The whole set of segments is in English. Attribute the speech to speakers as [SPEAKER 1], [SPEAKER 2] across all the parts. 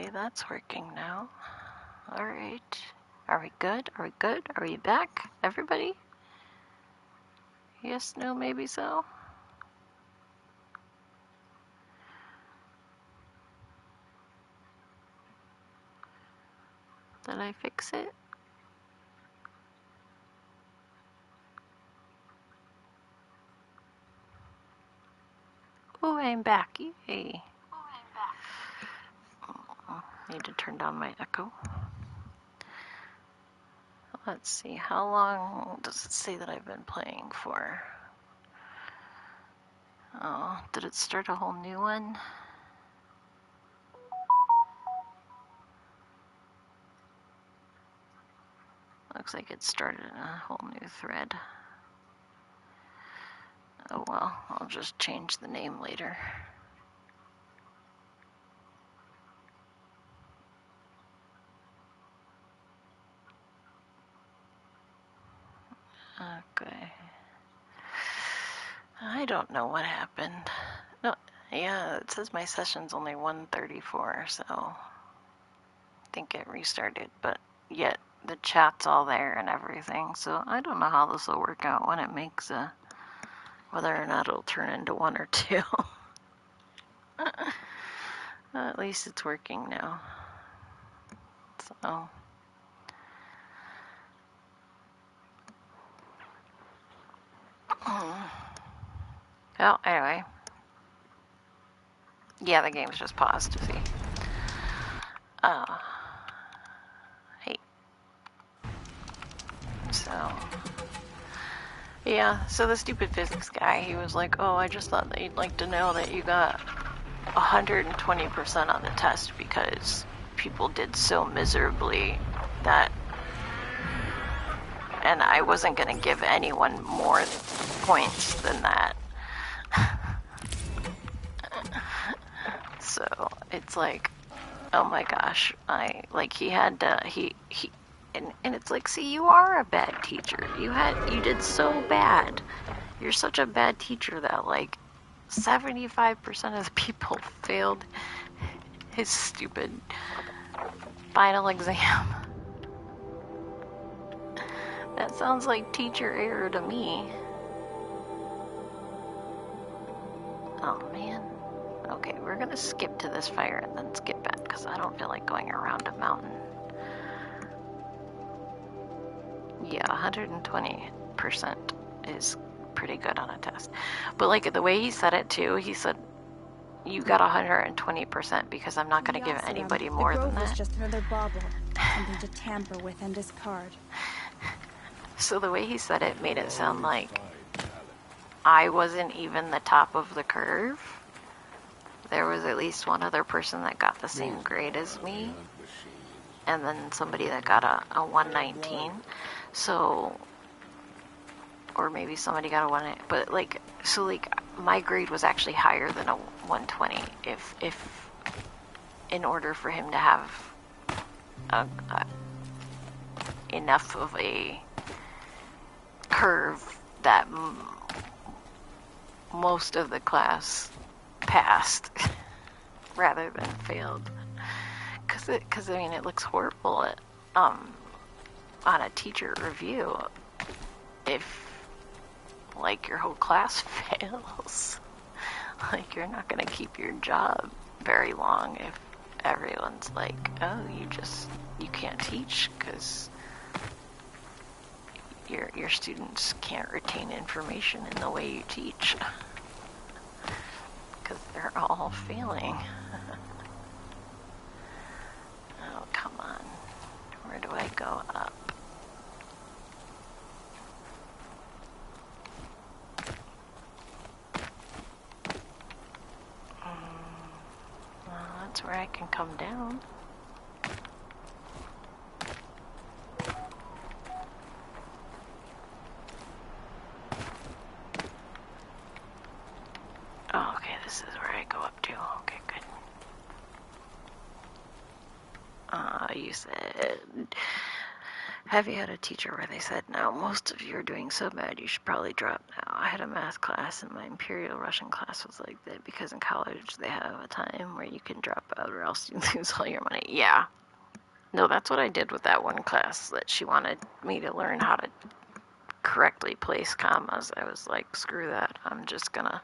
[SPEAKER 1] Okay, that's working now. Alright. Are we good? Are we good? Are we back? Everybody? Yes, no, maybe so? Did I fix it? Oh, I'm back. Yay. Need to turn down my echo. Let's see, how long does it say that I've been playing for? Oh, did it start a whole new one? Looks like it started a whole new thread. Oh well, I'll just change the name later. Okay. I don't know what happened. No, yeah, it says my session's only 134, so I think it restarted, but yet the chat's all there and everything, so I don't know how this will work out when it makes whether or not it'll turn into one or two. At least it's working now. So. Well, anyway. Yeah, the game's just paused, see. Hey. So. Yeah, so the stupid physics guy, he was like, oh, I just thought that you'd like to know that you got 120% on the test because people did so miserably that, and I wasn't going to give anyone more points than that. So it's like, oh my gosh, he had to, and it's like, see, you are a bad teacher. You did so bad. You're such a bad teacher that like 75% of the people failed his stupid final exam. That sounds like teacher error to me. Oh man. Okay, we're gonna skip to this fire and then skip back because I don't feel like going around a mountain. Yeah, 120% is pretty good on a test. But like the way he said it too, he said you got 120% because I'm not going to give anybody more than that.
[SPEAKER 2] The Grove was just another bauble, something to tamper with and discard.
[SPEAKER 1] So the way he said it made it sound like I wasn't even the top of the curve. There was at least one other person that got the same grade as me, and then somebody that got a 119. So, or maybe somebody got a 1, but like, so like my grade was actually higher than a 120 if in order for him to have enough of a curve that most of the class passed rather than failed. Because I mean, it looks horrible on a teacher review if like your whole class fails. Like, you're not going to keep your job very long if everyone's like, oh, you can't teach because your students can't retain information in the way you teach because they're all failing. Oh, come on. Where do I go up? Well, that's where I can come down. Oh, okay, this is where I go up to. Okay, good. You said Have you had a teacher where they said, no, most of you are doing so bad you should probably drop now? I had a math class and my Imperial Russian class was like that because in college they have a time where you can drop out or else you lose all your money. Yeah. No, that's what I did with that one class, that she wanted me to learn how to correctly place commas. I was like, screw that. I'm just gonna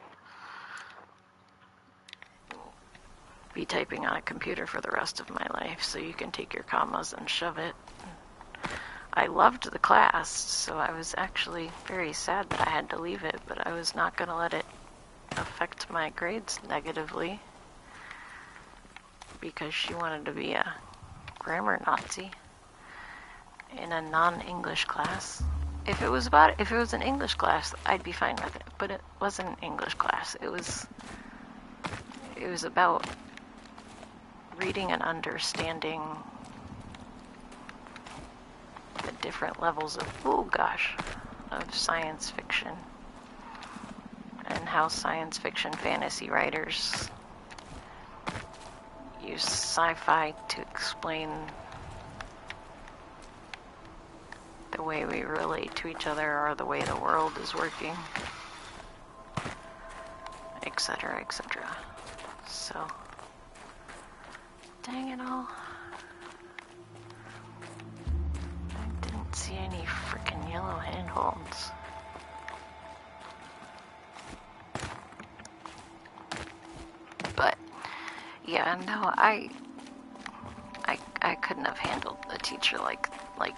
[SPEAKER 1] be typing on a computer for the rest of my life, so you can take your commas and shove it. I loved the class, so I was actually very sad that I had to leave it, but I was not going to let it affect my grades negatively because she wanted to be a grammar Nazi in a non-English class. If it was an English class, I'd be fine with it, but it wasn't an English class. It was about reading and understanding the different levels of science fiction and how science fiction fantasy writers use sci-fi to explain the way we relate to each other or the way the world is working, etc., etc. So, dang it all. I didn't see any frickin' yellow handholds. But, yeah, no, I couldn't have handled a teacher like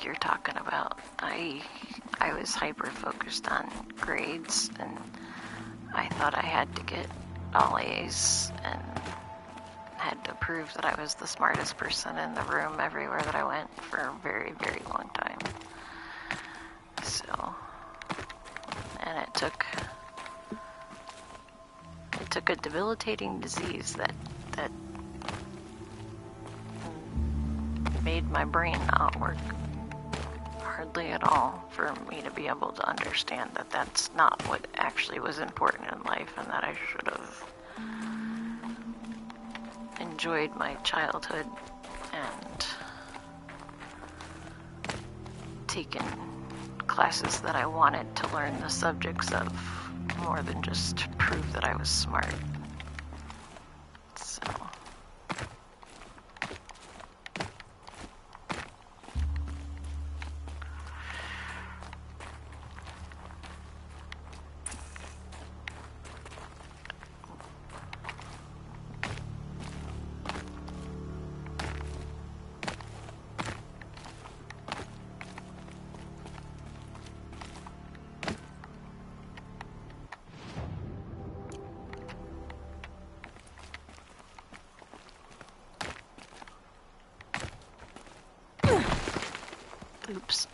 [SPEAKER 1] you're talking about. I was hyper-focused on grades, and I thought I had to get all A's and had to prove that I was the smartest person in the room everywhere that I went for a very, very long time. So, and it took a debilitating disease that made my brain not work hardly at all for me to be able to understand that that's not what actually was important in life, and that I should have enjoyed my childhood and taken classes that I wanted to learn the subjects of more than just to prove that I was smart. So, oops.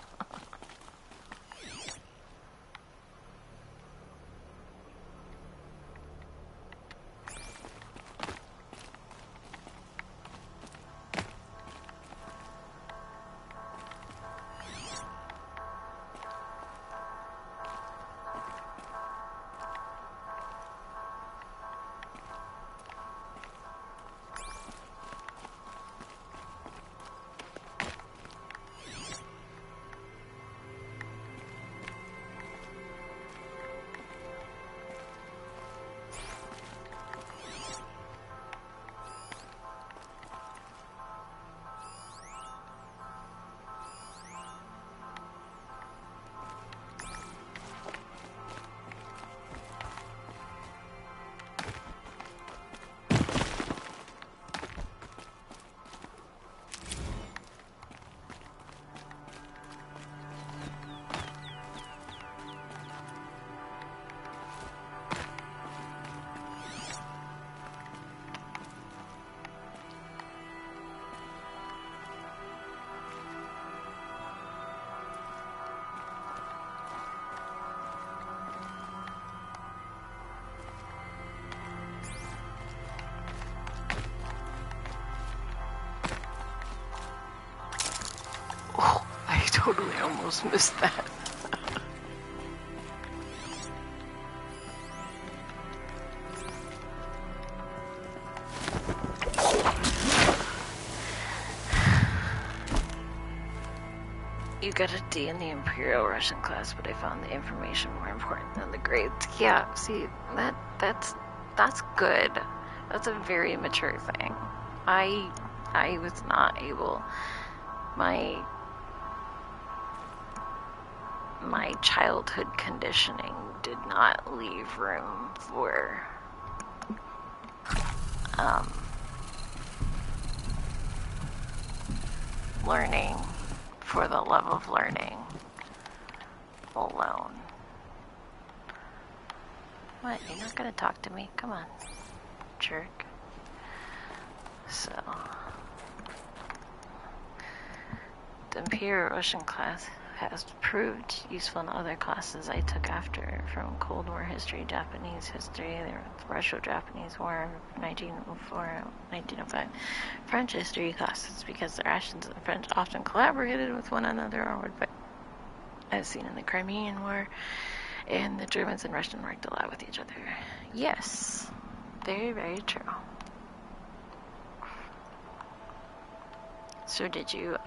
[SPEAKER 1] Oh, I totally almost missed that. You got a D in the Imperial Russian class, but I found the information more important than the grades. Yeah, see, that's good. That's a very mature thing. I was not able. My childhood conditioning did not leave room for learning for the love of learning alone. What? You're not gonna talk to me? Come on, jerk. So, the Imperial Russian class has proved useful in other classes I took after, from Cold War history, Japanese history, the Russo-Japanese War, 1904-1905, French history classes, because the Russians and the French often collaborated with one another or would fight, as seen in the Crimean War, and the Germans and Russians worked a lot with each other. Yes, very, very true. So did you,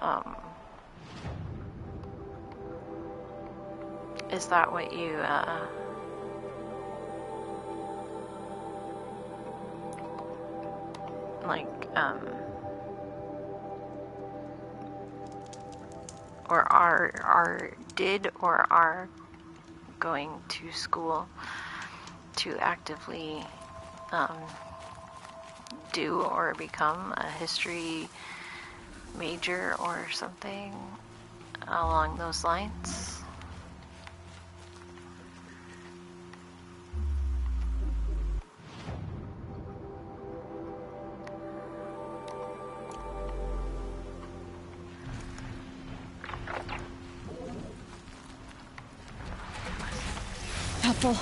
[SPEAKER 1] is that what you, like, or are going to school to actively, do or become a history major or something along those lines?
[SPEAKER 2] Helpful.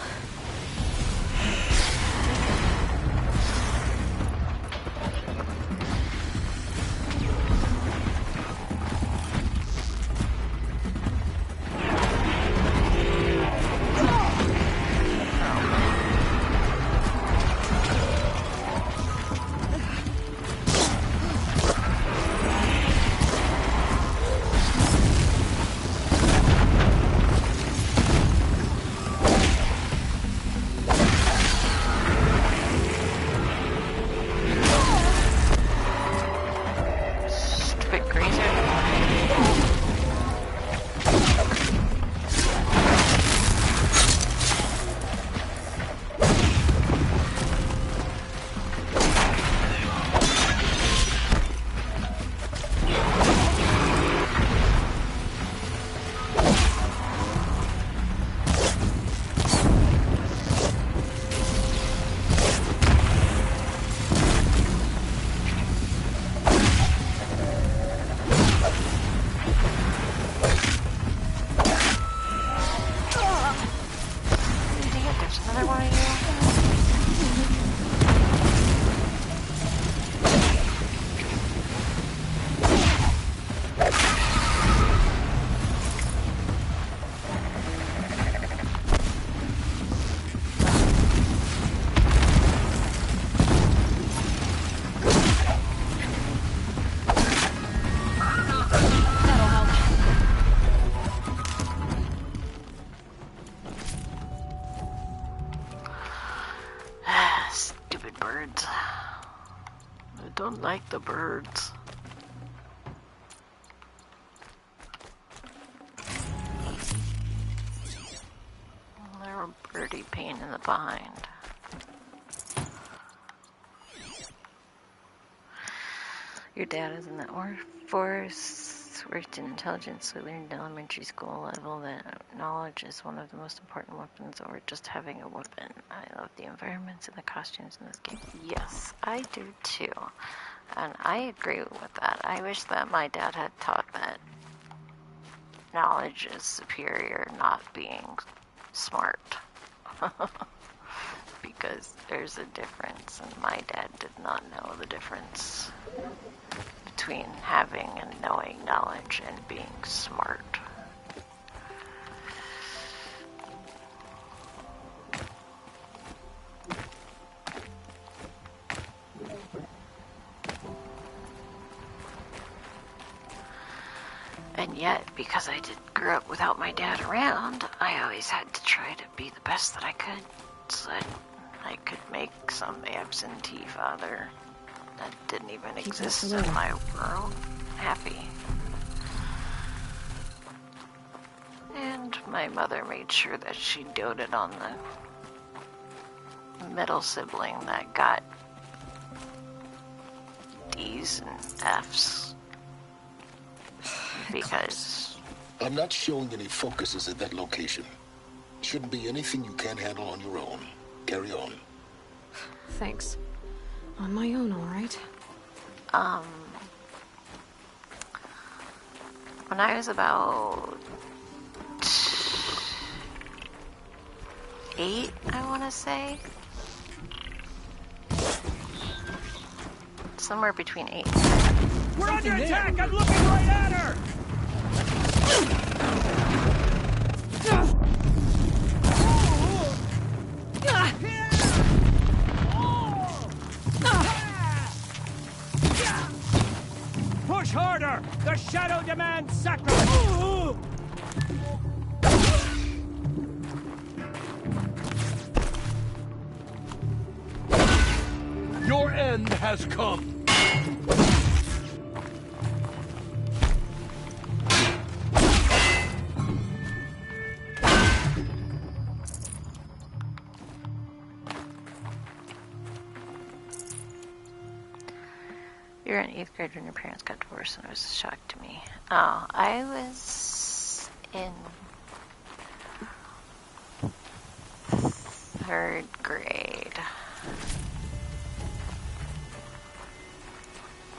[SPEAKER 1] Like the birds. They're a birdie pain in the behind. Your dad is in the Air Force, worked in intelligence, so we learned at elementary school level that knowledge is one of the most important weapons over just having a weapon. I love the environments and the costumes in this game. Yes, I do too. And I agree with that. I wish that my dad had taught that knowledge is superior, not being smart. Because there's a difference, and my dad did not know the difference between having and knowing knowledge and being smart. And yet, because I grew up without my dad around, I always had to try to be the best that I could so that I could make some absentee father that didn't even exist in my world happy. And my mother made sure that she doted on the middle sibling that got D's and F's. Because...
[SPEAKER 3] I'm not showing any focuses at that location. Shouldn't be anything you can't handle on your own. Carry on.
[SPEAKER 4] Thanks. On my own, all right?
[SPEAKER 1] When I was about 8, I want to say. Somewhere between 8 and 10.
[SPEAKER 5] We're under attack! I'm looking right at her! Push harder! The shadow demands sacrifice!
[SPEAKER 6] Your end has come.
[SPEAKER 1] You were in 8th grade when your parents got divorced, and it was a shock to me. Oh, I was in 3rd grade.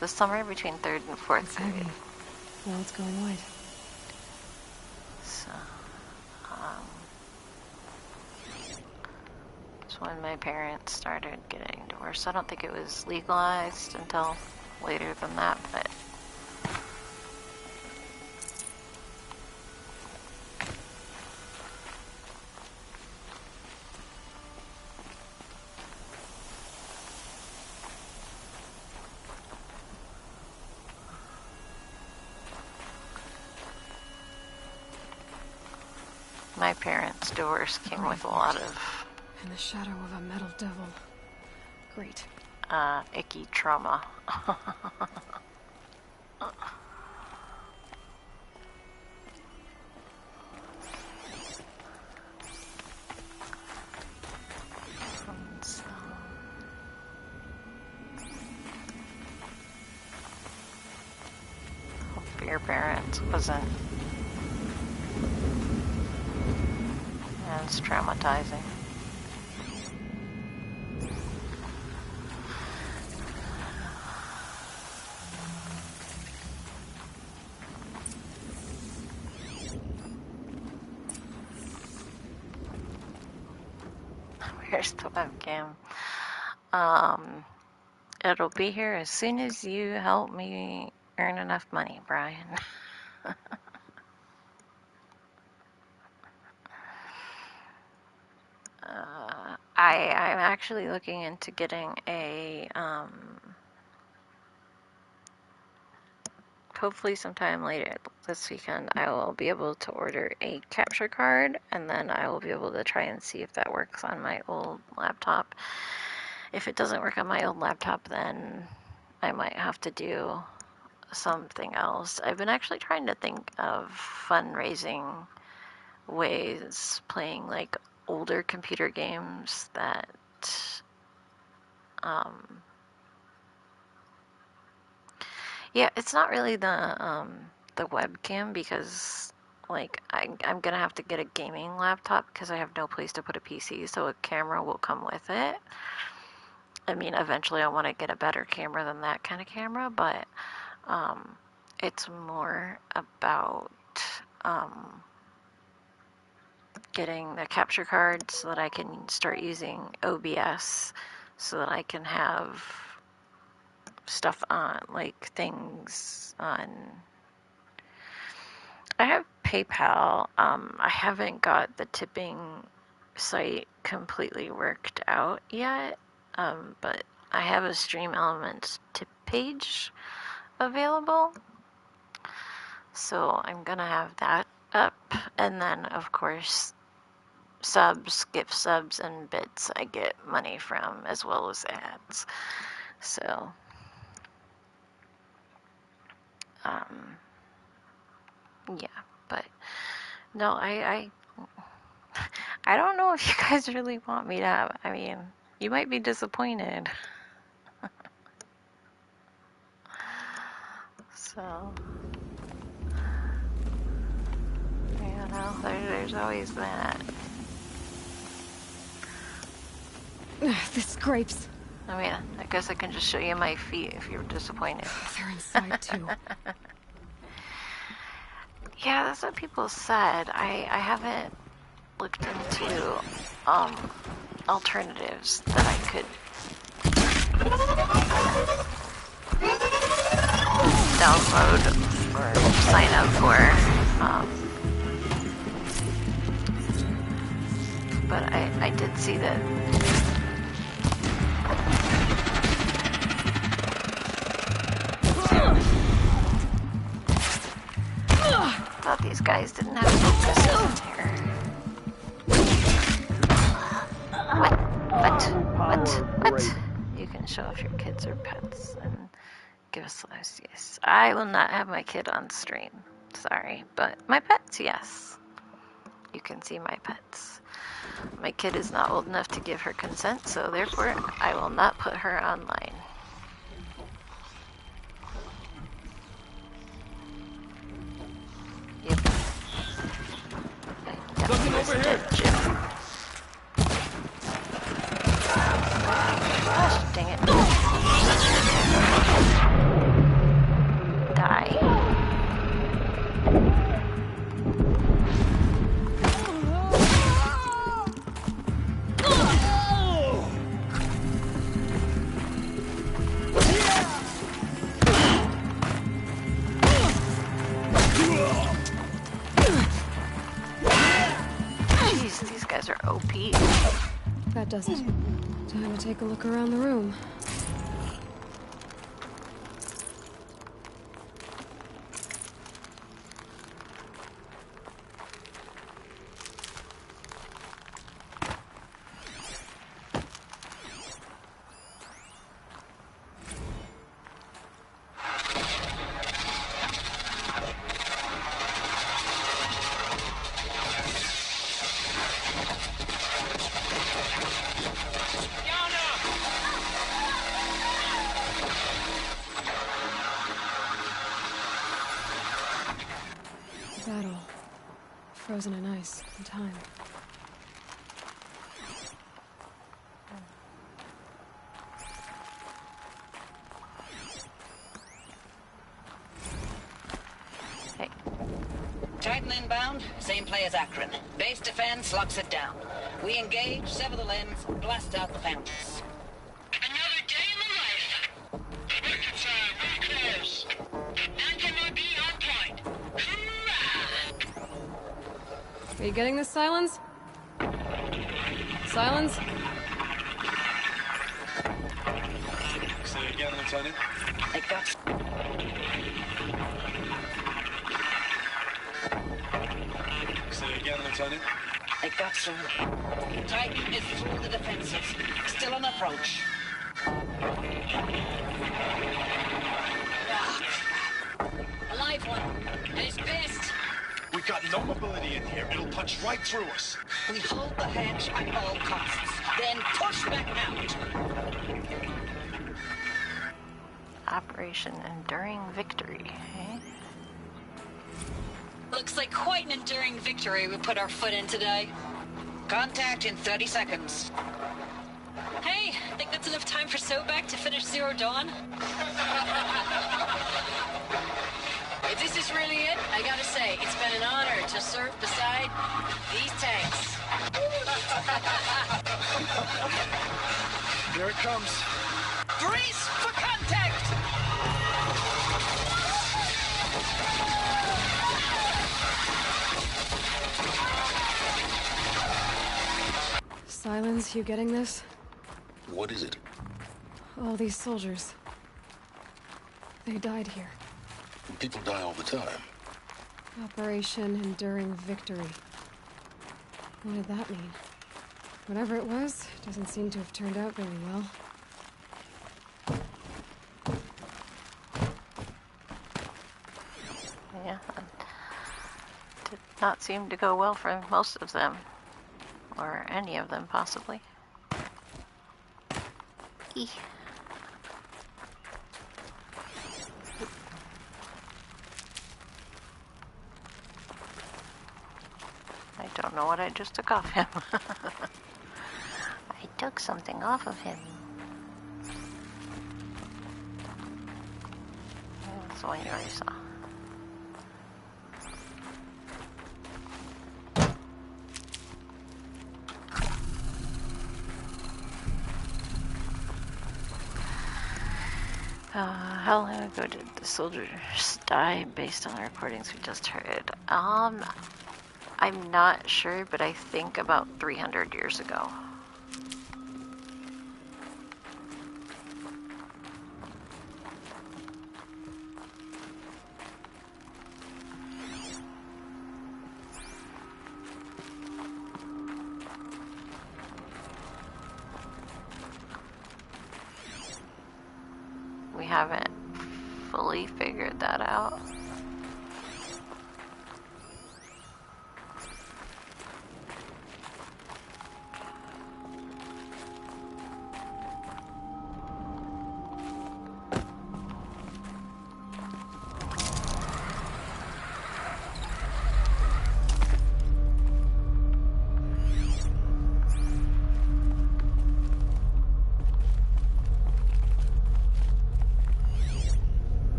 [SPEAKER 1] The summer between 3rd and 4th grade.
[SPEAKER 4] Well, it's going wide.
[SPEAKER 1] So, it's when my parents started getting divorced. I don't think it was legalized until later than that, but my parents' divorce came with a lot of
[SPEAKER 4] In the shadow of a metal devil. Great.
[SPEAKER 1] icky trauma. So, hope your parents wasn't as traumatizing. Where's the webcam? It'll be here as soon as you help me earn enough money, Brian. I'm actually looking into getting a, hopefully sometime later this weekend, I will be able to order a capture card, and then I will be able to try and see if that works on my old laptop. If it doesn't work on my old laptop, then I might have to do something else. I've been actually trying to think of fundraising ways, playing like older computer games that yeah, it's not really the webcam, because like I'm gonna have to get a gaming laptop because I have no place to put a PC, so a camera will come with it. I mean, eventually I want to get a better camera than that kind of camera, but it's more about getting the capture card so that I can start using OBS so that I can have stuff on, like things on. I have PayPal. I haven't got the tipping site completely worked out yet, but I have a Stream Elements tip page available. So I'm gonna have that up, and then of course subs, gift subs, and bits I get money from, as well as ads. So, yeah, but no, I don't know if you guys really want me to have, I mean, you might be disappointed. So, you know, there's always that.
[SPEAKER 4] This grapes.
[SPEAKER 1] I mean, I guess I can just show you my feet if you're disappointed.
[SPEAKER 4] They're inside too.
[SPEAKER 1] Yeah, that's what people said. I haven't looked into alternatives that I could download or sign up for. But I did see that thought these guys didn't have focuses in here. What? You can show off your kids or pets and give us lives, yes. I will not have my kid on stream. Sorry, but my pets, yes. You can see my pets. My kid is not old enough to give her consent, so therefore I will not put her online. Yep.
[SPEAKER 6] Nothing over here.
[SPEAKER 1] Gosh, dang it. Die. Jeez, these guys are OP.
[SPEAKER 4] That does it. Time to take a look around the room. That all. Frozen in ice in time.
[SPEAKER 1] Hey.
[SPEAKER 7] Titan inbound, same play as Akron. Base defense locks it down. We engage, sever the limbs, blast out the fountains.
[SPEAKER 8] Another day in the life. Record time, very close. Anti-MOB on point. Hoorah!
[SPEAKER 4] Are you getting this, Silence? Silence?
[SPEAKER 9] Say again, Lieutenant.
[SPEAKER 7] I got...
[SPEAKER 9] Say again, Lieutenant.
[SPEAKER 7] I got some. Titan is through the defenses. Still on approach.
[SPEAKER 8] A live one. And he's pissed.
[SPEAKER 9] We got no mobility in here. It'll punch right through us.
[SPEAKER 7] We hold the hedge at all costs. Then push back out.
[SPEAKER 1] Operation Enduring Victory, eh?
[SPEAKER 8] Looks like quite an enduring victory we put our foot in today.
[SPEAKER 7] Contact in 30 seconds.
[SPEAKER 8] Hey, think that's enough time for Sobek to finish Zero Dawn? If this is really it, I gotta say, it's been an honor to serve beside these tanks.
[SPEAKER 9] Here it comes.
[SPEAKER 7] Brace for contact!
[SPEAKER 4] Silence, you getting this?
[SPEAKER 3] What is it?
[SPEAKER 4] All these soldiers. They died here.
[SPEAKER 3] People die all the time.
[SPEAKER 4] Operation Enduring Victory. What did that mean? Whatever it was, doesn't seem to have turned out very well.
[SPEAKER 1] Yeah. Did not seem to go well for most of them. Or any of them, possibly. Eeh. I don't know what I just took off him. I took something off of him. That's the one you already saw. How long ago did the soldiers die based on the recordings we just heard? I'm not sure, but I think about 300 years ago. We haven't fully figured that out.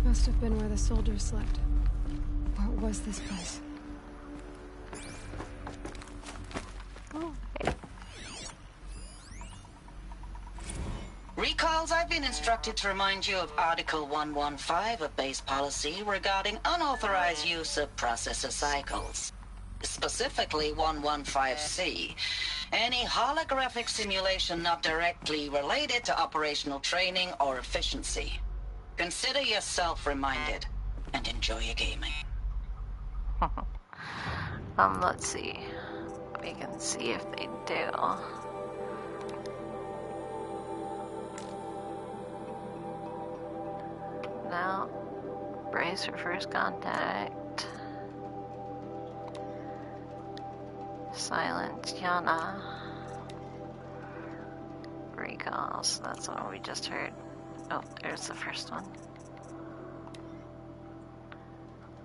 [SPEAKER 4] Must have been where the soldiers slept. What was this place?
[SPEAKER 7] Recalls, I've been instructed to remind you of Article 115 of base policy regarding unauthorized use of processor cycles. Specifically 115C. Any holographic simulation not directly related to operational training or efficiency. Consider yourself reminded and enjoy your gaming.
[SPEAKER 1] Let's see. We can see if they do. Now, brace for first contact. Silence Yana. Recalls. That's what we just heard. Oh, there's the first one.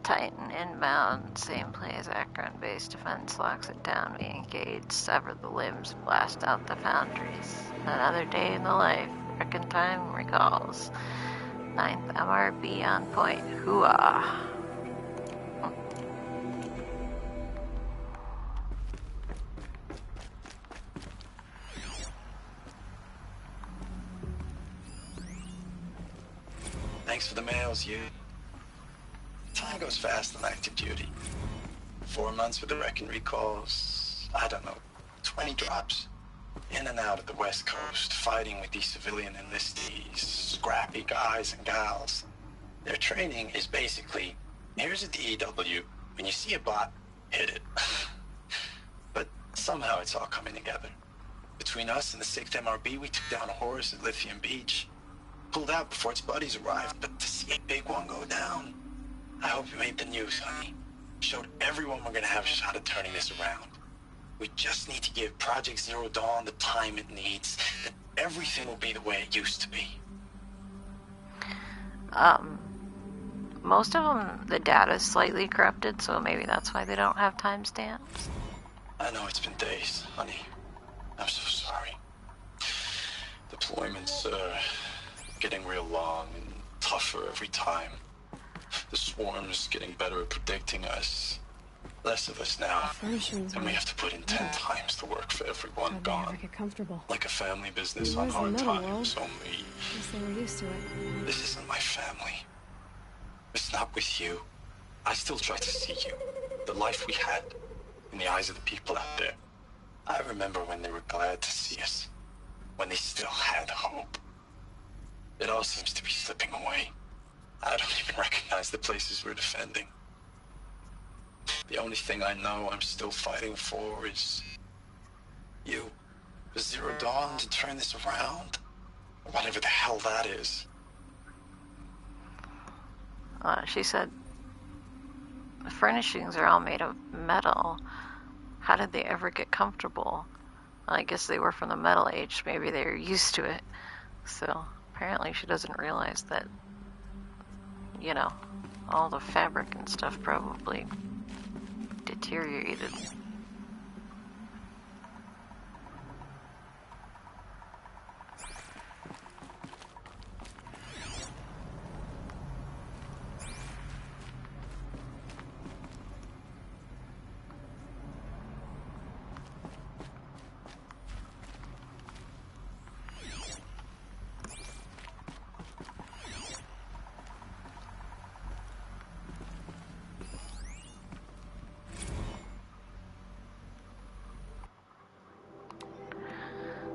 [SPEAKER 1] Titan inbound, same play as Akron base defense, locks it down, we engage, sever the limbs, blast out the foundries. Another day in the life, frickin' time recalls. 9th MRB on point, hooah.
[SPEAKER 9] Thanks for the mails, you. Time goes fast on active duty. 4 months with the wrecking recalls, I don't know, 20 drops. In and out of the West Coast, fighting with these civilian enlistees, scrappy guys and gals. Their training is basically, here's a DEW, when you see a bot, hit it. But somehow it's all coming together. Between us and the 6th MRB, we took down Horus at Lithium Beach. Pulled out before its buddies arrived, but to see a big one go down, I hope you made the news, honey. Showed everyone we're gonna have a shot at turning this around. We just need to give Project Zero Dawn the time it needs, then everything will be the way it used to be.
[SPEAKER 1] Most of them, the data is slightly corrupted, so maybe that's why they don't have timestamps.
[SPEAKER 9] I know it's been days, honey. I'm so sorry. Deployments are getting real long and tougher every time. The swarm's getting better at predicting us. Less of us now.
[SPEAKER 4] Furnishings
[SPEAKER 9] And we
[SPEAKER 4] were
[SPEAKER 9] have to put in 10 times the work for everyone
[SPEAKER 4] how'd they ever
[SPEAKER 9] gone.
[SPEAKER 4] get comfortable?
[SPEAKER 9] Like a family business
[SPEAKER 4] It
[SPEAKER 9] on
[SPEAKER 4] was the
[SPEAKER 9] hard
[SPEAKER 4] metal world.
[SPEAKER 9] times, only
[SPEAKER 4] Guess they were used to it.
[SPEAKER 9] this isn't my family. It's not with you. I still try to see you. The life we had in the eyes of the people out there. I remember when they were glad to see us. When they still had hope. It all seems to be slipping away. I don't even recognize the places we're defending. The only thing I know I'm still fighting for is you. The Zero Dawn to turn this around. Whatever the hell that is.
[SPEAKER 1] She said, the furnishings are all made of metal. How did they ever get comfortable? Well, I guess they were from the Metal Age. Maybe they were used to it. So apparently she doesn't realize that, you know, all the fabric and stuff probably deteriorated.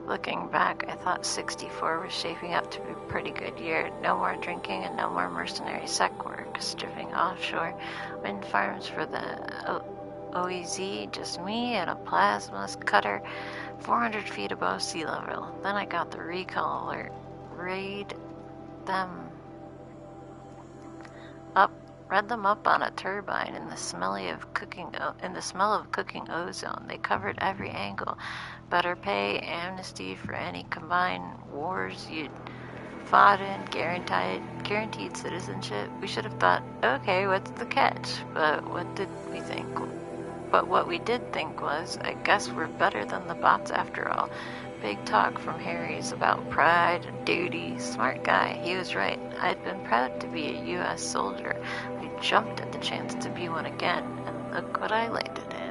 [SPEAKER 1] Looking back, I thought 64 was shaping up to be a pretty good year. No more drinking and no more mercenary sec work. Stripping offshore wind farms for the OEZ, just me and a plasma cutter 400 feet above sea level. Then I got the recall alert. Read them up on a turbine in the smell of cooking ozone. They covered every angle. Better pay, amnesty for any combined wars you'd fought in, guaranteed citizenship. We should have thought, okay, what's the catch? But what we did think was, I guess we're better than the bots after all. Big talk from Harry's about pride and duty. Smart guy, he was right. I'd been proud to be a U.S. soldier. I jumped at the chance to be one again, and look what I landed in.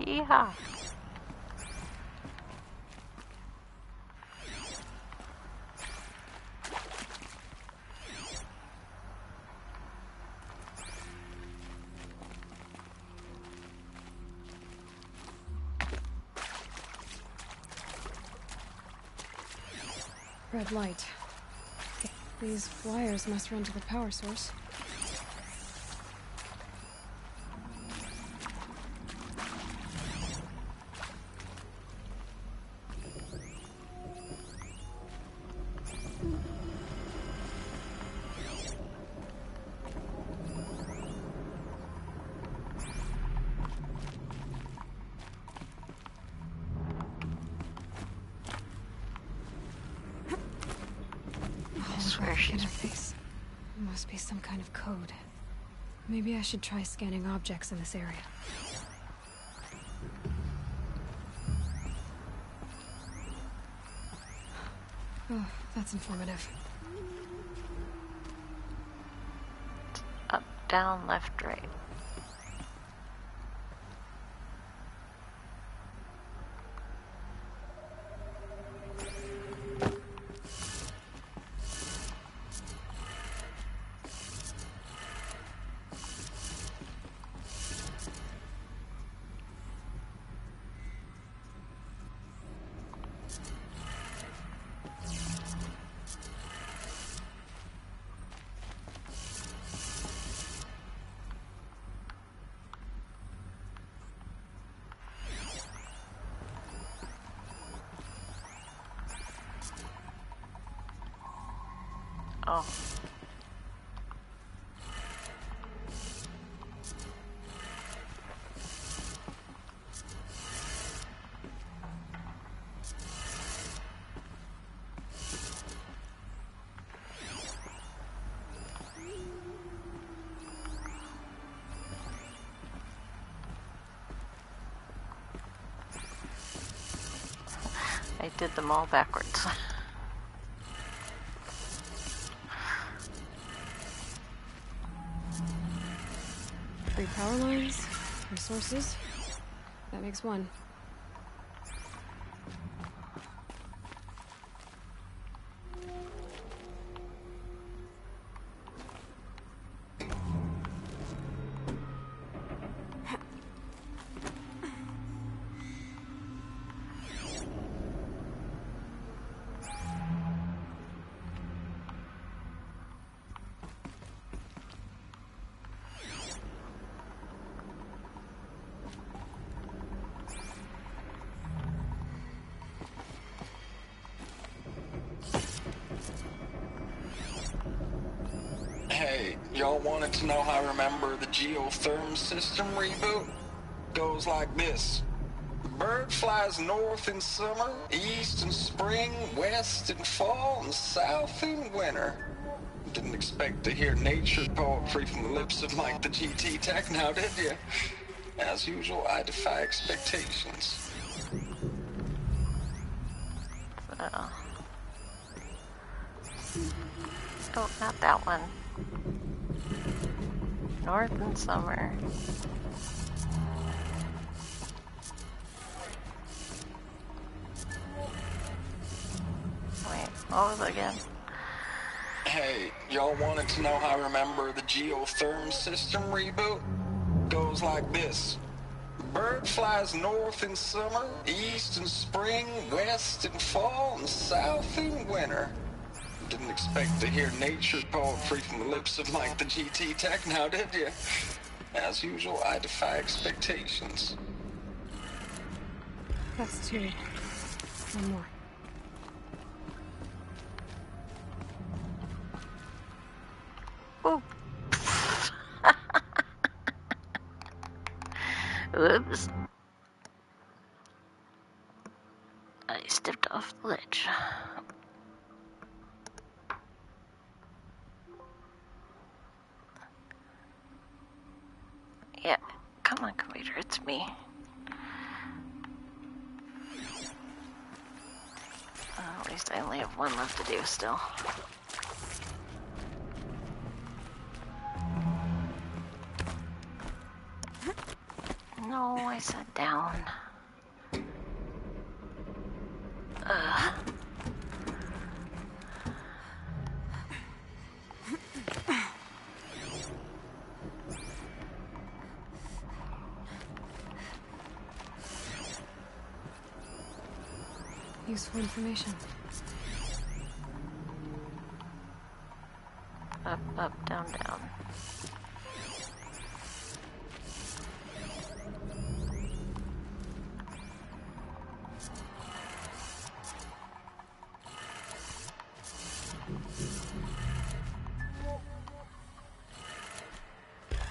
[SPEAKER 1] Yeehaw.
[SPEAKER 4] Red light. These wires must run to the power source. Interface. Must be some kind of code. Maybe I should try scanning objects in this area. Oh, that's informative.
[SPEAKER 1] Up, down, left, right. Oh. I did them all backwards.
[SPEAKER 4] Three power lines, resources. That makes one.
[SPEAKER 9] Hey, y'all wanted to know how I remember the geotherm system reboot? Goes like this. Bird flies north in summer, east in spring, west in fall, and south in winter. Didn't expect to hear nature poetry from the lips of Mike the GT Tech now, did you? As usual, I defy expectations.
[SPEAKER 1] Oh, not that one. North in summer. Wait, what was it again?
[SPEAKER 9] Hey, y'all wanted to know how I remember the geotherm system reboot? Goes like this. Bird flies north in summer, east in spring, west in fall, and south in winter. Didn't expect to hear nature poetry from the lips of Mike the GT Tech now, did you? As usual, I defy expectations.
[SPEAKER 4] That's two. One more.
[SPEAKER 1] Oh. Whoops. I stepped off the ledge. Yeah, come on, computer, it's me. At least I only have one left to do still. No, I sat down.
[SPEAKER 4] Useful information.
[SPEAKER 1] Up, up, down, down.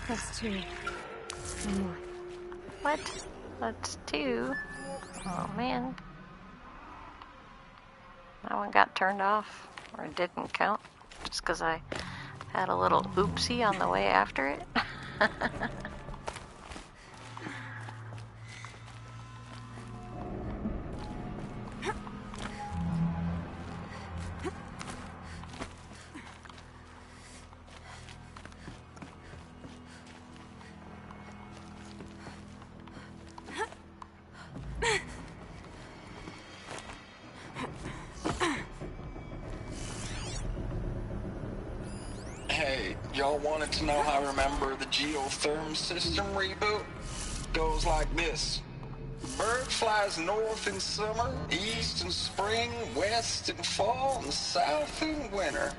[SPEAKER 4] That's two. One more.
[SPEAKER 1] What? That's two. Oh man. That one got turned off, or it didn't count, just because I had a little oopsie on the way after it.
[SPEAKER 9] Hey, y'all wanted to know how I remember the geotherm system reboot? Goes like this. Bird flies north in summer, east in spring, west in fall, and south in winter.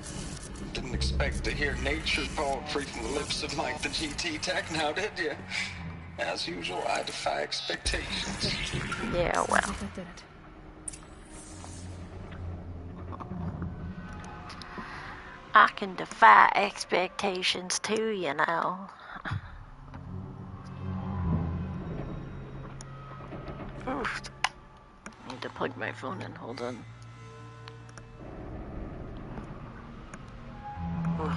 [SPEAKER 9] Didn't expect to hear nature poetry from the lips of Mike the GT Tech now, did you? As usual, I defy expectations.
[SPEAKER 1] Yeah, well.
[SPEAKER 4] That did it.
[SPEAKER 1] I can defy expectations too, you know. Oof. I need to plug my phone in, hold on. Oof.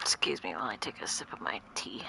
[SPEAKER 1] Excuse me while I take a sip of my tea.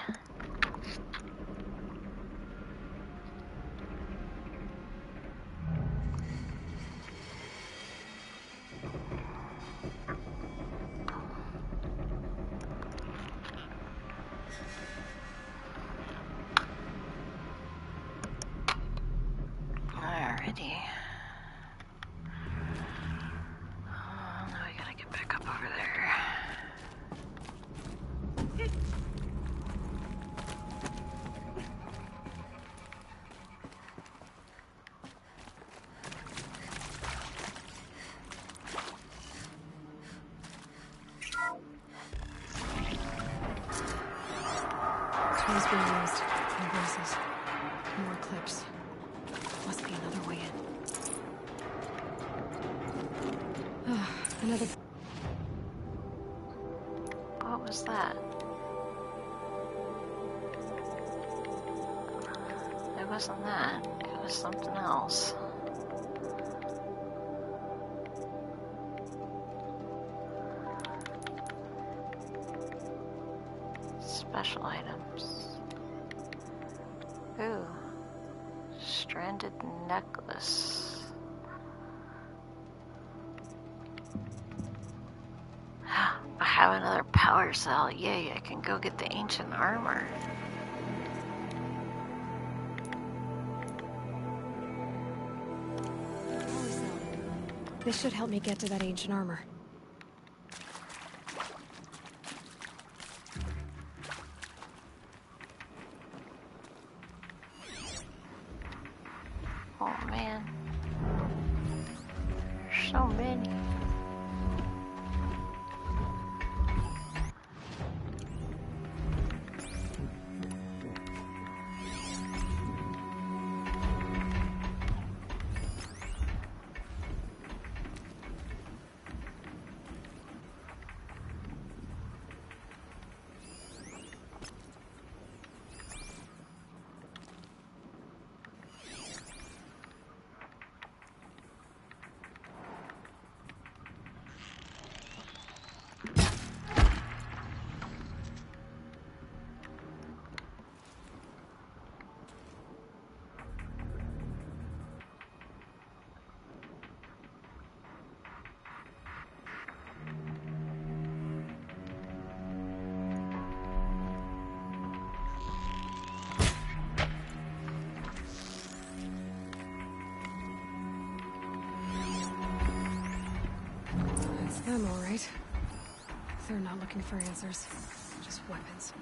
[SPEAKER 1] wasn't that. It was something else. Special items. Ooh. Stranded necklace. I have another power cell. Yay, I can go get the ancient armor.
[SPEAKER 4] Power cell. This should help me get to that ancient armor.
[SPEAKER 1] Oh man. There's so many.
[SPEAKER 4] It's them, all right. They're not looking for answers, just weapons.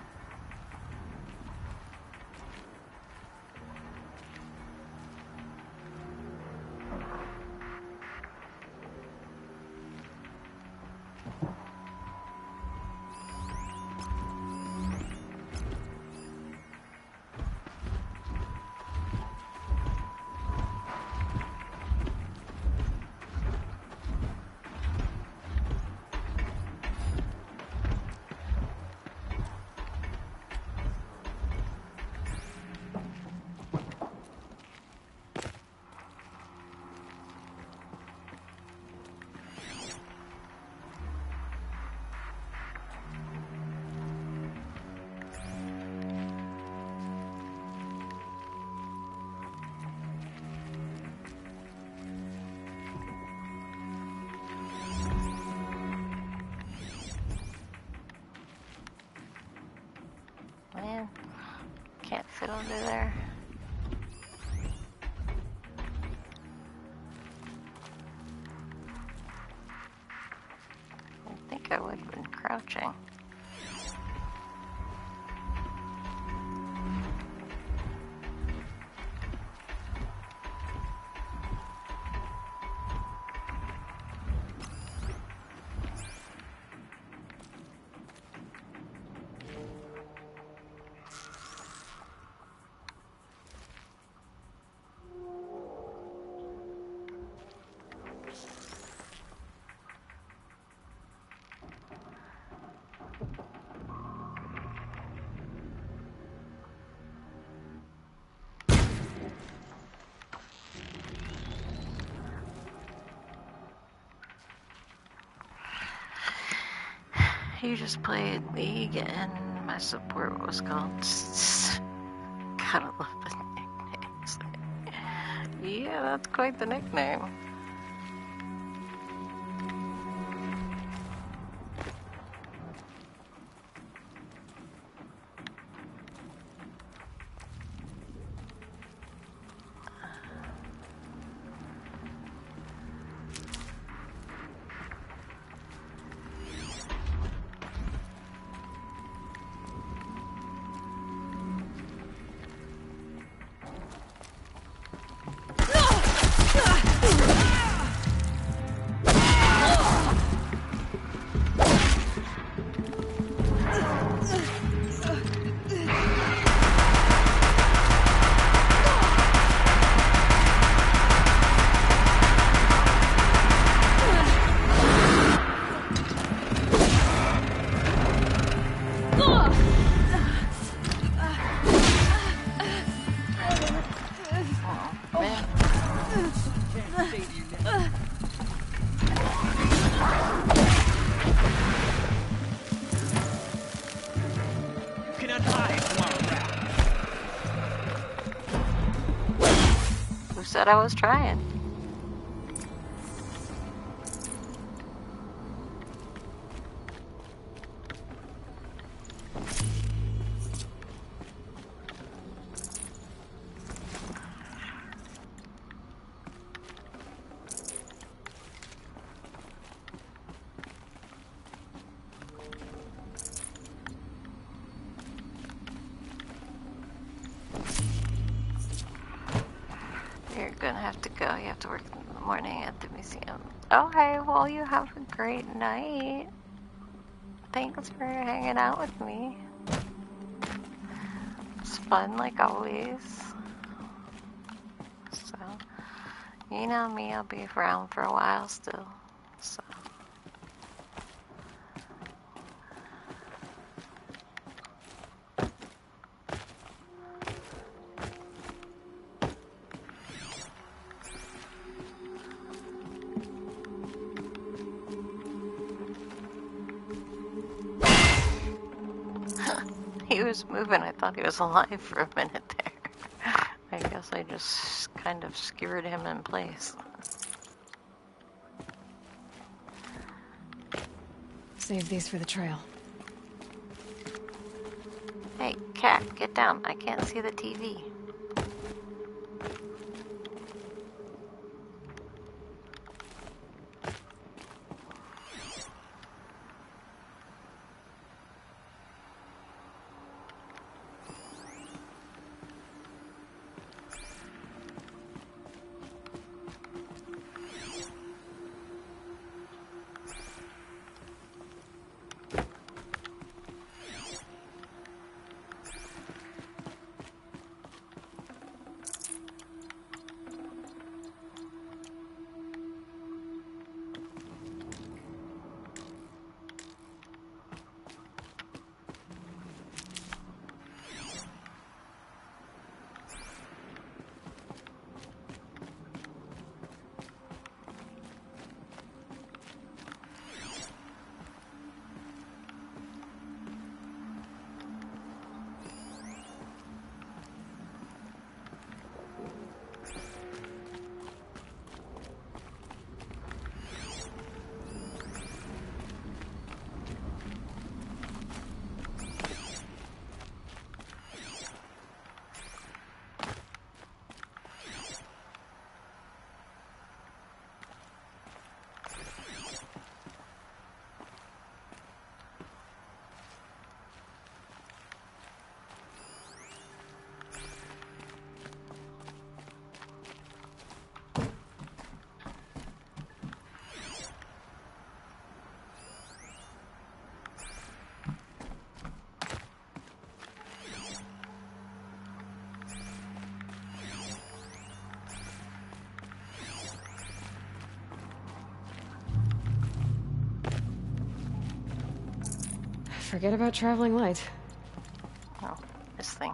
[SPEAKER 1] Man, can't fit under there. I think I would have been crouching. You just played League and my support was called Gotta love the nicknames. Yeah, that's quite the nickname.
[SPEAKER 5] say to you now. You cannot hide from our wrath.
[SPEAKER 1] Who said I was trying? You're gonna have to go. You have to work in the morning at the museum. Okay, well, you have a great night. Thanks for hanging out with me. It's fun, like always. So, you know me, I'll be around for a while still. So. He was moving. I thought he was alive for a minute there. I guess I just kind of skewered him in place.
[SPEAKER 4] Save these for the trail.
[SPEAKER 1] Hey, cat, get down. I can't see the TV.
[SPEAKER 4] Forget about traveling light.
[SPEAKER 1] Oh, this thing.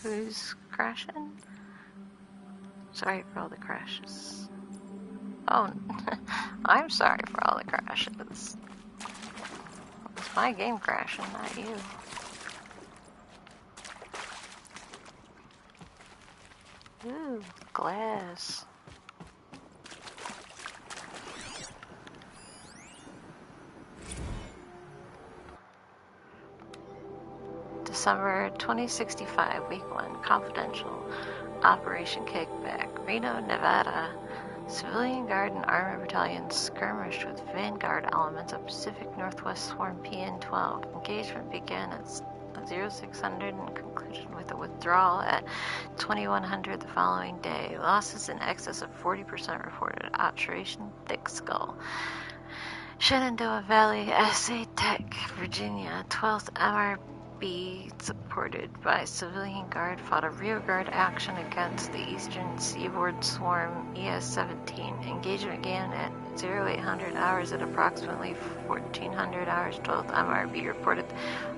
[SPEAKER 1] Who's crashing? Sorry for all the crashes. Oh, I'm sorry for all the crashes. It's my game crashing, not you. Ooh, glass. December 2065, Week 1, Confidential. Operation Kickback, Reno, Nevada. Civilian Guard and Armored Battalions skirmished with Vanguard elements of Pacific Northwest Swarm PN-12. Engagement began at 0600 and concluded with a withdrawal at 2100 the following day. Losses in excess of 40% reported. Operation Thick Skull. Shenandoah Valley, SA Tech, Virginia. 12th MRB, supported by Civilian Guard, fought a rearguard action against the Eastern Seaboard Swarm ES-17. Engagement began at 0800 hours at approximately 1400 hours. 12th MRB reported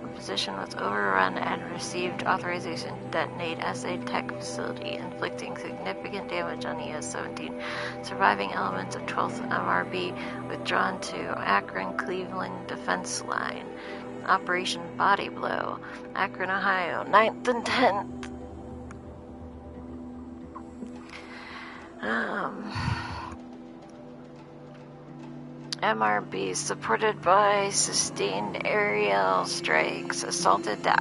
[SPEAKER 1] the position was overrun and received authorization to detonate SA Tech facility, inflicting significant damage on ES-17. Surviving elements of 12th MRB withdrawn to Akron-Cleveland defense line. Operation Body Blow, Akron, Ohio, 9th and 10th. MRB, supported by sustained aerial strikes, assaulted the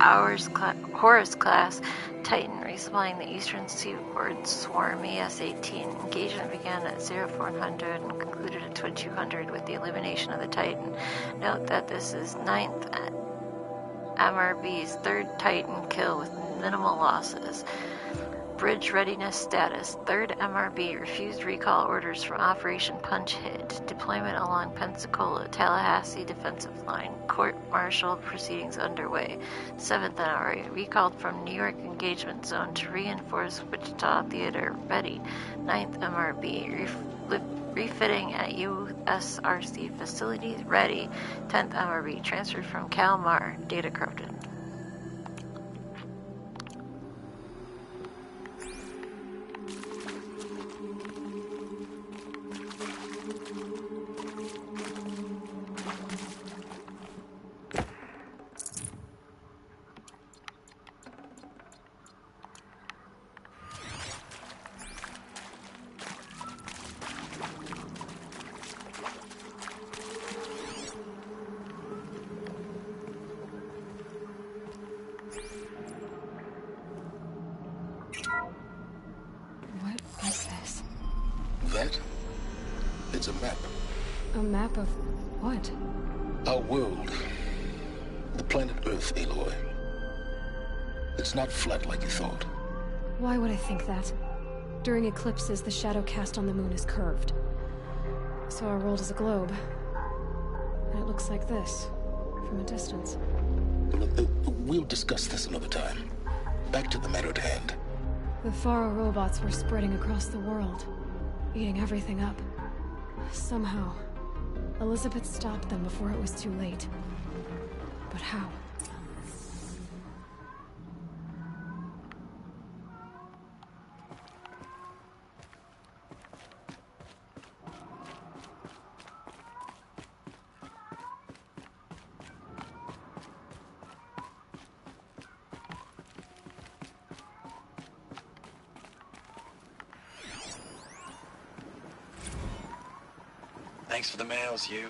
[SPEAKER 1] Horus class Titan, resupplying the Eastern Seaboard Swarm ES-18. Engagement began at 0400 and concluded at 2200 with the elimination of the Titan. Note that this is 9th MRB's third Titan kill with minimal losses. Bridge readiness status. 3rd MRB refused recall orders from Operation Punch Hit. Deployment along Pensacola-Tallahassee defensive line. Court-martial proceedings underway. 7th MRB recalled from New York engagement zone to reinforce Wichita Theater. Ready. 9th MRB refitting at USRC facilities. Ready. 10th MRB transferred from Kalmar. Data corrupted.
[SPEAKER 3] That? It's a map.
[SPEAKER 4] A map of what?
[SPEAKER 3] Our world. The planet Earth, Aloy. It's not flat like you thought.
[SPEAKER 4] Why would I think that? During eclipses, the shadow cast on the moon is curved. So our world is a globe. And it looks like this, from a distance.
[SPEAKER 3] We'll discuss this another time. Back to the matter at hand.
[SPEAKER 4] The Faro robots were spreading across the world, eating everything up. Somehow, Elizabeth stopped them before it was too late. But how?
[SPEAKER 9] Thanks for the mails, you.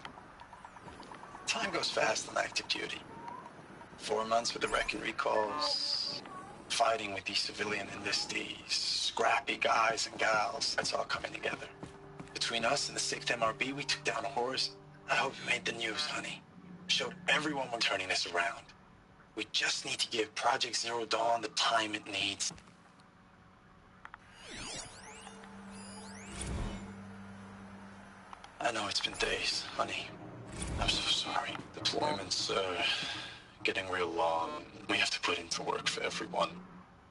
[SPEAKER 9] Time goes fast on active duty. 4 months with the wreck and recalls, fighting with these civilian enlistees, scrappy guys and gals. That's all coming together. Between us and the 6th MRB, we took down Horus. I hope it made the news, honey. Showed everyone we're turning this around. We just need to give Project Zero Dawn the time it needs. I know it's been days, honey. I'm so sorry. Deployment's, getting real long. We have to put in for work for everyone.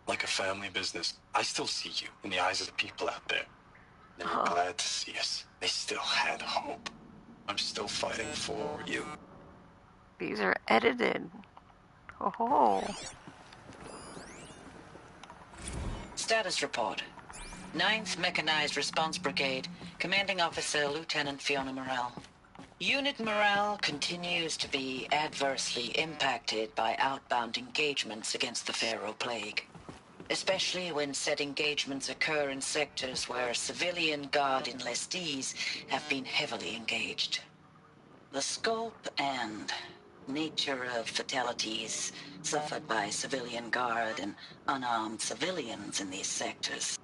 [SPEAKER 9] Like a family business. I still see you in the eyes of the people out there. They were glad to see us. They still had hope. I'm still fighting for you.
[SPEAKER 1] These are edited. Oh.
[SPEAKER 7] Status report. 9th Mechanized Response Brigade, Commanding Officer Lieutenant Fiona Morrell. Unit morale continues to be adversely impacted by outbound engagements against the Pharaoh Plague. especially when said engagements occur in sectors where civilian guard enlistees have been heavily engaged. The scope and nature of fatalities suffered by civilian guard and unarmed civilians in these sectors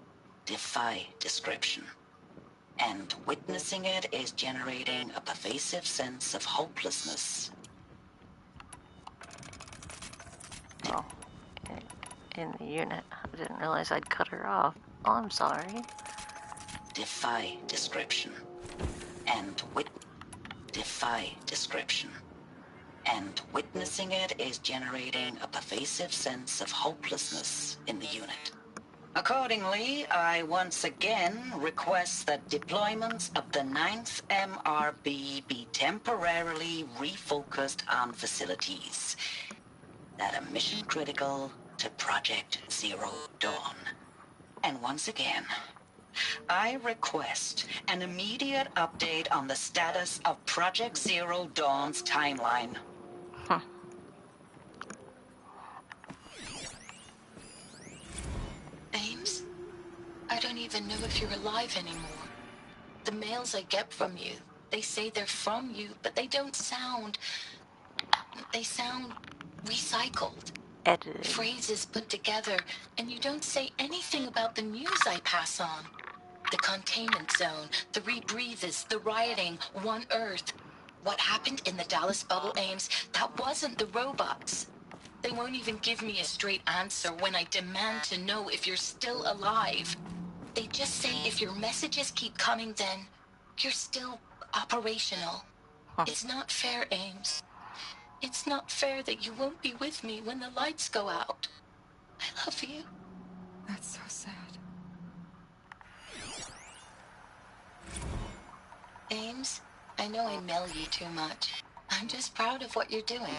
[SPEAKER 7] defy description. And witnessing it is generating a pervasive sense of hopelessness.
[SPEAKER 1] Oh, in the unit. I didn't realize I'd cut her off. Oh, I'm sorry.
[SPEAKER 7] Defy description. And defy description. And witnessing it is generating a pervasive sense of hopelessness in the unit. Accordingly, I once again request that deployments of the 9th MRB be temporarily refocused on facilities that are mission critical to Project Zero Dawn. And once again, I request an immediate update on the status of Project Zero Dawn's timeline.
[SPEAKER 8] Ames, I don't even know if you're alive anymore. The mails I get from you, they say they're from you, but they don't sound... They sound recycled.
[SPEAKER 1] Edited.
[SPEAKER 8] Phrases put together, and you don't say anything about the news I pass on. The containment zone, the rebreathers, the rioting, One Earth. What happened in the Dallas bubble, Ames, that wasn't the robots. They won't even give me a straight answer when I demand to know if you're still alive. They just say if your messages keep coming, then you're still operational. It's not fair, Ames. It's not fair that you won't be with me when the lights go out. I love you.
[SPEAKER 2] That's so sad.
[SPEAKER 8] Ames, I know I mail you too much. I'm just proud of what you're doing.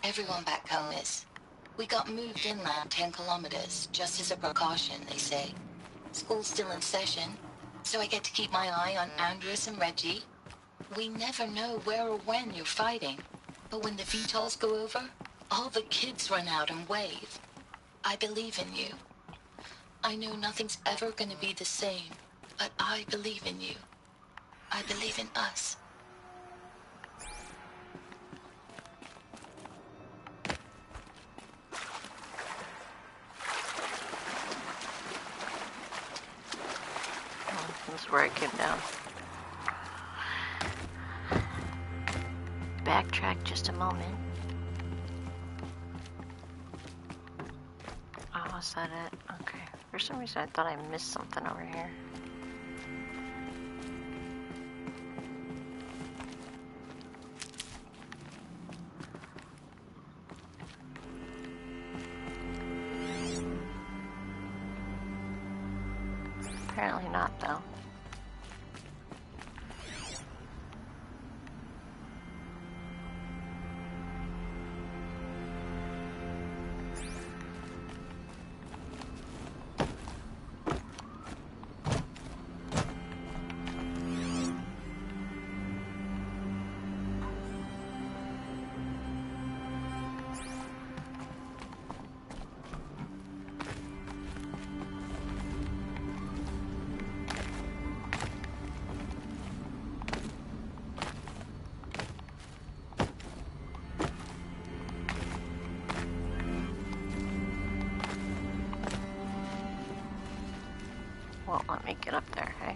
[SPEAKER 8] Everyone back home is. We got moved inland 10 kilometers, just as a precaution, they say. School's still in session, so I get to keep my eye on Andres and Reggie. We never know where or when you're fighting, but when the VTOLs go over, all the kids run out and wave. I believe in you. I know nothing's ever gonna be the same, but I believe in you. I believe in us.
[SPEAKER 1] That's where I came down. Backtrack just a moment. Oh, is that it? Okay. For some reason I thought I missed something over here. Apparently not, though. Well, let me get up there, hey?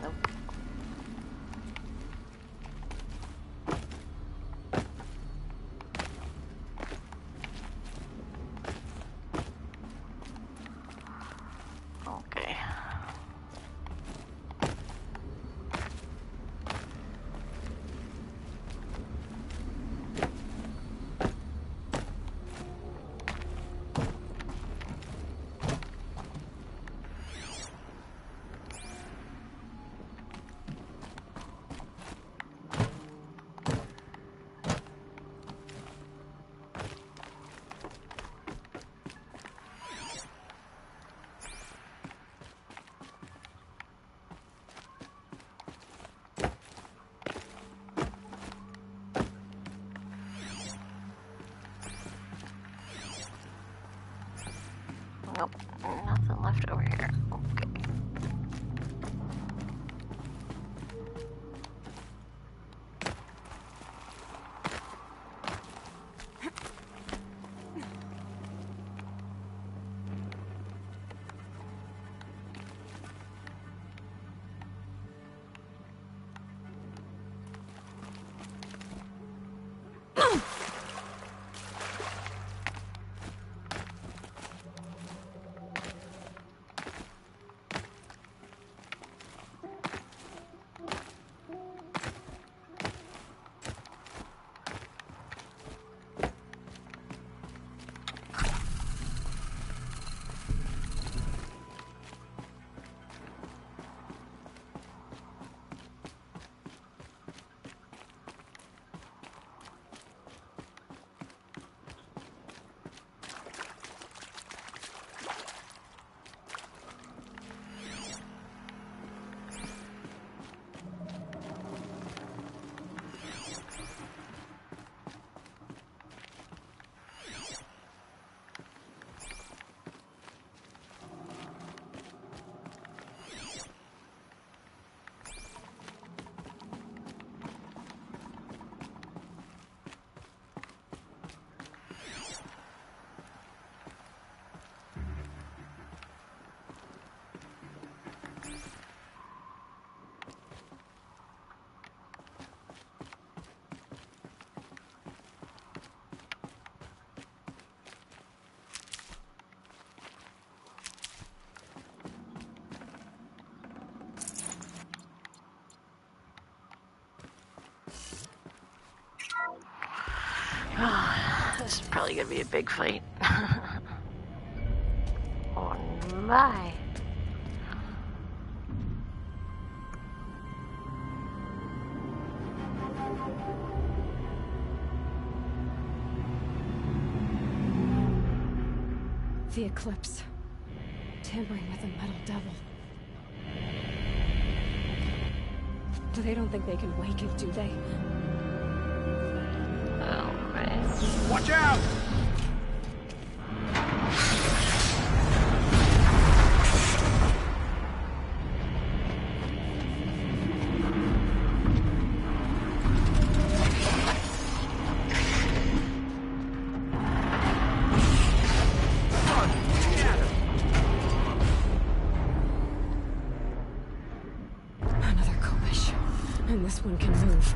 [SPEAKER 1] Nope. Okay. Nope, nothing left over here. Okay. This is probably gonna be a big fight. Oh my.
[SPEAKER 4] The Eclipse. Tampering with a metal devil. They don't think they can wake it, do they?
[SPEAKER 1] Oh man.
[SPEAKER 6] Watch out!
[SPEAKER 4] Another Kobish. And this one can move.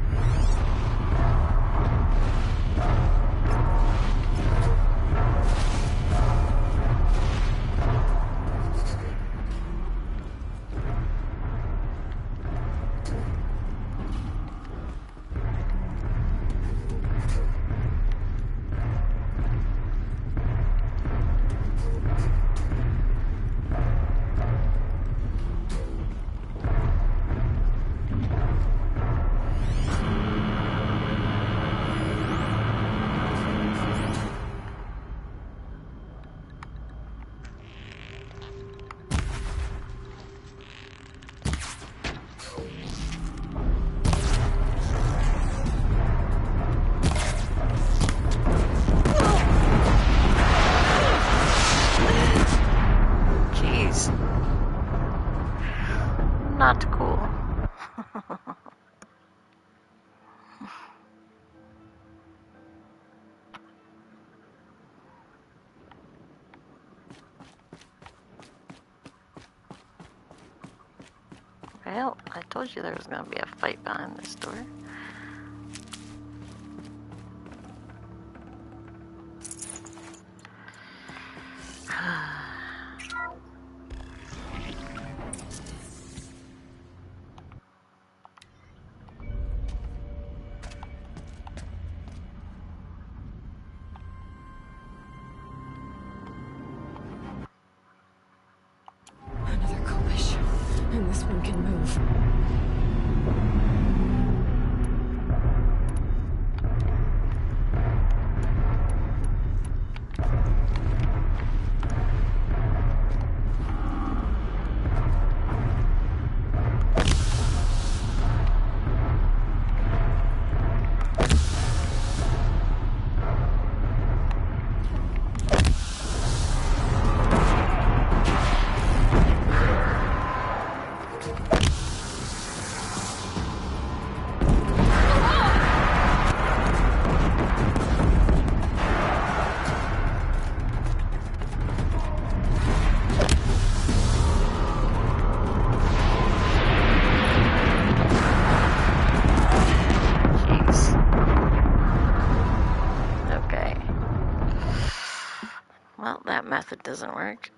[SPEAKER 1] Jeez. Not cool. Well, I told you there was gonna be a fight behind this door.
[SPEAKER 4] Another Kobish. And this one can move.
[SPEAKER 1] Well, that method doesn't work.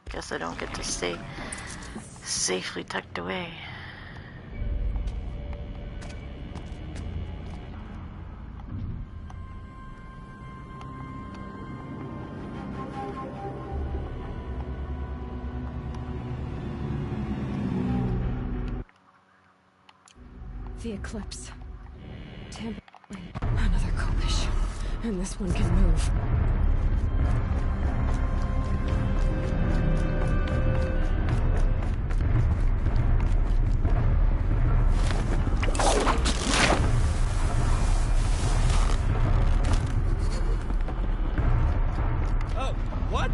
[SPEAKER 1] Guess I don't get to stay safely tucked away.
[SPEAKER 4] The Eclipse. Tampa. Another Kopish. And this one can move.
[SPEAKER 5] Oh, what?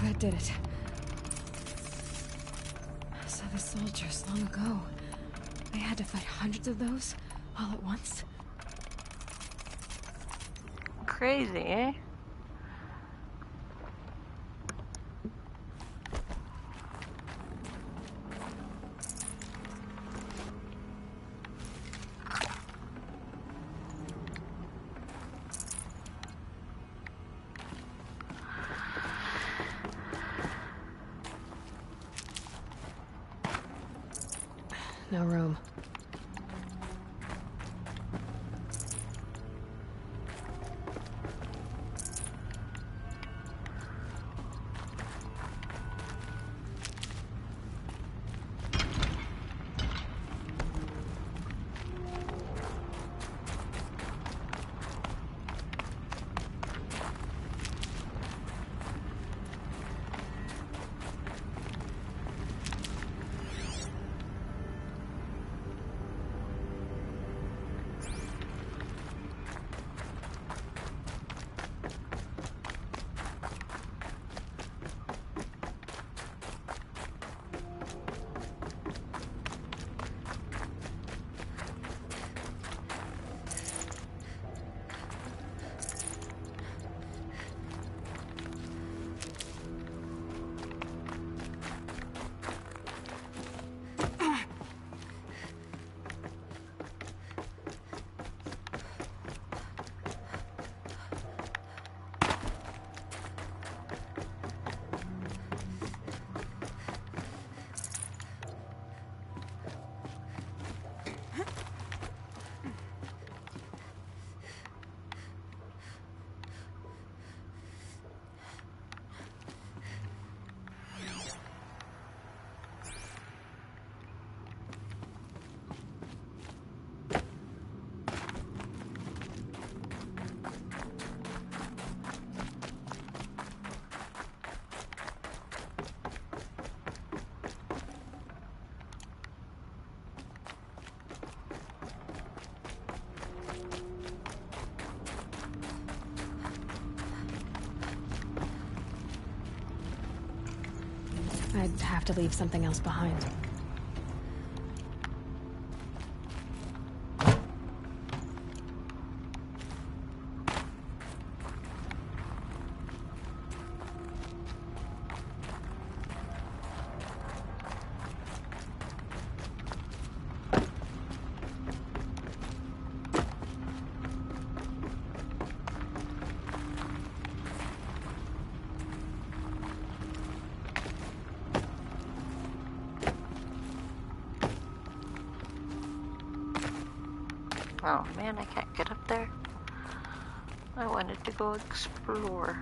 [SPEAKER 4] That did it. So the soldiers long ago, they had to fight hundreds of those all at once?
[SPEAKER 1] Crazy, eh?
[SPEAKER 4] No room. have to leave something else behind.
[SPEAKER 1] Oh man, I can't get up there. I wanted to go explore.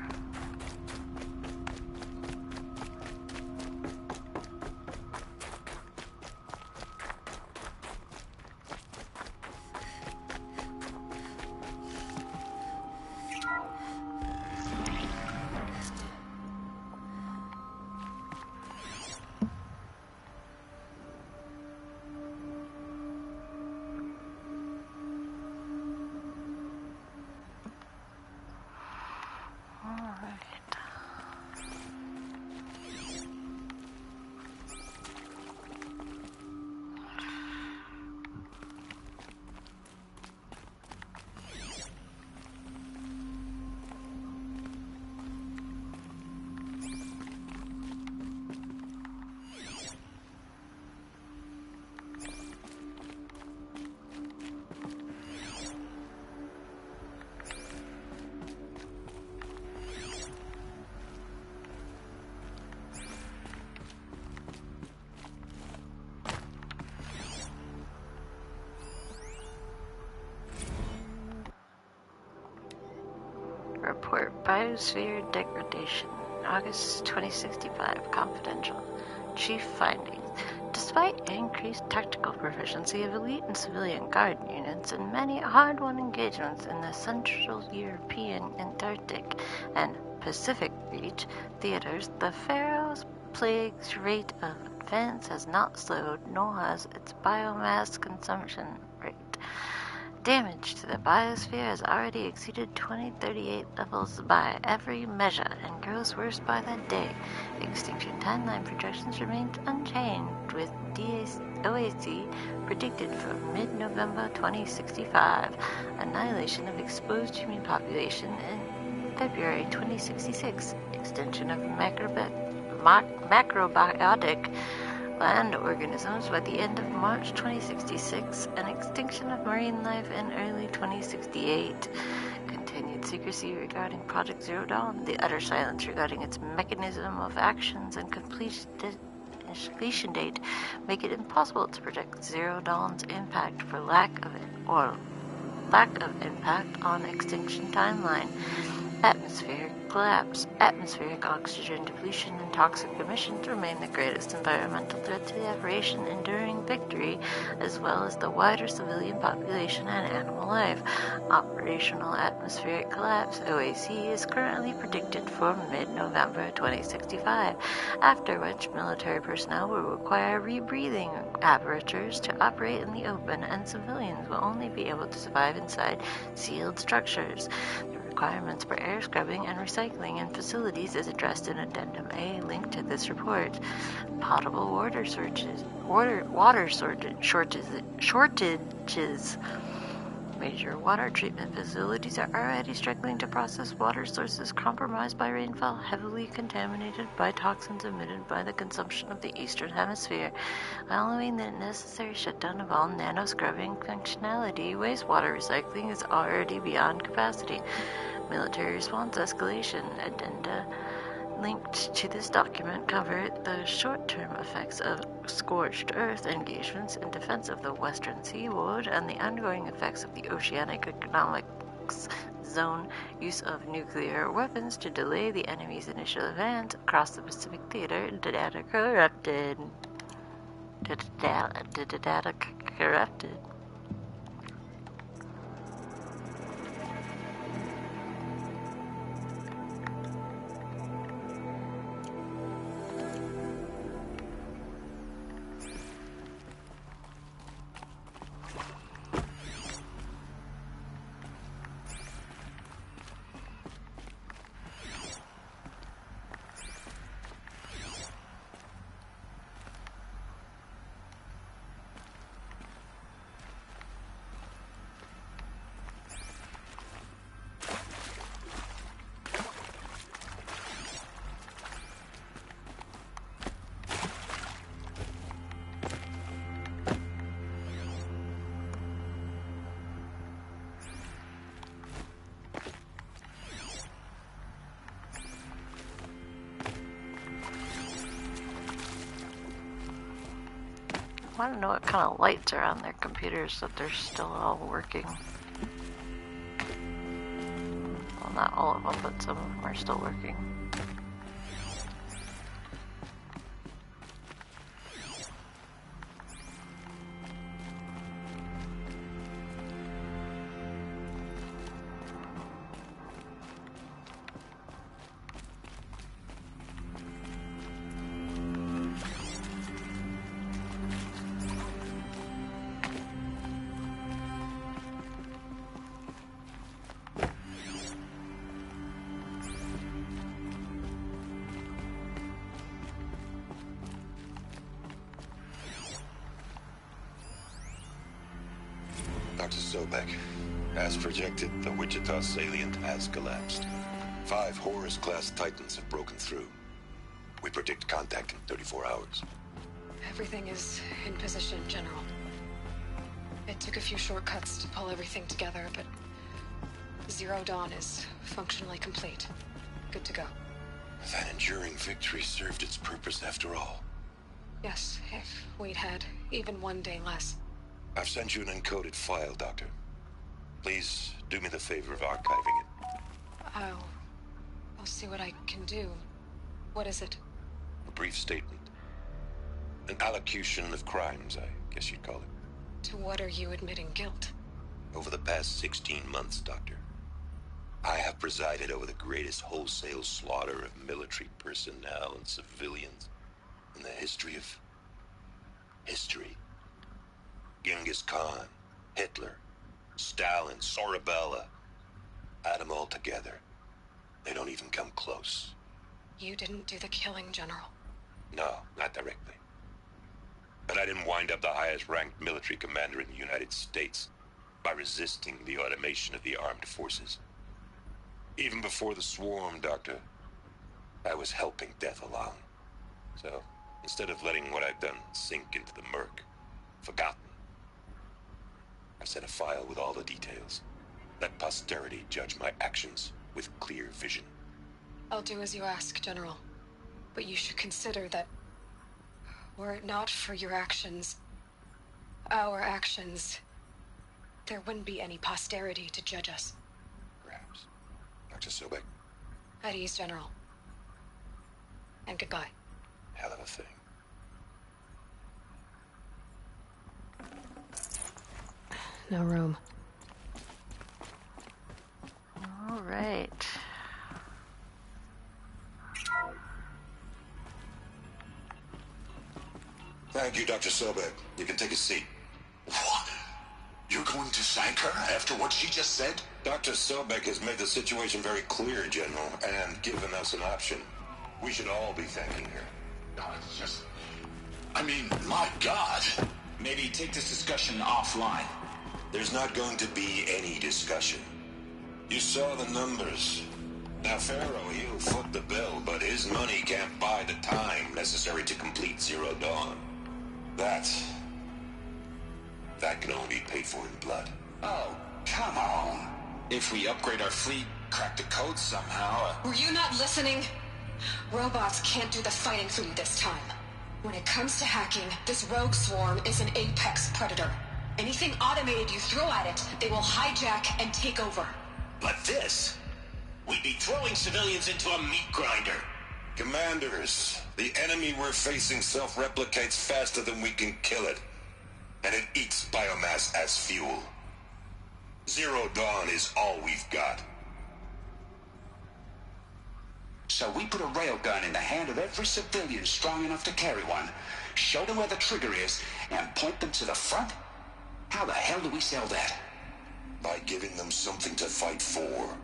[SPEAKER 1] Report Biosphere Degradation, August 2065, confidential. Chief findings. Despite increased tactical proficiency of elite and civilian guard units and many hard-won engagements in the Central European, Antarctic, and Pacific Reach theaters, the Pharaoh's plague's rate of advance has not slowed, nor has its biomass consumption rate. Damage to the biosphere has already exceeded 2038 levels by every measure and grows worse by the day. Extinction timeline projections remain unchanged, with OAC predicted for mid-November 2065. Annihilation of exposed human population in February 2066. Extension of macrobiotic land organisms by the end of March 2066, and extinction of marine life in early 2068. Continued secrecy regarding Project Zero Dawn, the utter silence regarding its mechanism of actions and completion date make it impossible to predict Zero Dawn's impact for lack of impact on extinction timeline. Atmospheric collapse. Atmospheric oxygen depletion and toxic emissions remain the greatest environmental threat to the operation, enduring victory, as well as the wider civilian population and animal life. Operational atmospheric collapse, OAC, is currently predicted for mid-November 2065, after which military personnel will require rebreathing apertures to operate in the open, and civilians will only be able to survive inside sealed structures. Requirements for air scrubbing and recycling in facilities is addressed in Addendum A linked to this report. Potable water shortages. Major water treatment facilities are already struggling to process water sources compromised by rainfall, heavily contaminated by toxins emitted by the consumption of the Eastern Hemisphere. Following the necessary shutdown of all nano-scrubbing functionality, wastewater recycling is already beyond capacity. Military response escalation addenda linked to this document cover the short-term effects of scorched earth engagements in defense of the western seaboard and the ongoing effects of the Oceanic Economics Zone use of nuclear weapons to delay the enemy's initial advance across the Pacific Theater. Data corrupted. Data corrupted. I want to know what kind of lights are on their computers that they're still all working. Well, not all of them, but some of them are still working.
[SPEAKER 10] Dr. Sobek, as projected, the Wichita salient has collapsed. 5 Horus-class Titans have broken through. We predict contact in 34 hours.
[SPEAKER 4] Everything is in position, General. It took a few shortcuts to pull everything together, but Zero Dawn is functionally complete. Good to go.
[SPEAKER 10] That enduring victory served its purpose after all.
[SPEAKER 4] Yes, if we'd had even one day less.
[SPEAKER 10] I've sent you an encoded file, Doctor. Please do me the favor of archiving it.
[SPEAKER 4] I'll see what I can do. What is it?
[SPEAKER 10] A brief statement. An allocution of crimes, I guess you'd call it.
[SPEAKER 4] To what are you admitting guilt?
[SPEAKER 10] Over the past 16 months, Doctor, I have presided over the greatest wholesale slaughter of military personnel and civilians in the history of history. Genghis Khan, Hitler, Stalin, Sorabella. Add them all together. They don't even come close.
[SPEAKER 4] You didn't do the killing, General.
[SPEAKER 10] No, not directly. But I didn't wind up the highest-ranked military commander in the United States by resisting the automation of the armed forces. Even before the swarm, Doctor, I was helping death along. So, instead of letting what I've done sink into the murk, forgotten, I sent a file with all the details. Let posterity judge my actions with clear vision.
[SPEAKER 4] I'll do as you ask, General. But you should consider that were it not for your actions, our actions, there wouldn't be any posterity to judge us.
[SPEAKER 10] Perhaps. Dr. Sobek.
[SPEAKER 4] At ease, General. And goodbye.
[SPEAKER 10] Hell of a thing.
[SPEAKER 4] No room.
[SPEAKER 1] All right.
[SPEAKER 10] Thank you, Dr. Sobek. You can take a seat.
[SPEAKER 3] What? You're going to thank her after what she just said?
[SPEAKER 10] Dr. Sobek has made the situation very clear, General, and given us an option. We should all be thanking her.
[SPEAKER 3] It's just... I mean, my God.
[SPEAKER 11] Maybe take this discussion offline.
[SPEAKER 10] There's not going to be any discussion. You saw the numbers. Now, Pharaoh, he'll foot the bill, but his money can't buy the time necessary to complete Zero Dawn. That can only be paid for in blood.
[SPEAKER 11] Oh, come on. If we upgrade our fleet, crack the code somehow...
[SPEAKER 4] Were you not listening? Robots can't do the fighting for you this time. When it comes to hacking, this rogue swarm is an apex predator. Anything automated you throw at it, they will hijack and take over.
[SPEAKER 11] But this... we'd be throwing civilians into a meat grinder.
[SPEAKER 10] Commanders, the enemy we're facing self-replicates faster than we can kill it. And it eats biomass as fuel. Zero Dawn is all we've got.
[SPEAKER 11] So we put a railgun in the hand of every civilian strong enough to carry one, show them where the trigger is, and point them to the front? How the hell do we sell that?
[SPEAKER 10] By giving them something to fight for.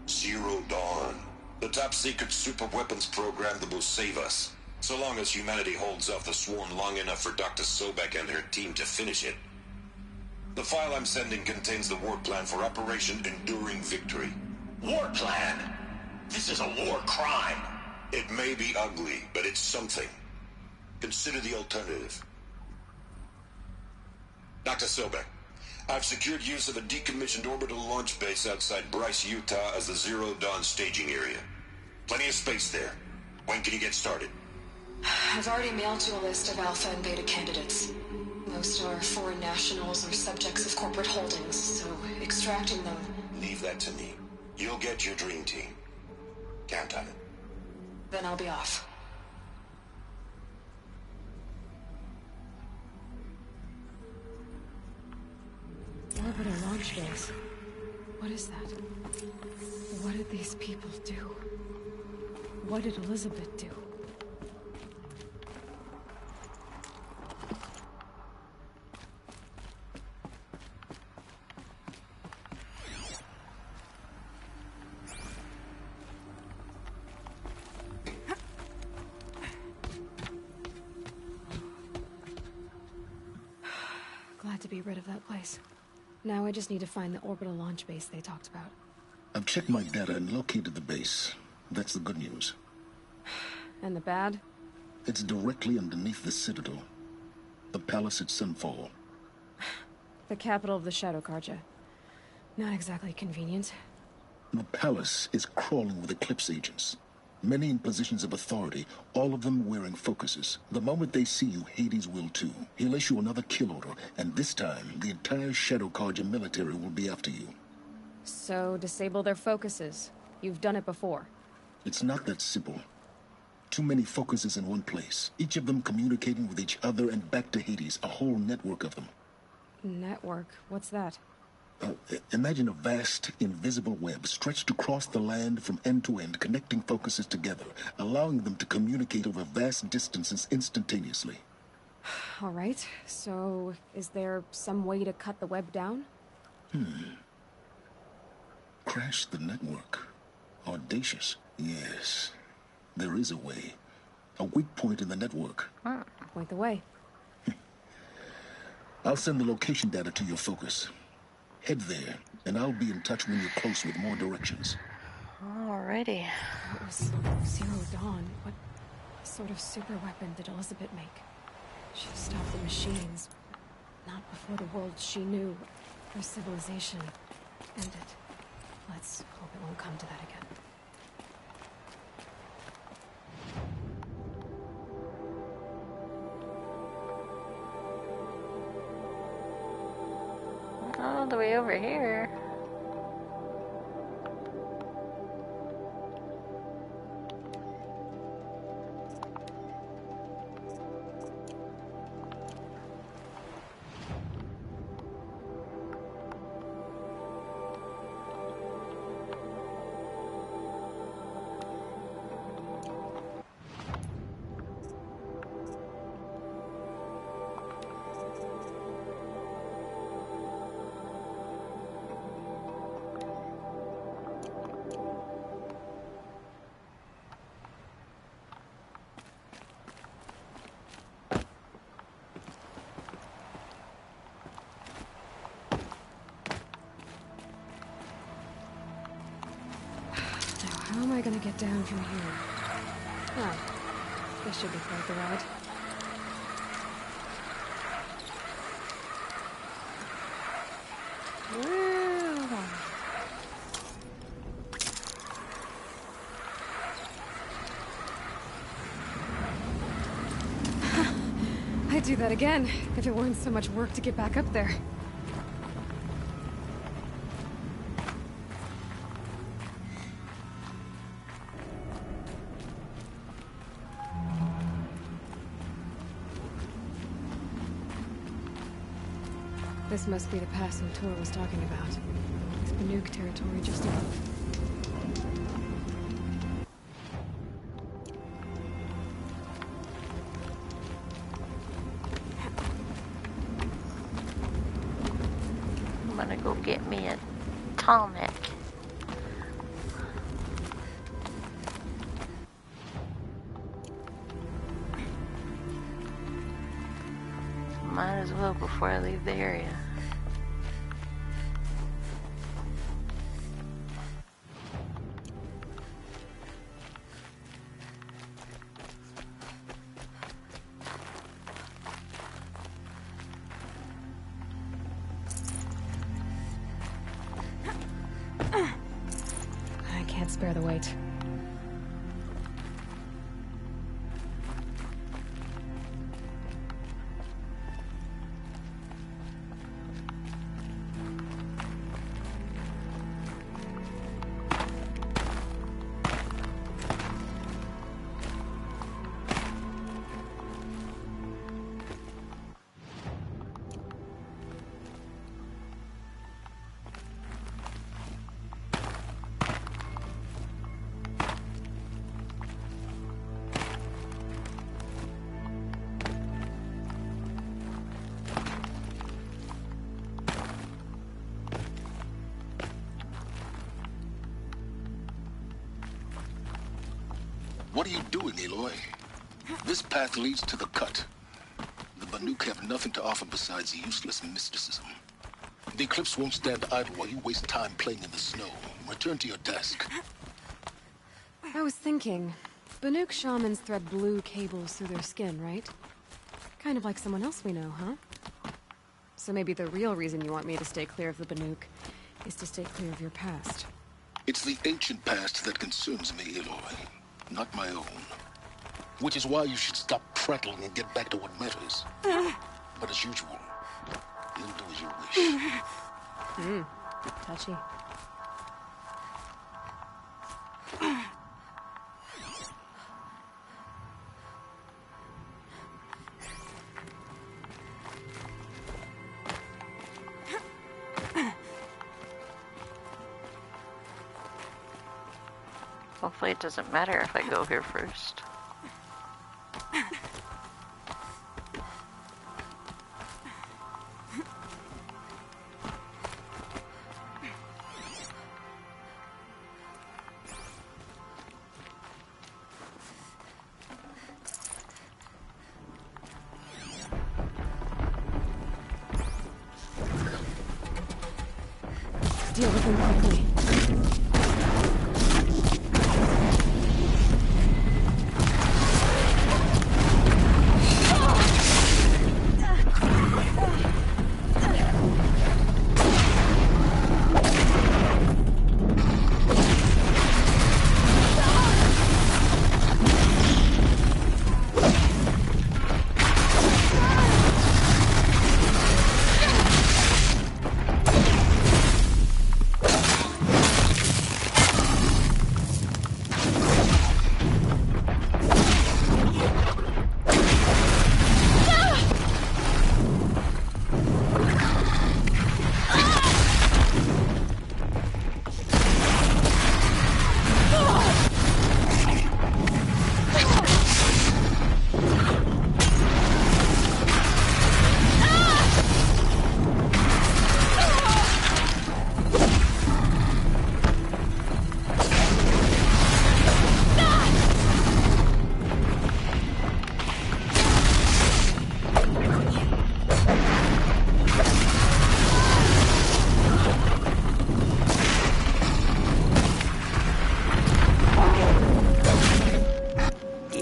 [SPEAKER 10] Zero Dawn. The top-secret superweapons program that will save us. So long as humanity holds off the swarm long enough for Dr. Sobek and her team to finish it. The file I'm sending contains the war plan for Operation Enduring Victory.
[SPEAKER 11] War plan? This is a war crime.
[SPEAKER 10] It may be ugly, but it's something. Consider the alternative. Dr. Sobek, I've secured use of a decommissioned orbital launch base outside Bryce, Utah as the Zero Dawn staging area. Plenty of space there. When can you get started?
[SPEAKER 4] I've already mailed you a list of Alpha and Beta candidates. Most are foreign nationals or subjects of corporate holdings, so extracting them...
[SPEAKER 10] Leave that to me. You'll get your dream team. Count on it.
[SPEAKER 4] Then I'll be off.
[SPEAKER 12] Orbital launch base. What is that? What did these people do? What did Elizabeth do? Glad to be rid of that place. Now I just need to find the orbital launch base they talked about.
[SPEAKER 3] I've checked my data and located the base. That's the good news.
[SPEAKER 12] And the bad?
[SPEAKER 3] It's directly underneath the Citadel. The palace at Sunfall.
[SPEAKER 12] The capital of the Shadow Carja. Not exactly convenient.
[SPEAKER 3] The palace is crawling with Eclipse agents. Many in positions of authority, all of them wearing focuses. The moment they see you, Hades will too. He'll issue another kill order, and this time, the entire Shadow Carja military will be after you.
[SPEAKER 12] So, disable their focuses. You've done it before.
[SPEAKER 3] It's not that simple. Too many focuses in one place, each of them communicating with each other and back to Hades, a whole network of them.
[SPEAKER 12] Network? What's that?
[SPEAKER 3] Imagine a vast, invisible web stretched across the land from end to end, connecting focuses together, allowing them to communicate over vast distances instantaneously.
[SPEAKER 12] All right, so is there some way to cut the web down?
[SPEAKER 3] Crash the network. Audacious. Yes, there is a way. A weak point in the network.
[SPEAKER 12] Point the way.
[SPEAKER 3] I'll send the location data to your focus. Head there, and I'll be in touch when you're close with more directions.
[SPEAKER 1] Alrighty.
[SPEAKER 12] It was Zero Dawn. What sort of super weapon did Elizabeth make? She stopped the machines, not before the world she knew, her civilization, ended. Let's hope it won't come to that again.
[SPEAKER 1] All the way over here.
[SPEAKER 12] How am I gonna get down from here? Oh, this should be quite the ride. Woo! I'd do that again, if it weren't so much work to get back up there. This must be the pass Tor was talking about. It's Banuk territory just above.
[SPEAKER 1] I'm gonna go get me a tonic. Might as well before I leave the area.
[SPEAKER 12] I can't spare the weight.
[SPEAKER 3] What are you doing, Aloy? This path leads to the cut. The Banuk have nothing to offer besides useless mysticism. The Eclipse won't stand idle while you waste time playing in the snow. Return to your task.
[SPEAKER 12] I was thinking, Banuk shamans thread blue cables through their skin, right? Kind of like someone else we know, huh? So maybe the real reason you want me to stay clear of the Banuk is to stay clear of your past.
[SPEAKER 3] It's the ancient past that concerns me, Aloy, not my own. Which is why you should stop prattling and get back to what matters. But as usual, you'll do as you wish.
[SPEAKER 12] Touchy.
[SPEAKER 1] Hopefully it doesn't matter if I go here first.
[SPEAKER 12] Deal with them quickly.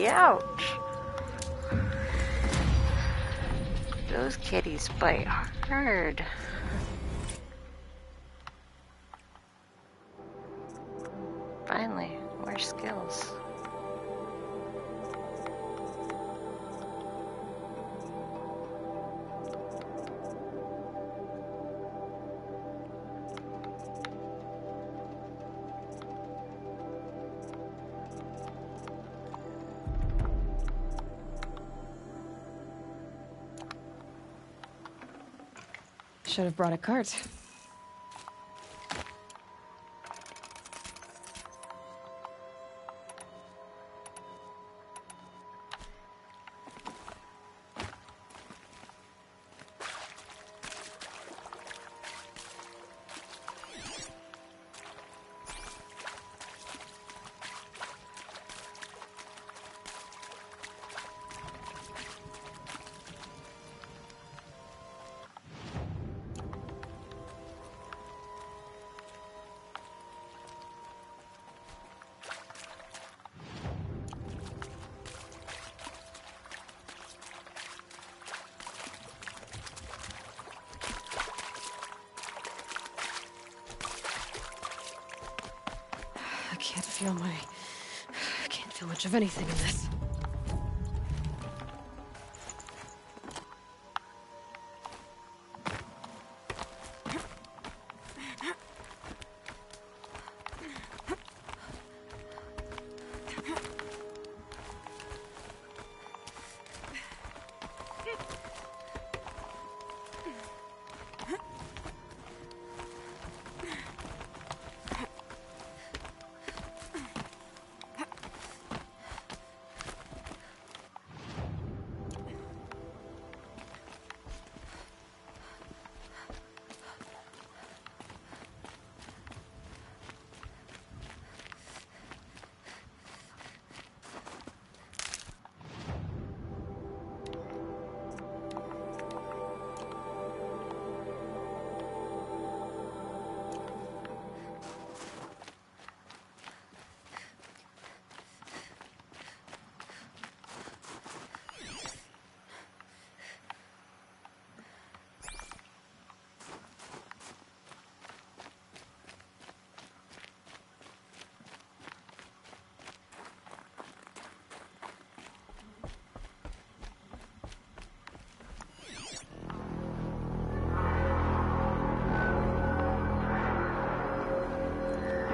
[SPEAKER 1] Ouch! Those kitties bite hard. Finally, more skills.
[SPEAKER 12] Should have brought a cart. I can't feel much of anything in this.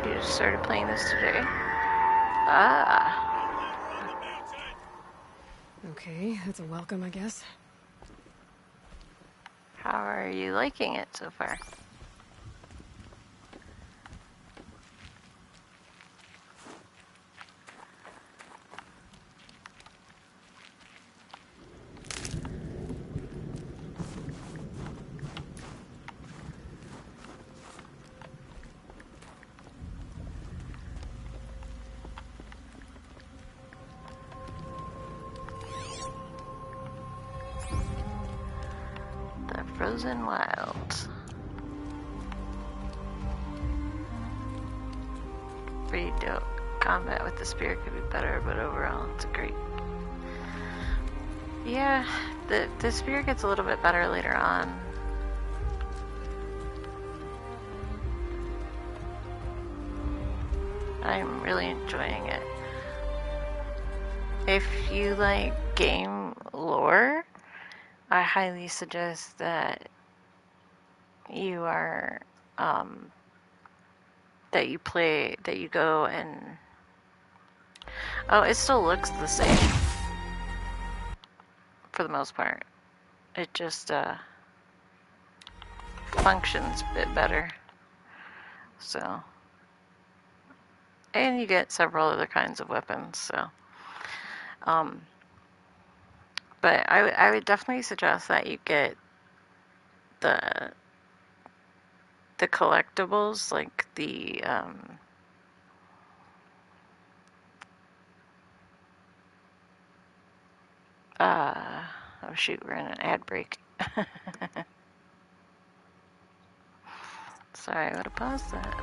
[SPEAKER 1] You just started playing this today? Ah.
[SPEAKER 12] Okay, that's a welcome, I guess.
[SPEAKER 1] How are you liking it so far? Frozen Wilds. Pretty dope. Combat with the spear could be better, but overall it's great. Yeah, the spear gets a little bit better later on. I'm really enjoying it. If you like game lore, I highly suggest that you are, that you go and, oh, it still looks the same, for the most part. It just, functions a bit better, so, and you get several other kinds of weapons, so, but I would definitely suggest that you get the collectibles, like the oh shoot, we're in an ad break. Sorry, I gotta pause that.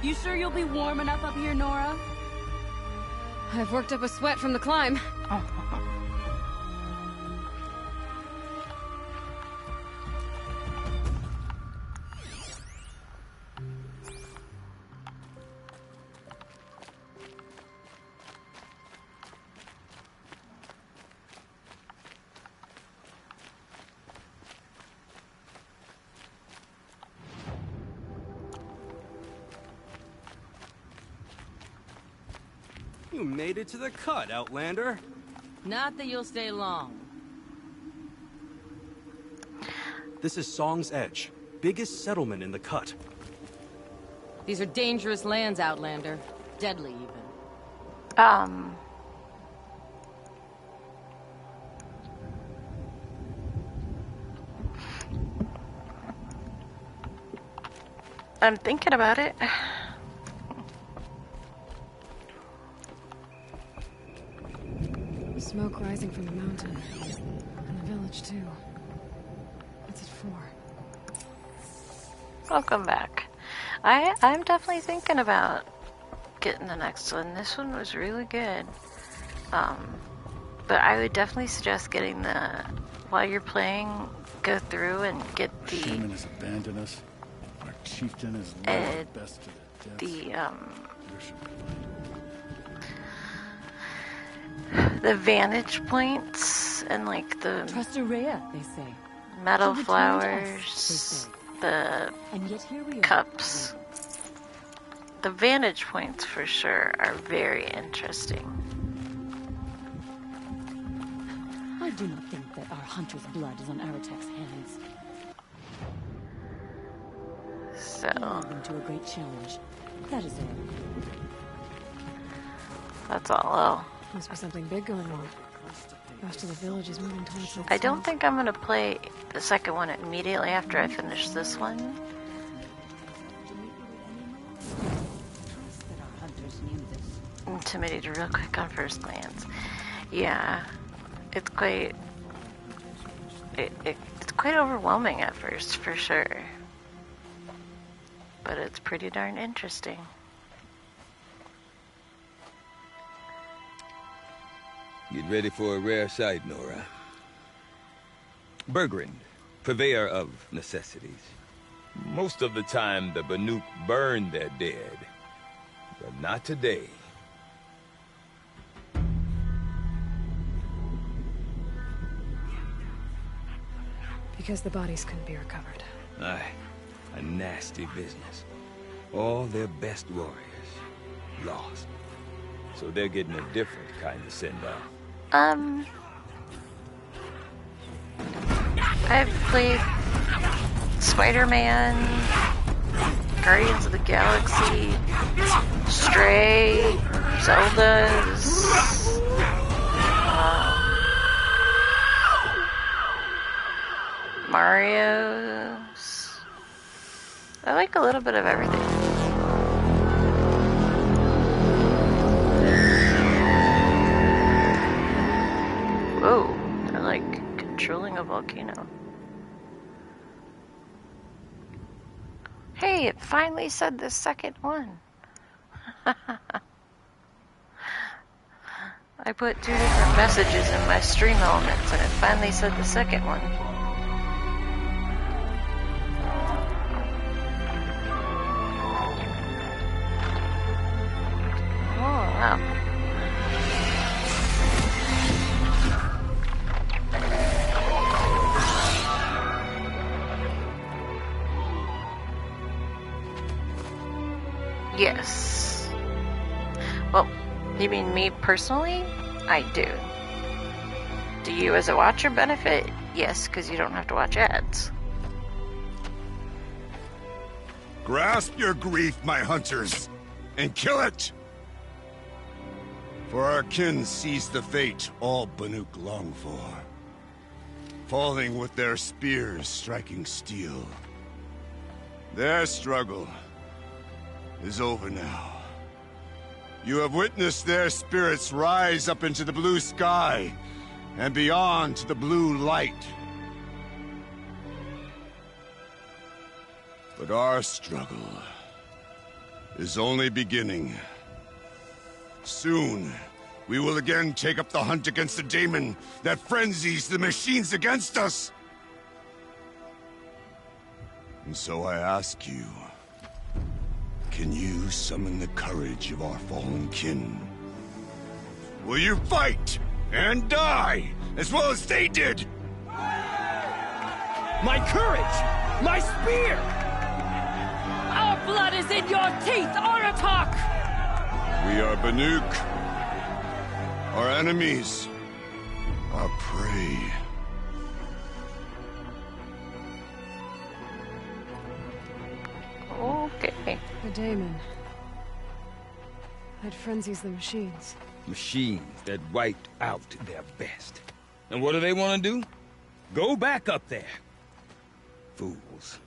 [SPEAKER 13] You sure you'll be warm enough up here, Nora?
[SPEAKER 12] I've worked up a sweat from the climb.
[SPEAKER 5] You made it to the cut, Outlander.
[SPEAKER 13] Not that you'll stay long.
[SPEAKER 5] This is Song's Edge, biggest settlement in the cut.
[SPEAKER 13] These are dangerous lands, Outlander. Deadly, even.
[SPEAKER 1] I'm thinking about it.
[SPEAKER 12] Smoke rising from the mountain. And the village, too. What's it for?
[SPEAKER 1] Welcome back. I'm definitely thinking about getting the next one. This one was really good. But I would definitely suggest getting while you're playing, go through and get the...
[SPEAKER 14] Shaman has abandoned us. Our chieftain is led best to the depths.
[SPEAKER 1] The vantage points and like the
[SPEAKER 13] Trust Rhea, they say.
[SPEAKER 1] Metal
[SPEAKER 13] She
[SPEAKER 1] flowers,
[SPEAKER 13] us,
[SPEAKER 1] the
[SPEAKER 13] and yet here we are.
[SPEAKER 1] cups. The vantage points for sure are very interesting.
[SPEAKER 13] I do not think that our hunter's blood is on Aratek's hands.
[SPEAKER 1] So
[SPEAKER 13] led them to a great challenge. That is all.
[SPEAKER 1] That's all.
[SPEAKER 12] Must be something big going on. The rest of the village is moving towards the
[SPEAKER 1] I don't think I'm gonna play the second one immediately after I finish this one. Intimidated real quick on first glance. Yeah, it's quite. It's quite overwhelming at first, for sure. But it's pretty darn interesting.
[SPEAKER 6] Get ready for a rare sight, Nora. Bergrand, purveyor of necessities. Most of the time, the Banuk burn their dead. But not today.
[SPEAKER 12] Because the bodies couldn't be recovered.
[SPEAKER 6] Aye. A nasty business. All their best warriors lost. So they're getting a different kind of send-off.
[SPEAKER 1] I've played Spider-Man, Guardians of the Galaxy, Stray, Zelda's, Mario's. I like a little bit of everything. Whoa, they're like controlling a volcano. Hey, it finally said the second one. I put 2 different messages in my stream elements and it finally said the second one. Oh, wow. Yes. Well, you mean me personally? I do. Do you as a watcher benefit? Yes, because you don't have to watch ads.
[SPEAKER 15] Grasp your grief, my hunters, and kill it! For our kin sees the fate all Banuk long for. Falling with their spears striking steel. Their struggle is over now. You have witnessed their spirits rise up into the blue sky and beyond to the blue light. But our struggle is only beginning. Soon, we will again take up the hunt against the daemon that frenzies the machines against us. And so I ask you, can you summon the courage of our fallen kin? Will you fight and die as well as they did?
[SPEAKER 16] My courage! My spear! Our blood is in your teeth, Aratak!
[SPEAKER 15] We are Banuk. Our enemies are prey.
[SPEAKER 1] Okay.
[SPEAKER 12] The daemon. It frenzies the machines.
[SPEAKER 6] Machines that wiped out their best. And what do they want to do? Go back up there. Fools.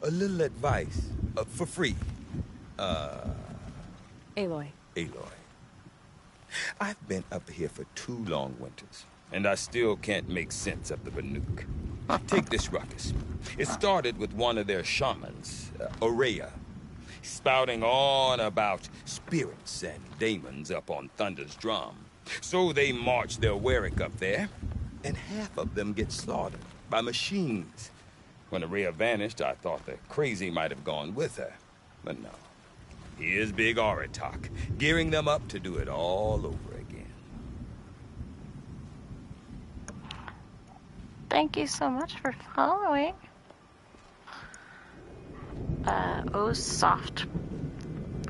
[SPEAKER 6] A little advice, for free.
[SPEAKER 12] Aloy.
[SPEAKER 6] Aloy. I've been up here for 2 long winters, and I still can't make sense of the Banuk. Take this ruckus. It started with one of their shamans, Ourea, spouting on about spirits and daemons up on Thunder's drum. So they march their Warwick up there, and half of them get slaughtered by machines. When Ourea vanished, I thought the crazy might have gone with her, but no. Here's Big Aratak, gearing them up to do it all over again.
[SPEAKER 1] Thank you so much for following. Oh, soft.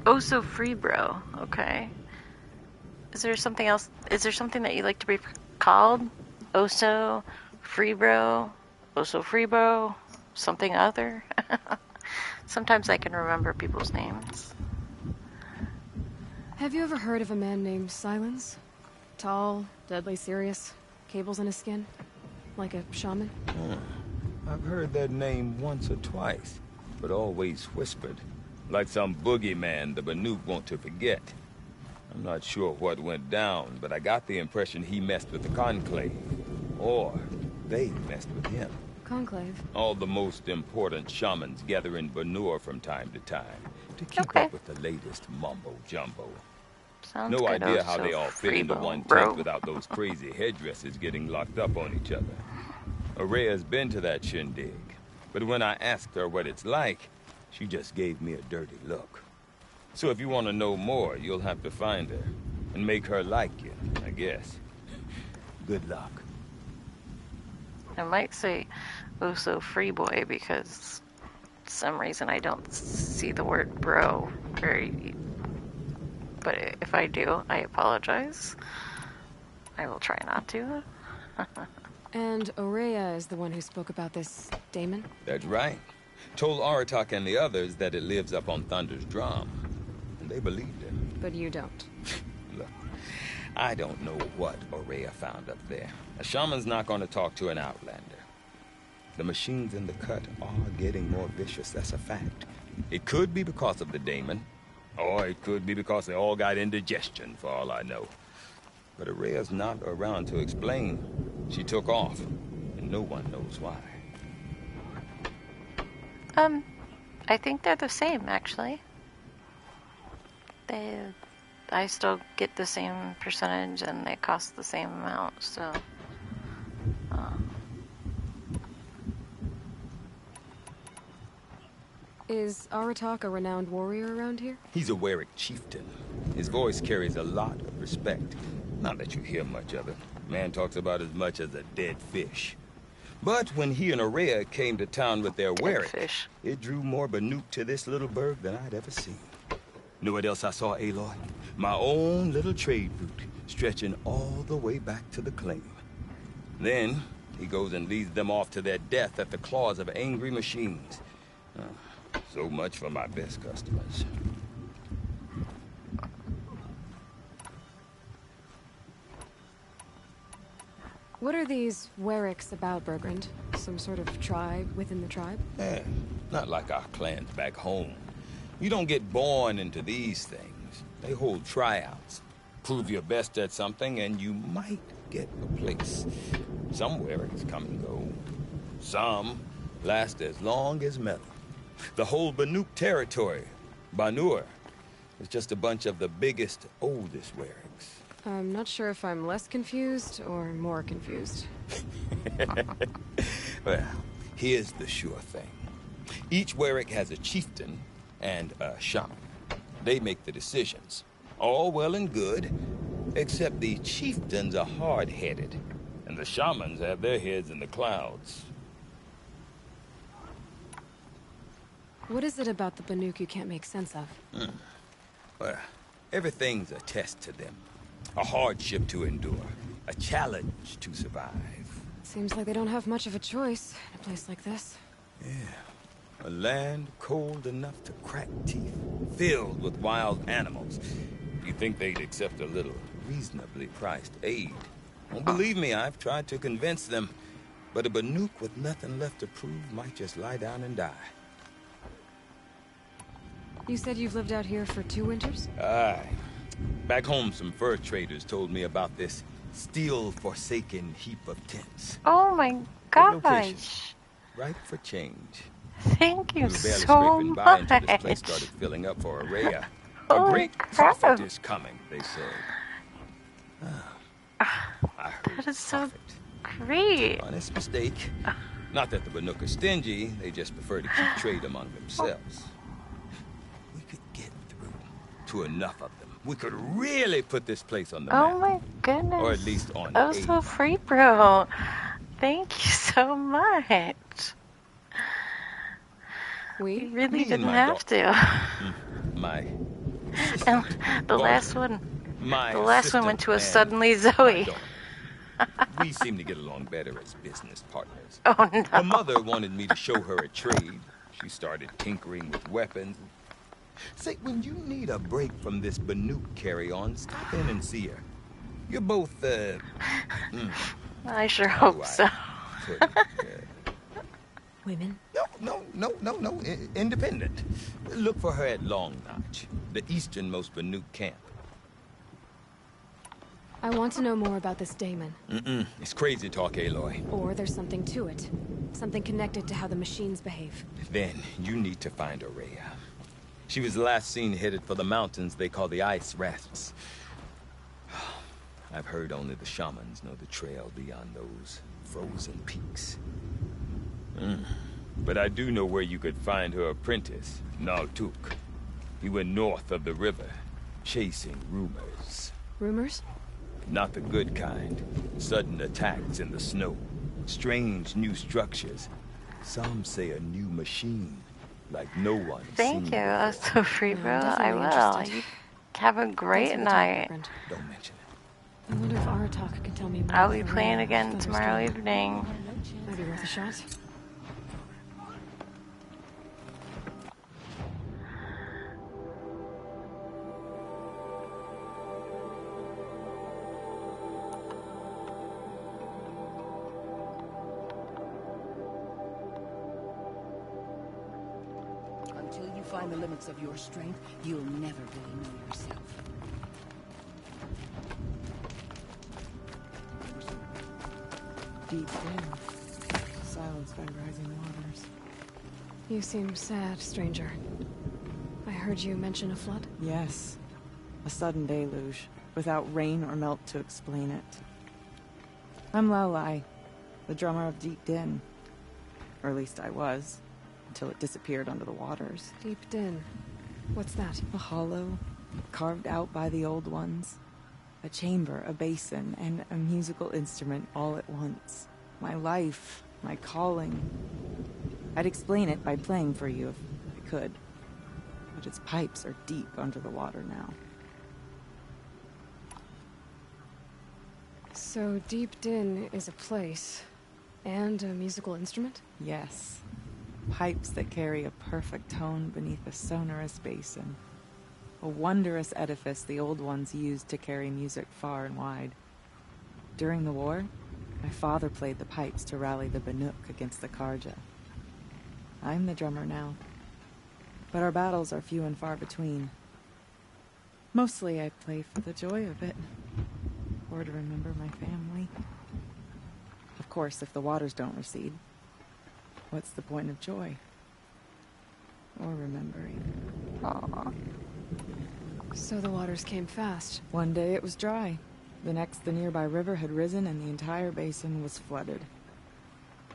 [SPEAKER 1] Oh, so free, bro. Okay. Is there something else? Is there something that you'd like to be called? Oso, free bro, Oso free bro, something other? Sometimes I can remember people's names.
[SPEAKER 12] Have you ever heard of a man named Silence? Tall, deadly serious, cables in his skin? Like a shaman?
[SPEAKER 6] I've heard that name once or twice, but always whispered. Like some boogeyman the Banuk want to forget. I'm not sure what went down, but I got the impression he messed with the Conclave. Or they messed with him.
[SPEAKER 12] Conclave?
[SPEAKER 6] All the most important shamans gather in Banur from time to time to keep up with the latest mumbo-jumbo.
[SPEAKER 1] Sounds
[SPEAKER 6] no
[SPEAKER 1] good,
[SPEAKER 6] idea
[SPEAKER 1] Oso
[SPEAKER 6] how they all fit into one
[SPEAKER 1] bro.
[SPEAKER 6] tent without those crazy headdresses getting locked up on each other. Ourea's been to that shindig, but when I asked her what it's like, she just gave me a dirty look. So if you want to know more, you'll have to find her and make her like you, I guess. Good luck.
[SPEAKER 1] I might say Oso free boy because some reason I don't see the word bro very... But if I do, I apologize. I will try not to.
[SPEAKER 12] And Aurea is the one who spoke about this daemon?
[SPEAKER 6] That's right. Told Aratak and the others that it lives up on Thunder's drum. And they believed him.
[SPEAKER 12] But you don't.
[SPEAKER 6] Look, I don't know what Aurea found up there. A shaman's not going to talk to an outlander. The machines in the cut are getting more vicious, that's a fact. It could be because of the daemon, or it could be because they all got indigestion, for all I know. But Aurea's not around to explain. She took off, and no one knows why.
[SPEAKER 1] I think they're the same, actually. I still get the same percentage, and they cost the same amount, so...
[SPEAKER 12] Is Aratak a renowned warrior around here?
[SPEAKER 6] He's a Werik chieftain. His voice carries a lot of respect. Not that you hear much of it. Man talks about as much as a dead fish. But when he and Aurea came to town with their Werik, it drew more Banuk to this little burg than I'd ever seen. Know what else I saw, Aloy? My own little trade route, stretching all the way back to the claim. Then, he goes and leads them off to their death at the claws of angry machines. So much for my best customers.
[SPEAKER 12] What are these Weriks about, Bergrand? Some sort of tribe within the tribe?
[SPEAKER 6] Yeah, not like our clans back home. You don't get born into these things. They hold tryouts. Prove your best at something and you might get a place. Some Weriks come and go. Some last as long as metal. The whole Banuk territory, Banur, is just a bunch of the biggest, oldest Weriks.
[SPEAKER 12] I'm not sure if I'm less confused or more confused.
[SPEAKER 6] Well, here's the sure thing. Each Werik has a chieftain and a shaman. They make the decisions. All well and good, except the chieftains are hard-headed, and the shamans have their heads in the clouds.
[SPEAKER 12] What is it about the Banuk you can't make sense of?
[SPEAKER 6] Well, everything's a test to them. A hardship to endure. A challenge to survive.
[SPEAKER 12] Seems like they don't have much of a choice in a place like this.
[SPEAKER 6] Yeah. A land cold enough to crack teeth. Filled with wild animals. You'd think they'd accept a little reasonably priced aid. Don't believe me, I've tried to convince them. But a Banuk with nothing left to prove might just lie down and die.
[SPEAKER 12] You said you've lived out here for 2 winters?
[SPEAKER 6] Aye. Back home, some fur traders told me about this steel-forsaken heap of tents.
[SPEAKER 1] Oh my gosh.
[SPEAKER 6] Ripe for change.
[SPEAKER 1] Thank you
[SPEAKER 6] we were barely
[SPEAKER 1] so
[SPEAKER 6] scraping by
[SPEAKER 1] much.
[SPEAKER 6] until this place started filling up for Aurea. A
[SPEAKER 1] Holy
[SPEAKER 6] great
[SPEAKER 1] crap.
[SPEAKER 6] prophet is coming, they said. I heard
[SPEAKER 1] That is so great.
[SPEAKER 6] honest mistake. Not that the Banuk are stingy, they just prefer to keep trade among themselves. We could get through to enough of them. We could really put this place on the map.
[SPEAKER 1] Oh my goodness.
[SPEAKER 6] Or at least on
[SPEAKER 1] That was so free, bro. Thank you so much.
[SPEAKER 12] We
[SPEAKER 1] really
[SPEAKER 6] Me and
[SPEAKER 1] didn't
[SPEAKER 6] my
[SPEAKER 1] have to.
[SPEAKER 6] My
[SPEAKER 1] And the last one.
[SPEAKER 6] My
[SPEAKER 1] The last one went to a
[SPEAKER 6] assistant
[SPEAKER 1] suddenly
[SPEAKER 6] and my
[SPEAKER 1] Zoe.
[SPEAKER 6] daughter. We seem to get along better as business partners.
[SPEAKER 1] Oh no.
[SPEAKER 6] Her mother wanted me to show her a trade. She started tinkering with weapons. Say, when you need a break from this Banuk carry-on, stop in and see her. You're both,
[SPEAKER 1] I sure hope so.
[SPEAKER 12] Women?
[SPEAKER 6] No. Independent. Look for her at Long Notch, the easternmost Banuk camp.
[SPEAKER 12] I want to know more about this daemon.
[SPEAKER 6] It's crazy talk, Aloy.
[SPEAKER 12] Or there's something to it. Something connected to how the machines behave.
[SPEAKER 6] Then you need to find Aurea. She was last seen headed for the mountains they call the Ice Rasps. I've heard only the shamans know the trail beyond those frozen peaks. But I do know where you could find her apprentice, Naltuk. He went north of the river, chasing rumors.
[SPEAKER 12] Rumors?
[SPEAKER 6] Not the good kind. Sudden attacks in the snow. Strange new structures. Some say a new machine. like no one.
[SPEAKER 1] Thank you. That's so free, bro. I will.
[SPEAKER 12] Interested.
[SPEAKER 1] You have a great
[SPEAKER 12] Thanks for the talk,
[SPEAKER 1] night.
[SPEAKER 12] Brent.
[SPEAKER 6] Don't mention
[SPEAKER 12] I wonder if Aratak could tell me more.
[SPEAKER 1] I'll be
[SPEAKER 12] about the
[SPEAKER 1] playing
[SPEAKER 12] way
[SPEAKER 1] again
[SPEAKER 12] Feather's
[SPEAKER 1] tomorrow
[SPEAKER 12] doing.
[SPEAKER 1] evening.
[SPEAKER 12] Might be worth a shot.
[SPEAKER 17] Until you find the limits of your strength, you'll never really know yourself.
[SPEAKER 18] Deep in, silenced by rising waters.
[SPEAKER 12] You seem sad, stranger. I heard you mention a flood?
[SPEAKER 18] Yes. A sudden deluge, without rain or melt to explain it. I'm Laolai, the drummer of Deep Din. Or at least I was, until it disappeared under the waters.
[SPEAKER 12] Deep Din. What's that?
[SPEAKER 18] A hollow, carved out by the Old Ones. A chamber, a basin, and a musical instrument all at once. My life, my calling. I'd explain it by playing for you if I could. But its pipes are deep under the water now.
[SPEAKER 12] So Deep Din is a place, and a musical instrument?
[SPEAKER 18] Yes. Pipes that carry a perfect tone beneath a sonorous basin. A wondrous edifice the Old Ones used to carry music far and wide. During the war, my father played the pipes to rally the Banuk against the Karja. I'm the drummer now. But our battles are few and far between. Mostly I play for the joy of it. Or to remember my family. Of course, if the waters don't recede, what's the point of joy? Or remembering?
[SPEAKER 1] Aww.
[SPEAKER 12] So the waters came fast.
[SPEAKER 18] One day it was dry. The next, the nearby river had risen and the entire basin was flooded.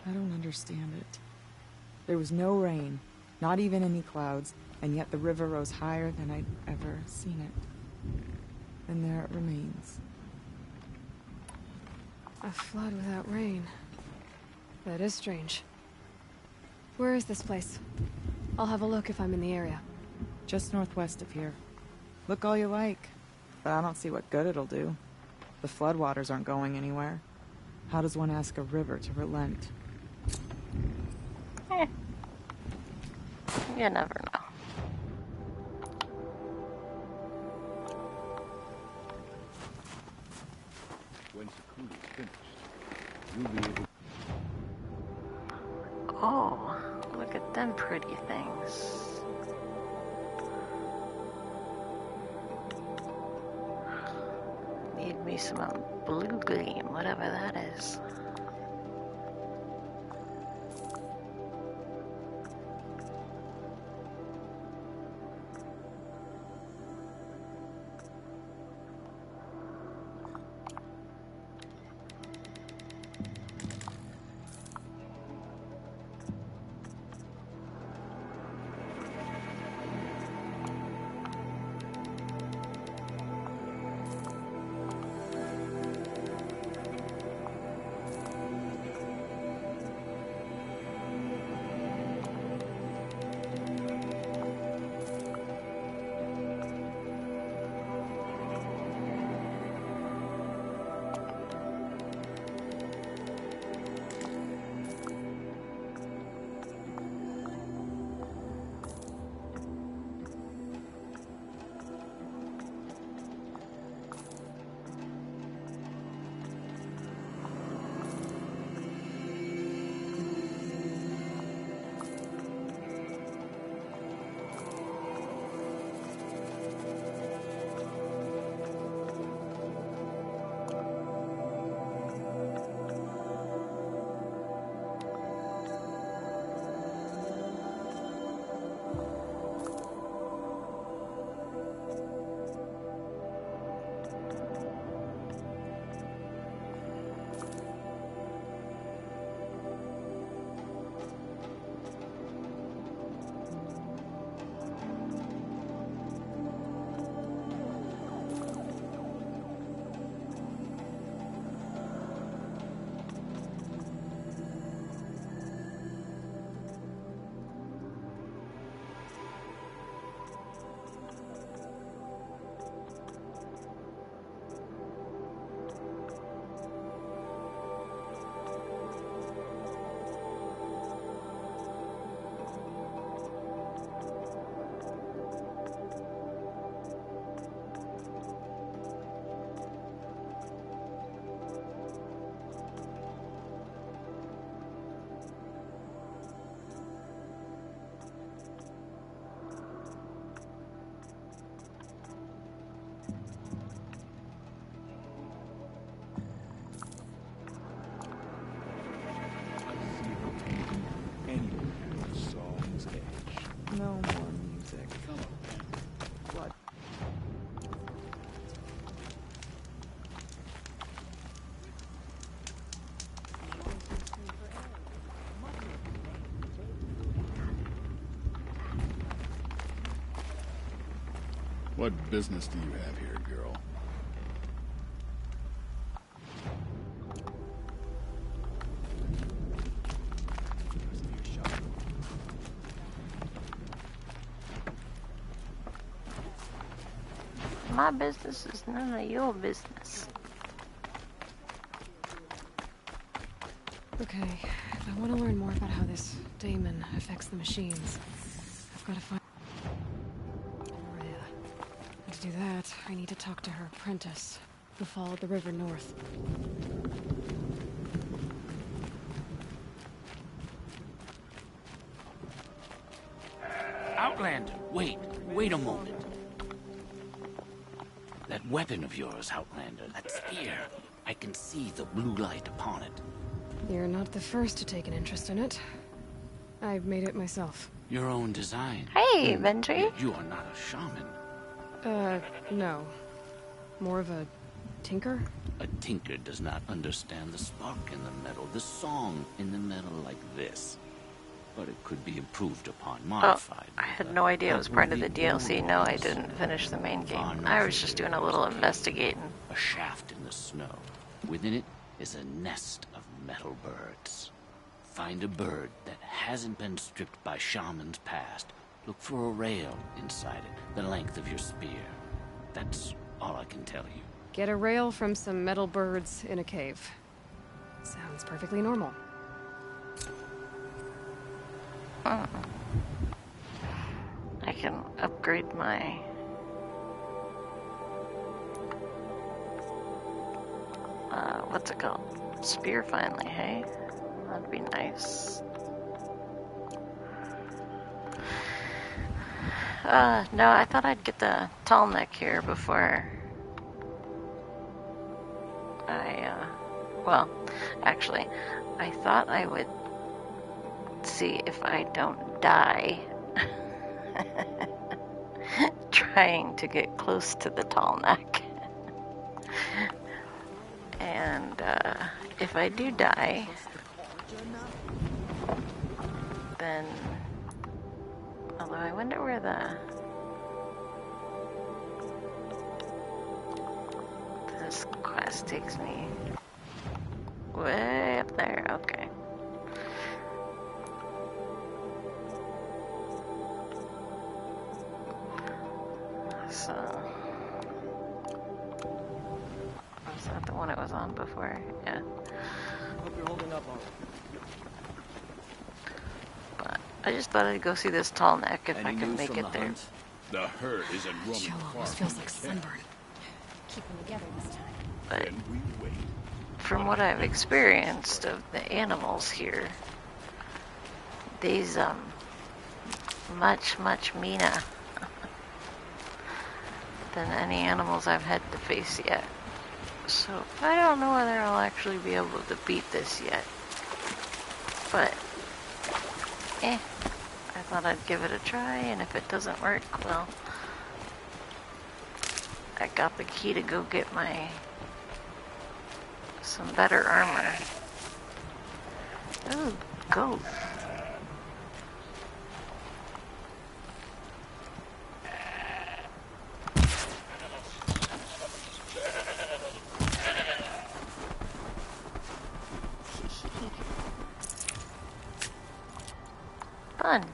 [SPEAKER 18] I don't understand it. There was no rain, not even any clouds, and yet the river rose higher than I'd ever seen it. And there it remains.
[SPEAKER 12] A flood without rain. That is strange. Where is this place? I'll have a look if I'm in the area.
[SPEAKER 18] Just northwest of here. Look all you like, but I don't see what good it'll do. The floodwaters aren't going anywhere. How does one ask a river to relent?
[SPEAKER 1] You never know.
[SPEAKER 14] When Sakura is finished, you'll be able.
[SPEAKER 1] Oh, look at them pretty things. Need me some blue gleam, whatever that is.
[SPEAKER 18] No more music. Blood.
[SPEAKER 14] What business do you have here, girl?
[SPEAKER 1] My business is none of your business.
[SPEAKER 12] Okay, if I want to learn more about how this daemon affects the machines, I've got to find Maria. And to do that, I need to talk to her apprentice, who followed the river north.
[SPEAKER 19] Outlander, wait a moment. That weapon of yours, Outlander, that spear, I can see the blue light upon it.
[SPEAKER 12] You're not the first to take an interest in it. I've made it myself.
[SPEAKER 19] Your own design.
[SPEAKER 1] Hey, Benji.
[SPEAKER 19] Yet you are not a shaman.
[SPEAKER 12] No. More of a tinker?
[SPEAKER 19] A tinker does not understand the spark in the metal, the song in the metal like this. But it could be improved upon, modified.
[SPEAKER 1] I had no idea it was part of the DLC. No, I didn't finish the main game. I was just doing a little investigating.
[SPEAKER 19] A shaft in the snow. Within it is a nest of metal birds. Find a bird that hasn't been stripped by shamans past. Look for a rail inside it, the length of your spear. That's all I can tell you.
[SPEAKER 12] Get a rail from some metal birds in a cave. Sounds perfectly normal.
[SPEAKER 1] I can upgrade my... what's it called? Spear finally, hey? That'd be nice. No, I thought I'd get the tall neck here before I, well, actually, I thought I would see if I don't die trying to get close to the tall neck. And if I do die, then, although I wonder where this quest takes me. Way up there, okay. So, was that the one it was on before? Yeah.
[SPEAKER 16] Hope you're holding up all right.
[SPEAKER 1] But I just thought I'd go see this tall neck if I could make it there.
[SPEAKER 15] The herd isn't roaming
[SPEAKER 12] Chill
[SPEAKER 15] far
[SPEAKER 12] almost
[SPEAKER 15] from
[SPEAKER 12] feels
[SPEAKER 15] the
[SPEAKER 12] like
[SPEAKER 15] camp.
[SPEAKER 12] sunburn.
[SPEAKER 2] Keep them together this time.
[SPEAKER 1] But
[SPEAKER 15] Then we wait.
[SPEAKER 1] from what I've experienced of the animals here, these much meaner than any animals I've had to face yet. So I don't know whether I'll actually be able to beat this yet. But I thought I'd give it a try, and if it doesn't work, well, I got the key to go get some better armor. Ooh, goat. Fun.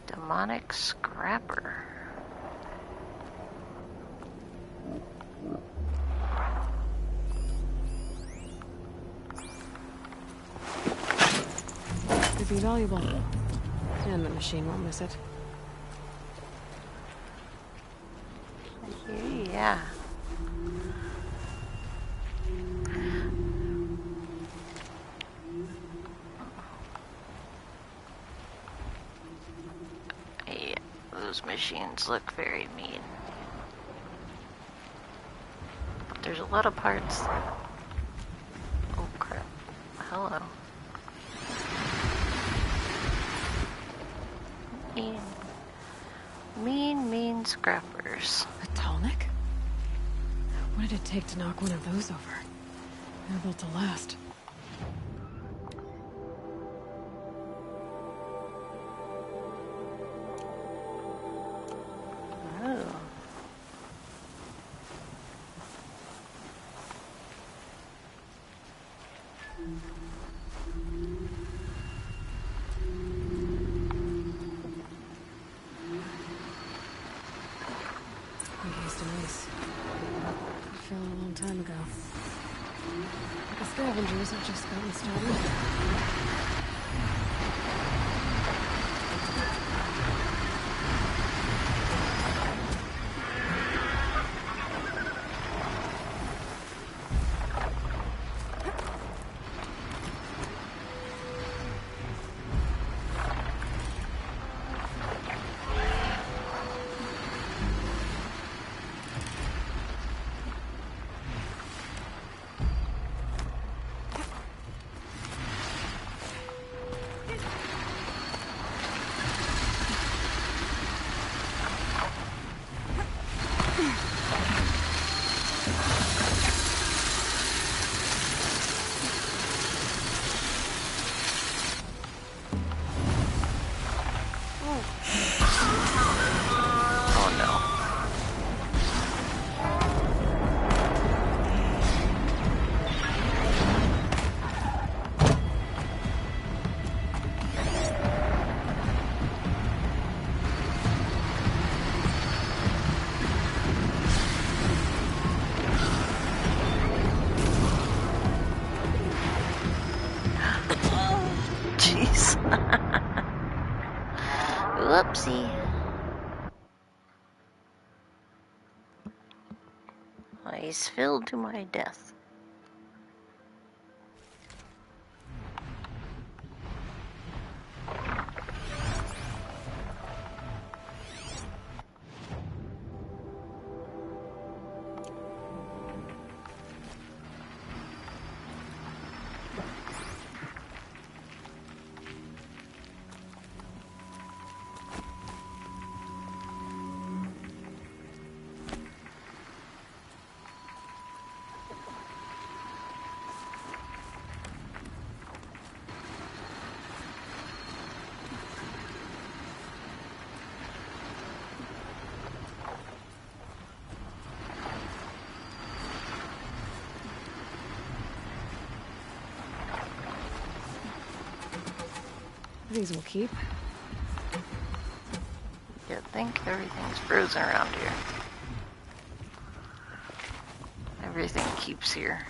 [SPEAKER 1] Demonic Scrapper.
[SPEAKER 12] Could be valuable. And the machine won't miss it.
[SPEAKER 1] Yeah. machines look very mean. But there's a lot of parts. Oh crap. Hello. Mean scrappers.
[SPEAKER 12] A Tallneck? What did it take to knock one of those over? They're built to last.
[SPEAKER 1] Oh.
[SPEAKER 12] I fell a long time ago. The scavengers have just gotten started. Whoopsie. I spilled to my death. These will keep.
[SPEAKER 1] You think everything's frozen around here. Everything keeps here.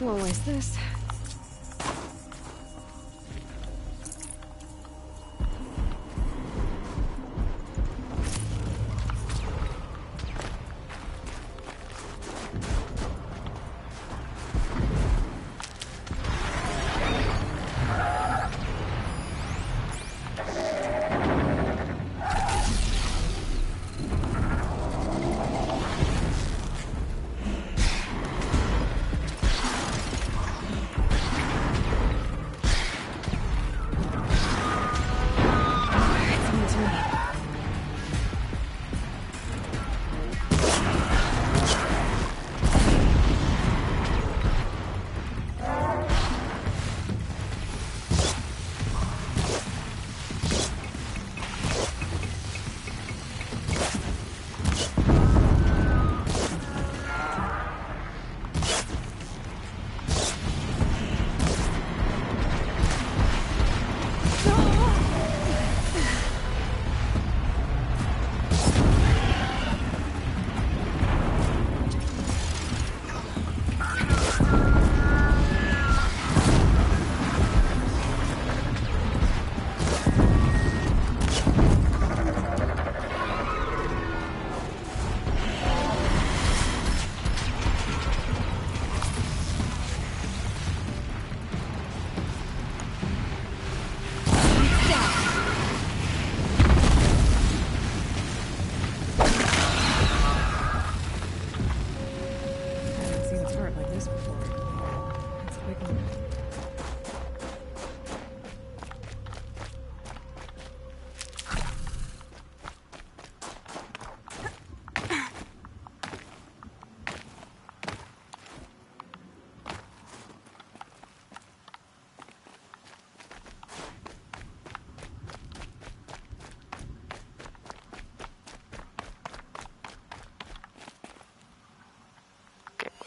[SPEAKER 12] Won't waste this.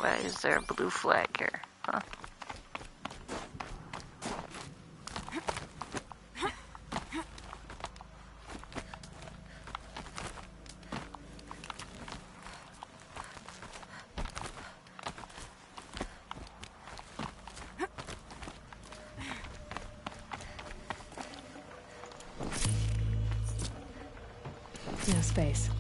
[SPEAKER 1] Why is there a blue flag here? Huh?
[SPEAKER 12] No space.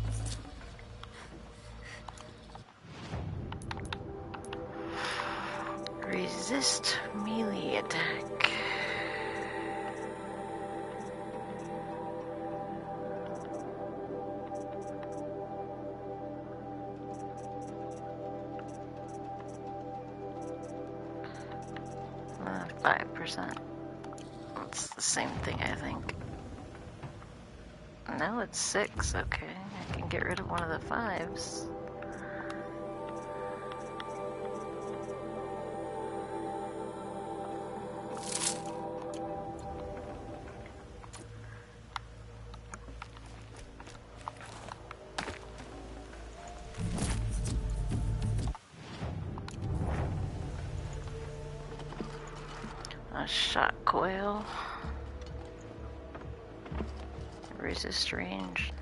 [SPEAKER 1] Resist melee attack. Uh, 5%. It's the same thing, I think. No, it's 6. Okay, I can get rid of one of the 5s. A shot coil. Resist range.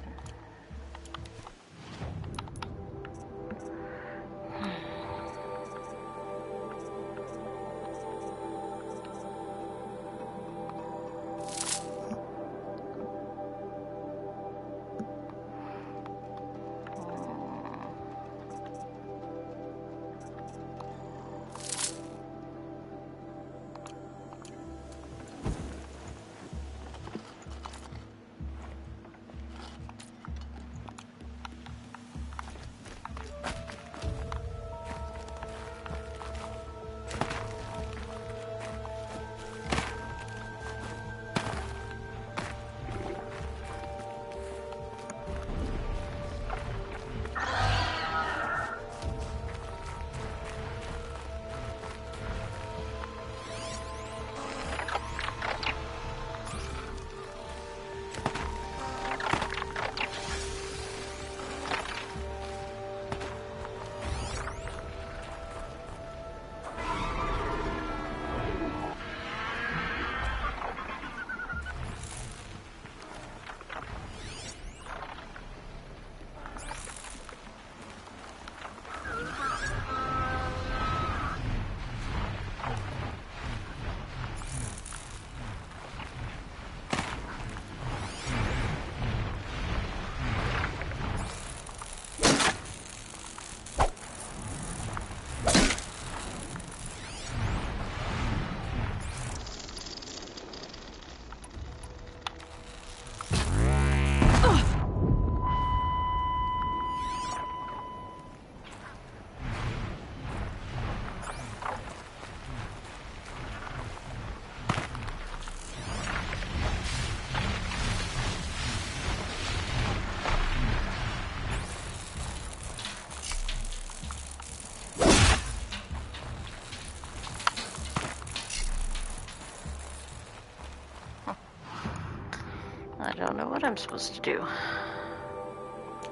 [SPEAKER 1] don't know what I'm supposed to do.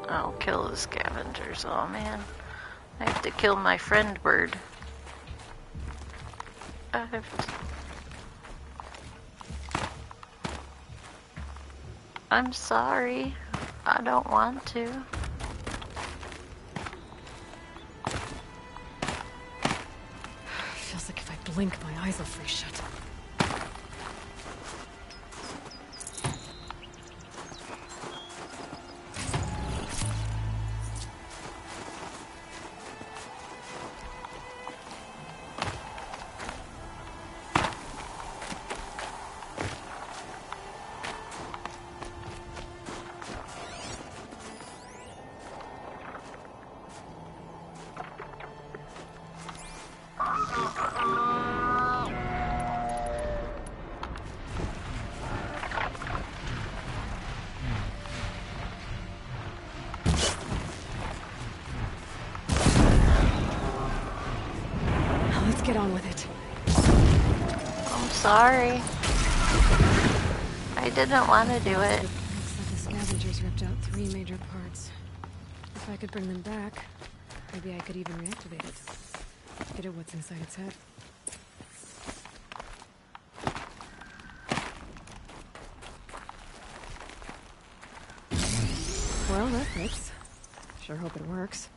[SPEAKER 1] I'll kill the scavengers. Oh man. I have to kill my friend bird. I have to... I'm sorry. I don't want to.
[SPEAKER 12] Feels like if I blink, my eyes will freeze shut. Get on with it.
[SPEAKER 1] I'm sorry. I didn't want to do it.
[SPEAKER 12] Looks like the scavengers ripped out 3 major parts. If I could bring them back, maybe I could even reactivate it. Get at what's inside its head. Well, that fits. Sure hope it works.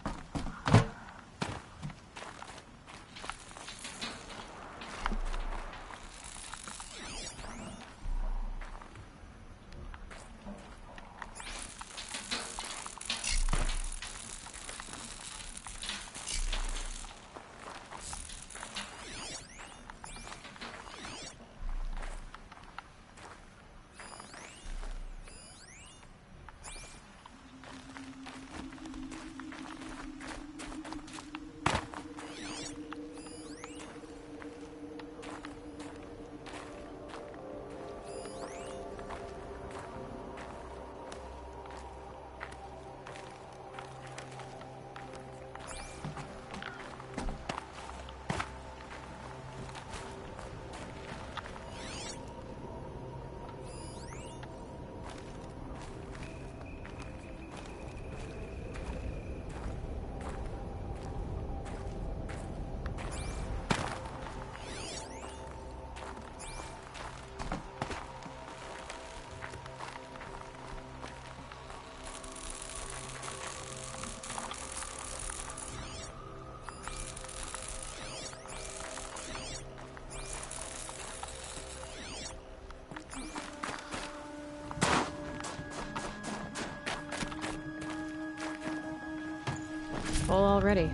[SPEAKER 12] Full already.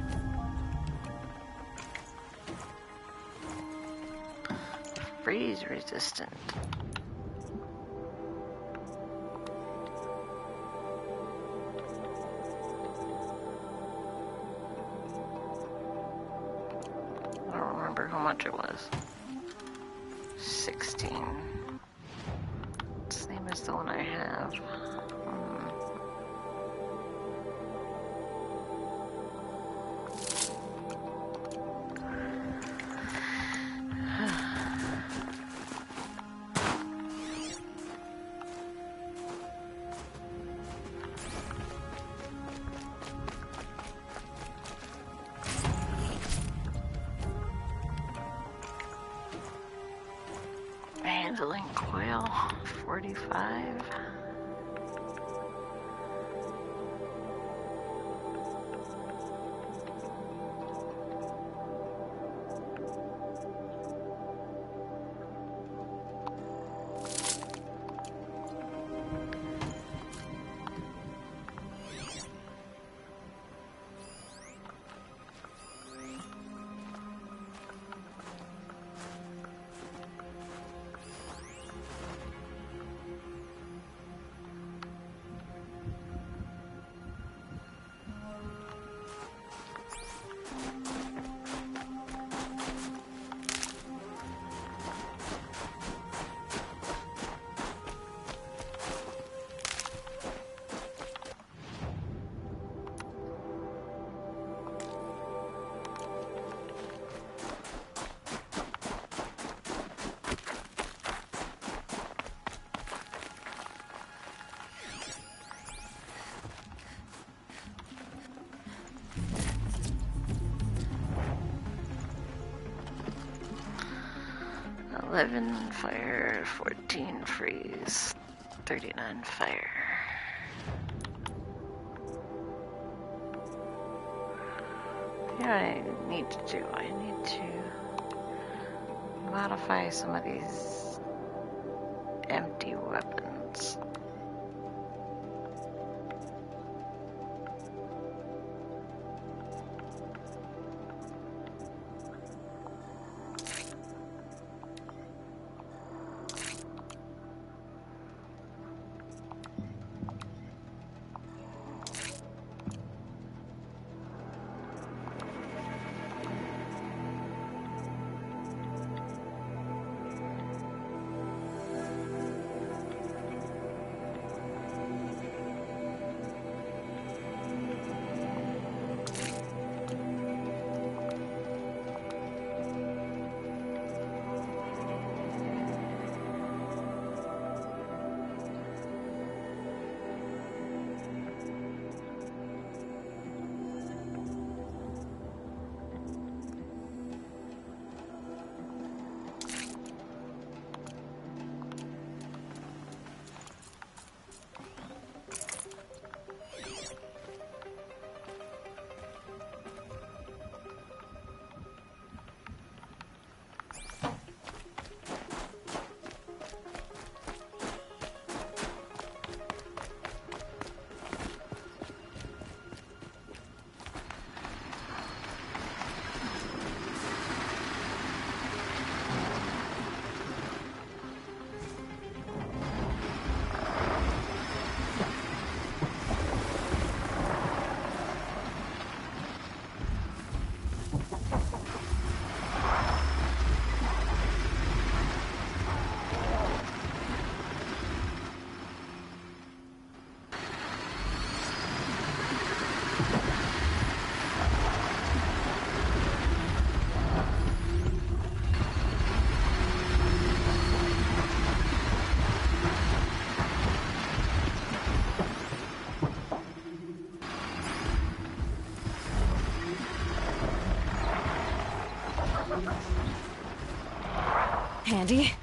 [SPEAKER 1] Freeze resistant. I don't remember how much it was. 16. Same as the one I have. Handling coil, 45. 11 fire, 14 freeze, 39 fire. You know what I need to do? I need to modify some of these empty weapons.
[SPEAKER 12] Handy.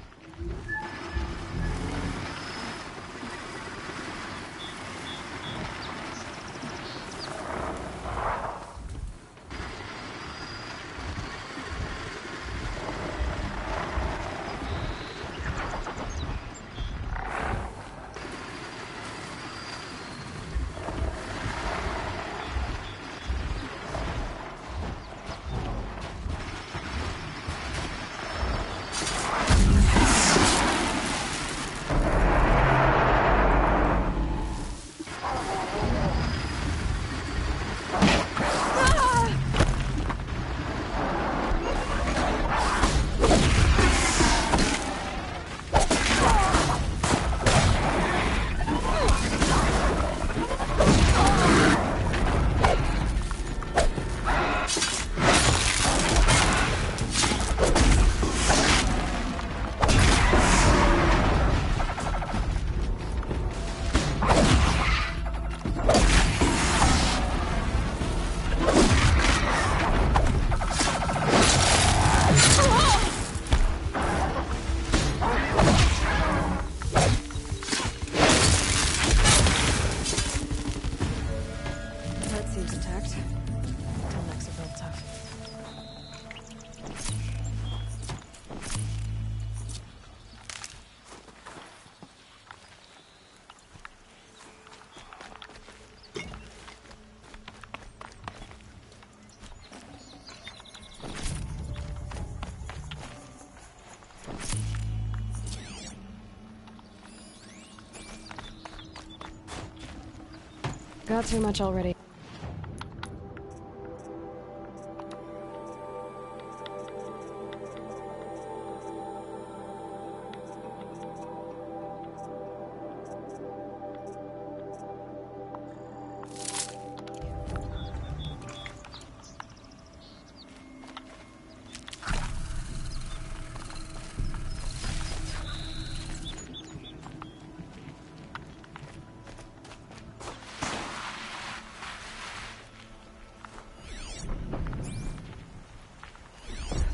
[SPEAKER 12] Got too much already.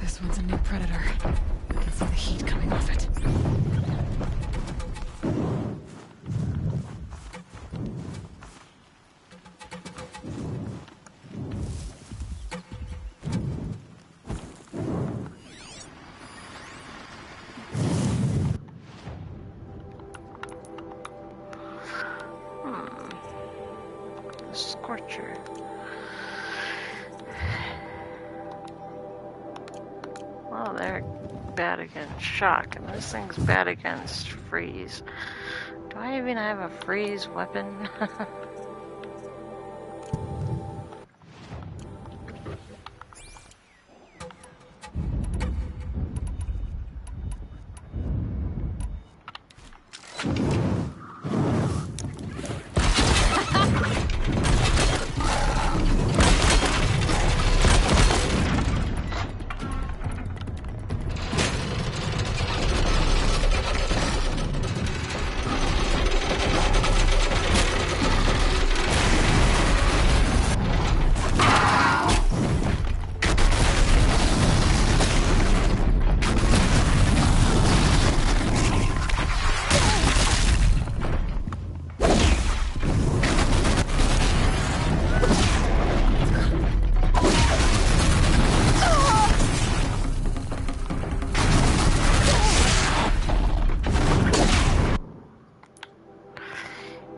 [SPEAKER 12] This one's a new predator. I can see The heat coming off it.
[SPEAKER 1] Scorcher. Well, they're bad against shock, and this thing's bad against freeze. Do I even have a freeze weapon?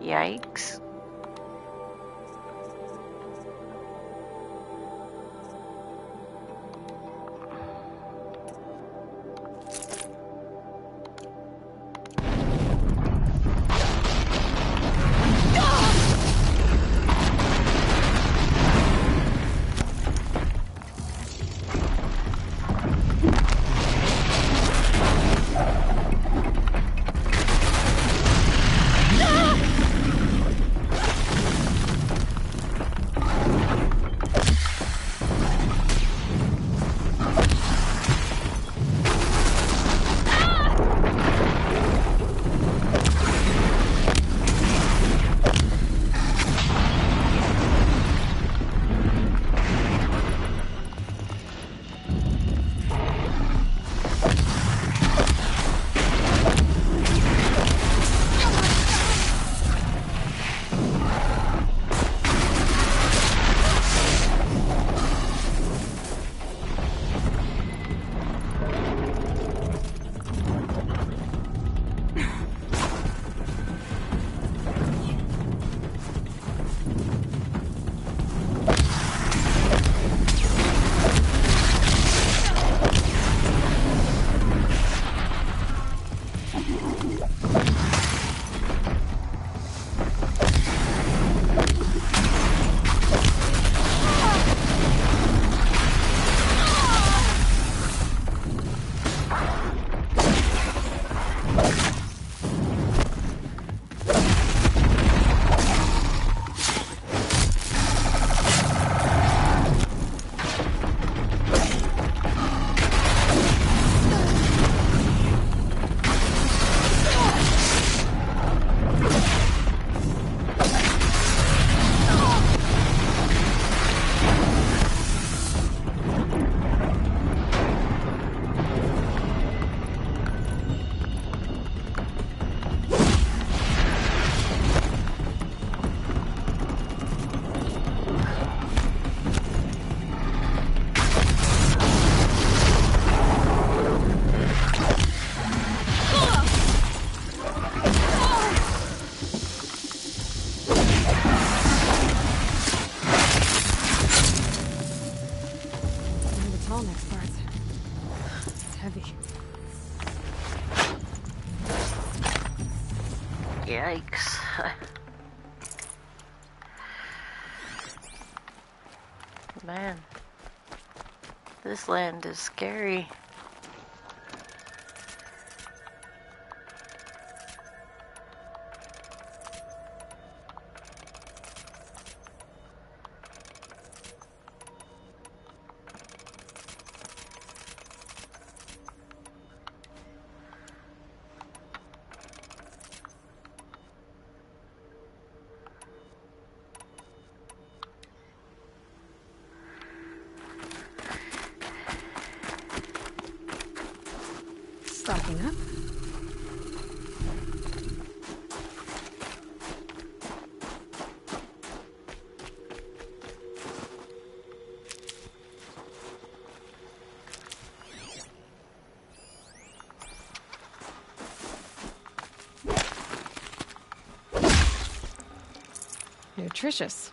[SPEAKER 1] Yikes. Yikes. Man, this land is scary.
[SPEAKER 12] Stocking up. Nutritious.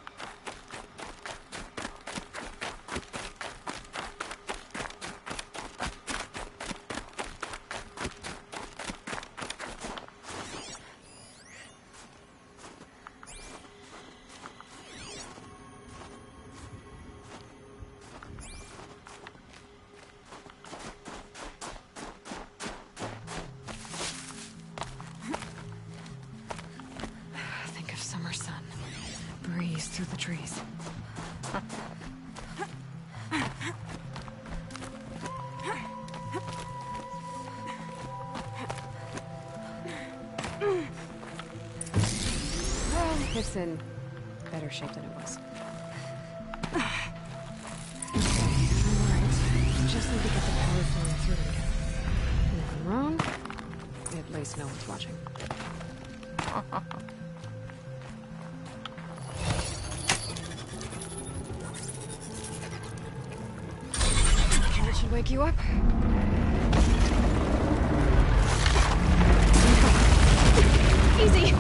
[SPEAKER 12] Think of summer sun. Breeze through the trees. Well, it's in better shape than it was. Alright, just need to get the power flowing through it again. And if I'm wrong, at least no one's watching. That should wake you up. Easy.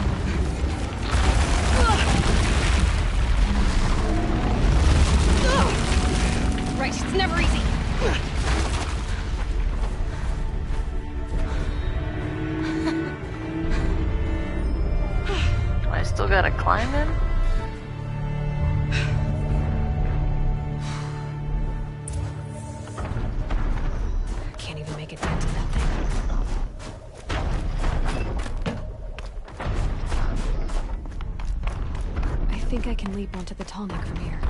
[SPEAKER 12] Right, it's never easy.
[SPEAKER 1] I still gotta climb in?
[SPEAKER 12] Can't even make a dent in that thing. I think I can leap onto the tall neck from here.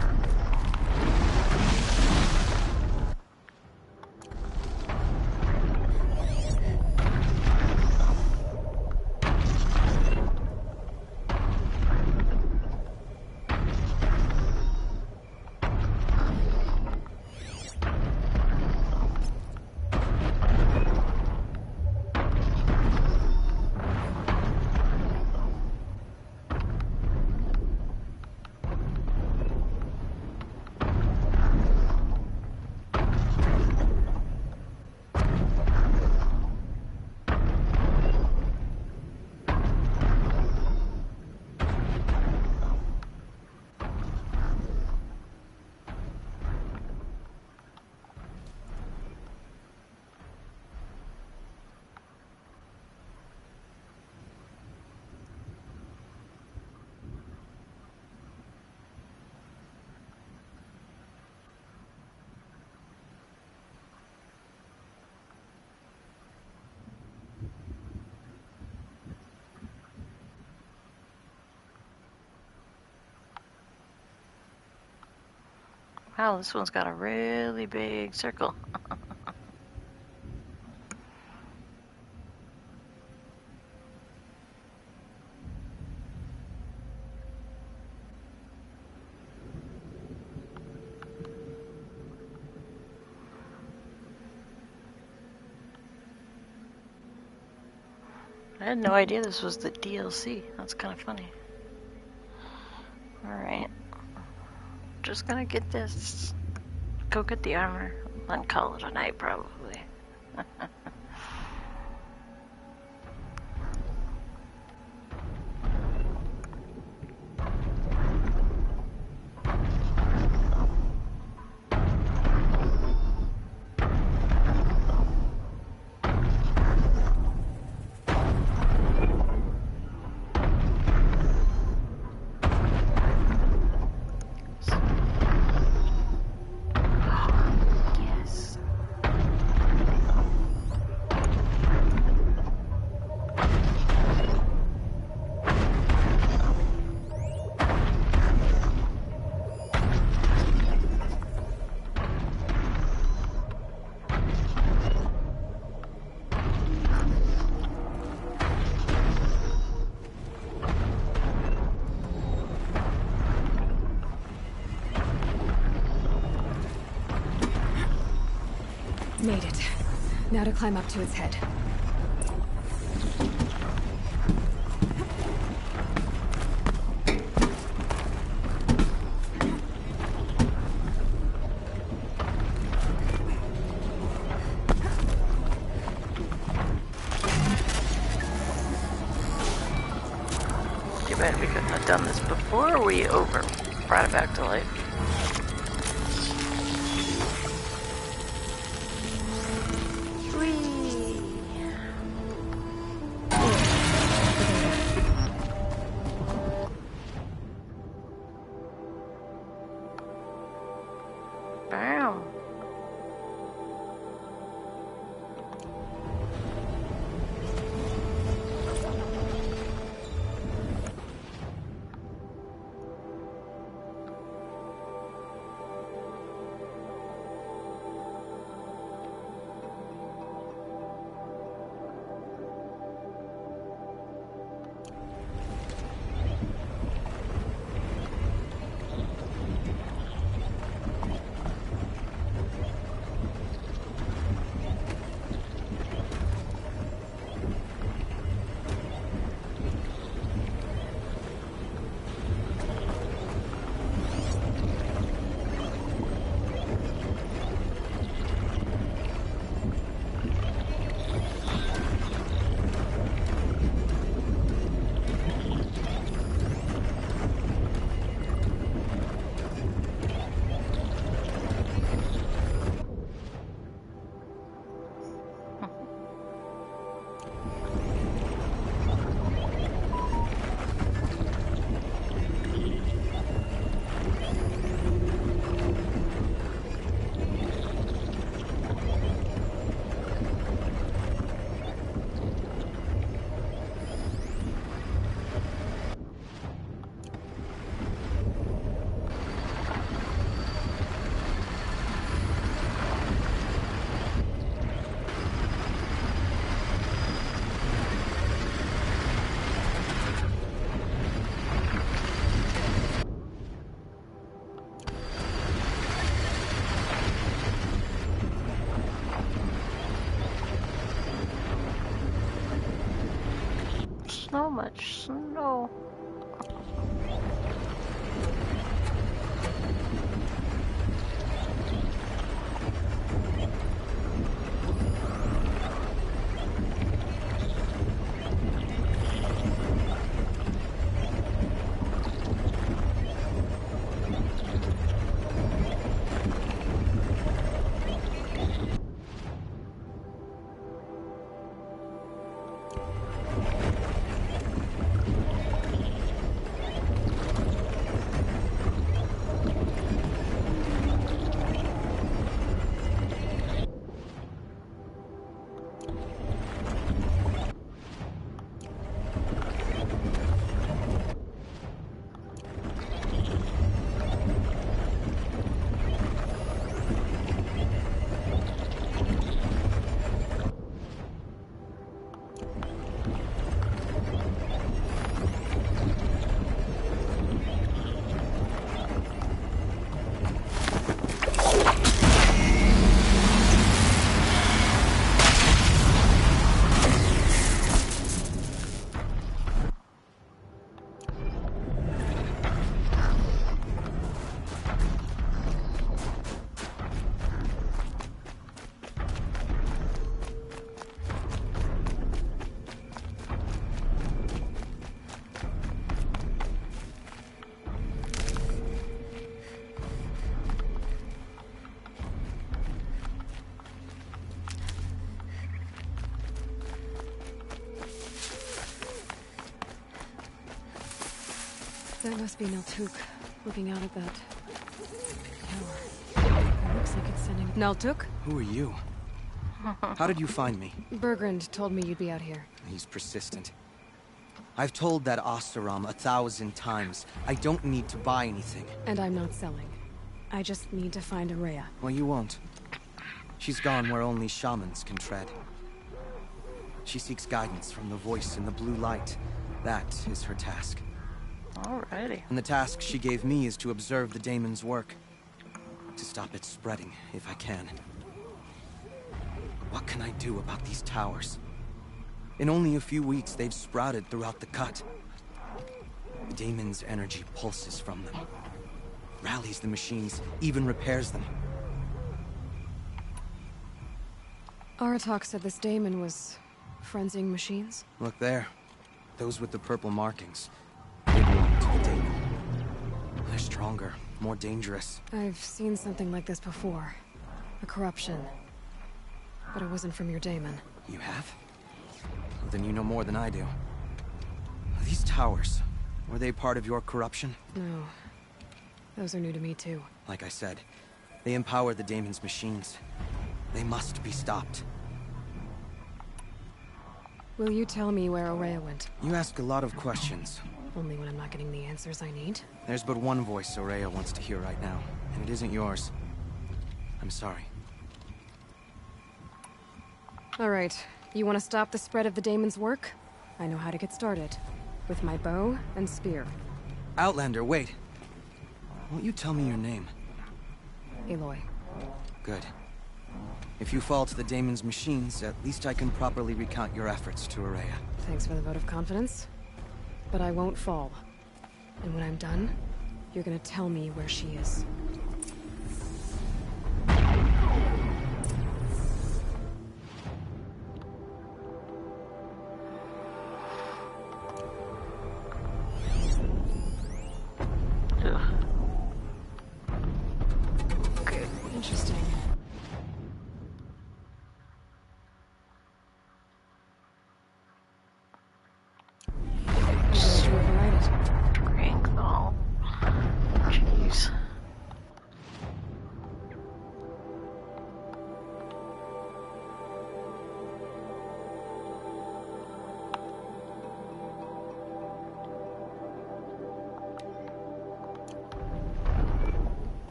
[SPEAKER 1] Wow, this one's got a really big circle. I had no idea this was the DLC. That's kind of funny. Alright. Just gonna get this. Go get the armor. And call it a night, probably.
[SPEAKER 12] Made it. Now to climb up to its head.
[SPEAKER 1] Too bad we couldn't have done this before we brought it back to life. Bam. So much snow.
[SPEAKER 12] That must be Naltuk, looking out at that tower. It looks like it's sending... Naltuk?
[SPEAKER 20] Who are you? How did you find me?
[SPEAKER 12] Bergrand told me you'd be out here.
[SPEAKER 20] He's persistent. I've told that Oseram 1,000 times. I don't need to buy anything.
[SPEAKER 12] And I'm not selling. I just need to find Araya.
[SPEAKER 20] Well, you won't. She's gone where only shamans can tread. She seeks guidance from the voice in the blue light. That is her task.
[SPEAKER 1] Alrighty.
[SPEAKER 20] And the task she gave me is to observe the daemon's work. To stop it spreading, if I can. What can I do about these towers? In only a few weeks, they've sprouted throughout the cut. The daemon's energy pulses from them, rallies the machines, even repairs them.
[SPEAKER 12] Aratak said this daemon was frenzying machines?
[SPEAKER 20] Look there. Those with the purple markings. They belong to the daemon. They're stronger, more dangerous.
[SPEAKER 12] I've seen something like this before. A corruption. But it wasn't from your daemon.
[SPEAKER 20] You have? Well, then you know more than I do. These towers, were they part of your corruption?
[SPEAKER 12] No. Those are new to me too.
[SPEAKER 20] Like I said, they empower the daemon's machines. They must be stopped.
[SPEAKER 12] Will you tell me where Ourea went?
[SPEAKER 20] You ask a lot of questions.
[SPEAKER 12] Only when I'm not getting the answers I need.
[SPEAKER 20] There's but one voice Ourea wants to hear right now, and it isn't yours. I'm sorry.
[SPEAKER 12] Alright, you want to stop the spread of the daemon's work? I know how to get started. With my bow and spear.
[SPEAKER 20] Outlander, wait. Won't you tell me your name?
[SPEAKER 12] Aloy.
[SPEAKER 20] Good. If you fall to the daemon's machines, at least I can properly recount your efforts to Ourea.
[SPEAKER 12] Thanks for the vote of confidence. But I won't fall. And when I'm done, you're gonna tell me where she is. Interesting.
[SPEAKER 1] Strength. Jeez.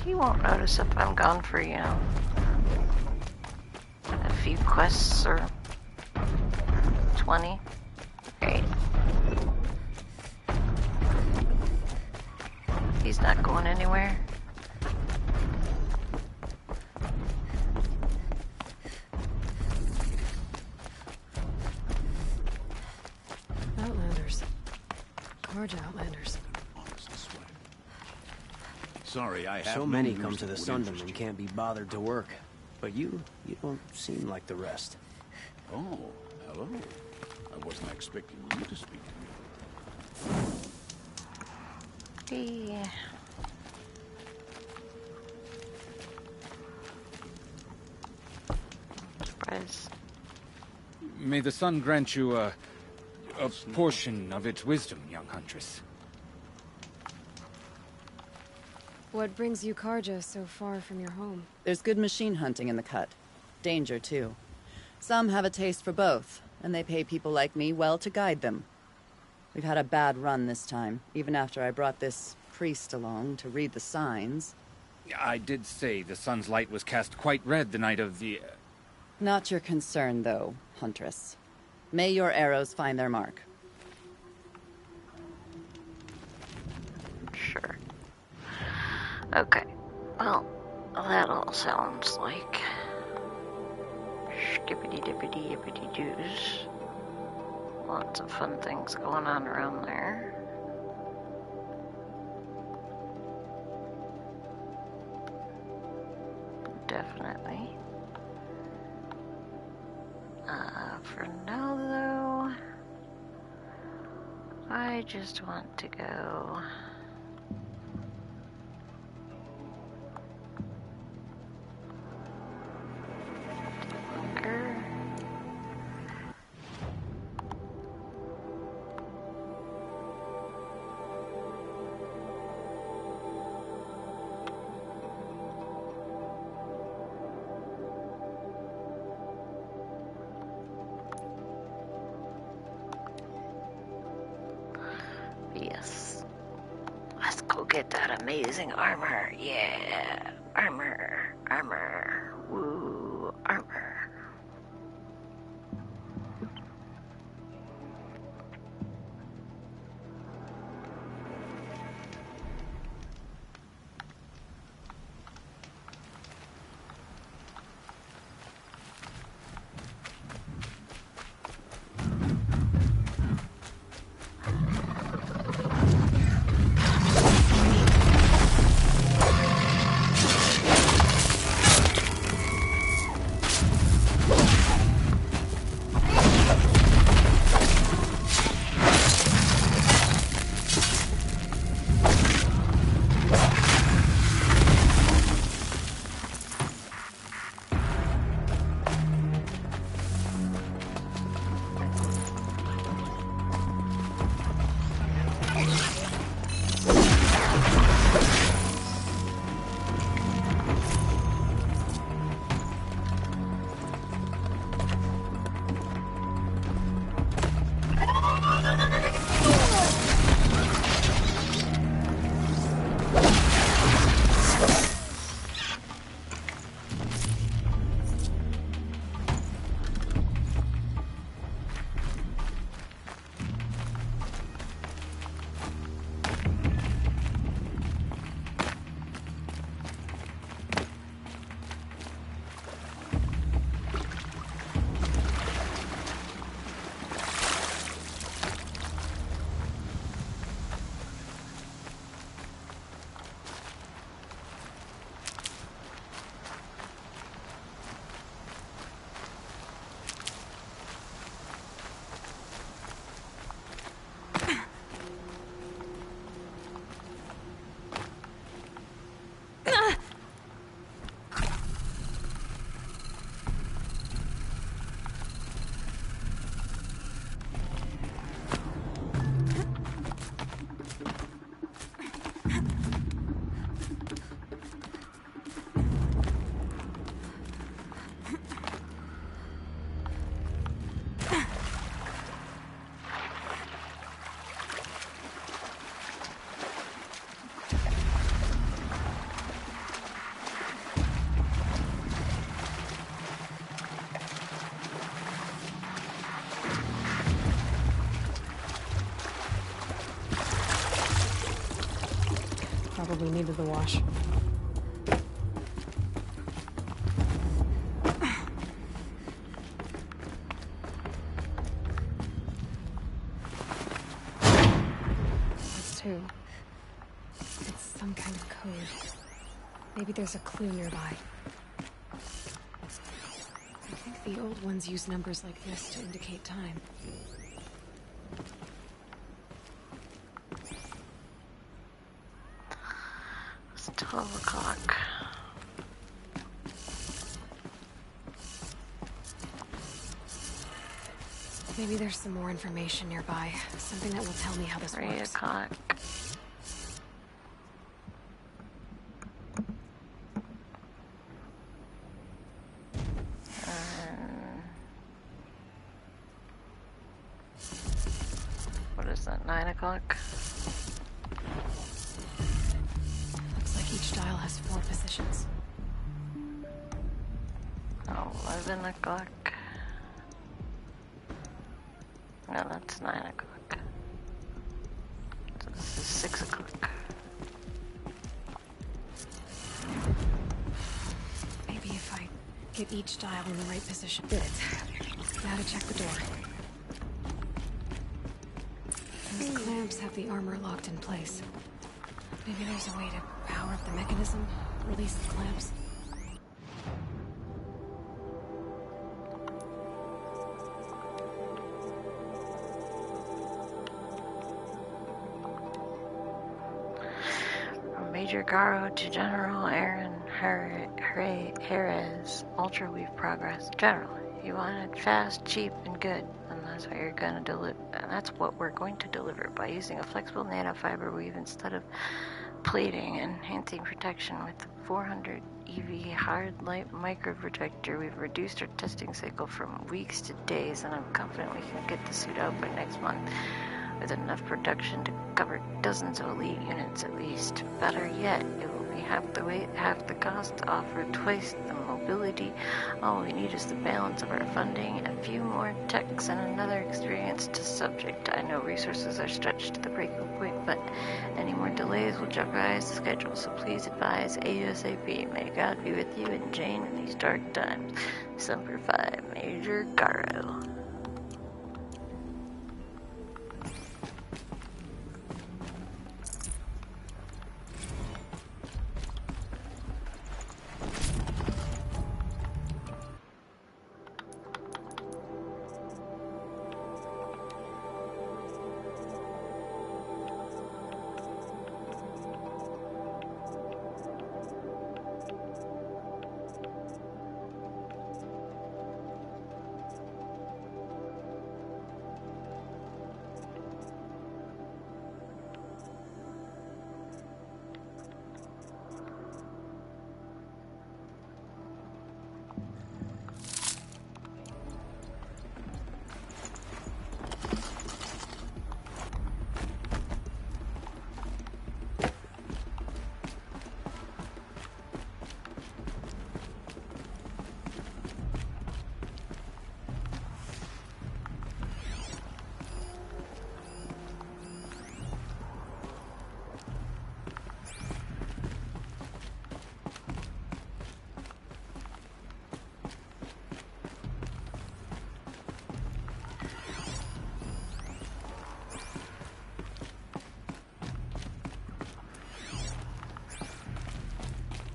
[SPEAKER 1] He won't notice if I'm gone for, you know, a few quests or 20. Great. He's not going anywhere.
[SPEAKER 12] Outlanders. Large Outlanders.
[SPEAKER 14] Sorry, I have
[SPEAKER 21] So
[SPEAKER 14] no
[SPEAKER 21] many
[SPEAKER 14] news
[SPEAKER 21] come to
[SPEAKER 14] that
[SPEAKER 21] the
[SPEAKER 14] would
[SPEAKER 21] Sundom
[SPEAKER 14] interest
[SPEAKER 21] and
[SPEAKER 14] you.
[SPEAKER 21] can't be bothered to work. But you don't seem like the rest.
[SPEAKER 14] Oh, hello. I wasn't expecting you to speak to me.
[SPEAKER 1] Hey. Surprise.
[SPEAKER 22] May the sun grant you a portion of its wisdom, young huntress.
[SPEAKER 12] What brings you Karja so far from your home?
[SPEAKER 23] There's good machine hunting in the cut. Danger, too. Some have a taste for both, and they pay people like me well to guide them. We've had a bad run this time, even after I brought this priest along to read the signs.
[SPEAKER 22] I did say the sun's light was cast quite red the night of the...
[SPEAKER 23] Not your concern, though, Huntress. May your arrows find their mark.
[SPEAKER 1] Sure. Okay. Well, that all sounds like skippity-dippity yippity-doos. Lots of fun things going on around there. Definitely. For now, though, I just want to go... Yes. Let's go get that amazing armor. Yeah. Armor. Armor. Woo. Armor.
[SPEAKER 12] probably needed the wash. That's two. It's some kind of code. Maybe there's a clue nearby. I think the old ones use numbers like this to indicate time.
[SPEAKER 1] It's 12 o'clock.
[SPEAKER 12] Maybe there's some more information nearby. Something that will tell me how this
[SPEAKER 1] 3
[SPEAKER 12] works.
[SPEAKER 1] o'clock. What is that, 9 o'clock?
[SPEAKER 12] Looks like each dial has 4 positions.
[SPEAKER 1] 11 o'clock. No, that's 9 o'clock. So this is 6 o'clock.
[SPEAKER 12] Maybe if I get each dial in the right position. Did it. Now to check the door. Those clamps have the armor locked in place. Maybe there's a way to power up the mechanism, release the clamps.
[SPEAKER 1] From Major Garo to General Aaron Jerez, Ultra Weave Progress. General, you want it fast, cheap, and good, and that's what you're gonna deliver. And that's what we're going to deliver by using a flexible nanofiber weave instead of plating, enhancing protection with 400 EV hard light microprojector. We've reduced our testing cycle from weeks to days, and I'm confident we can get the suit out by next month with enough production to cover dozens of elite units at least. Better yet, it will be half the weight, half the cost, offer twice the mobility. All we need is the balance of our funding, a few more techs, and another experienced subject. I know resources are stretched to the breaking point, but any more delays will jeopardize the schedule, so please advise ASAP. May God be with you and Jane in these dark times. Semper Fi, Major Garo.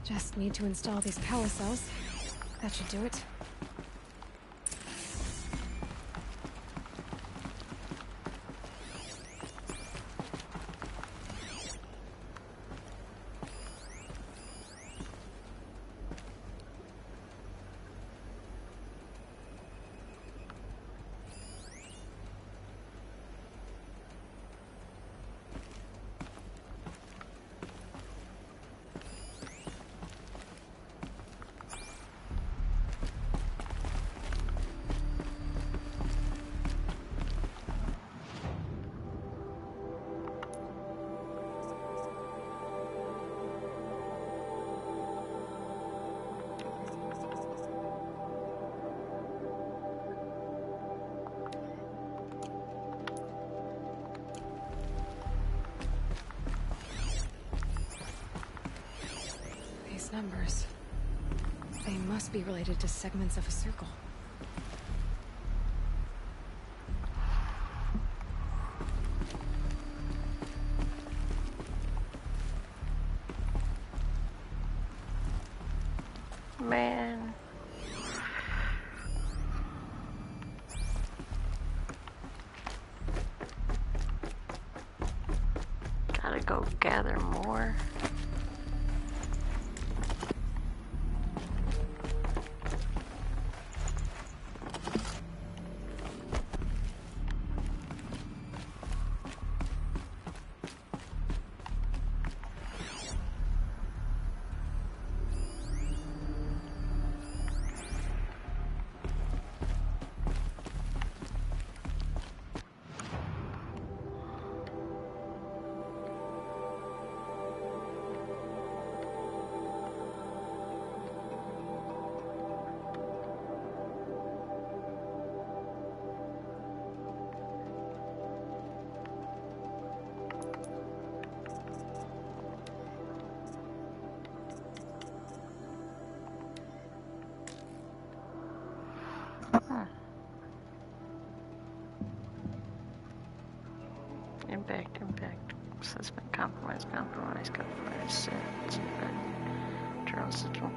[SPEAKER 12] Just need to install these power cells. That should do it. These numbers. They must be related to segments of a circle.
[SPEAKER 1] Man. Gotta go gather more. Impact. Suspect compromise. Internal system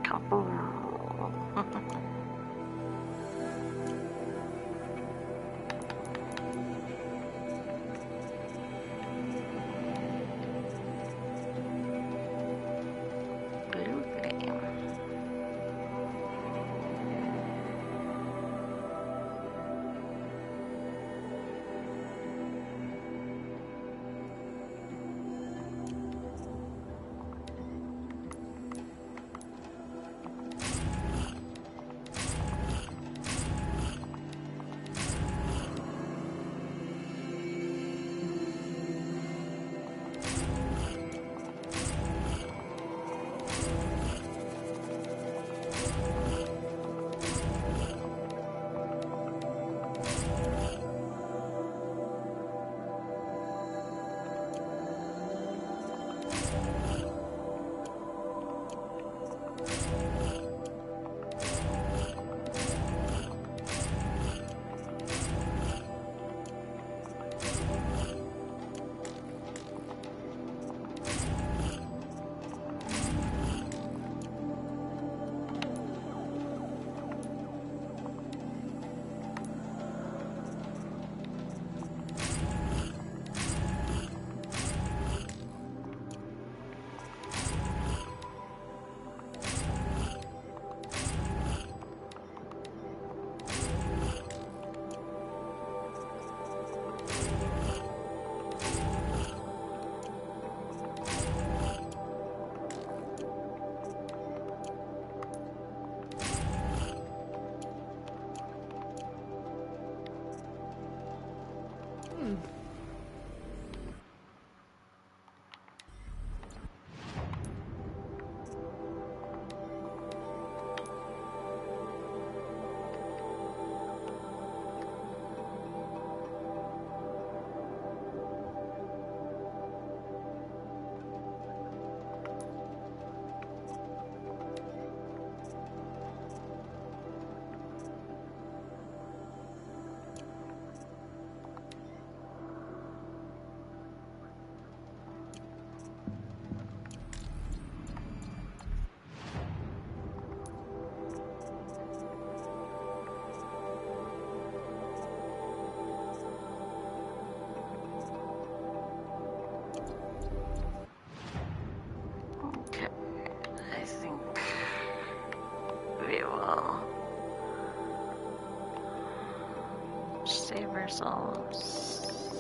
[SPEAKER 1] save ourselves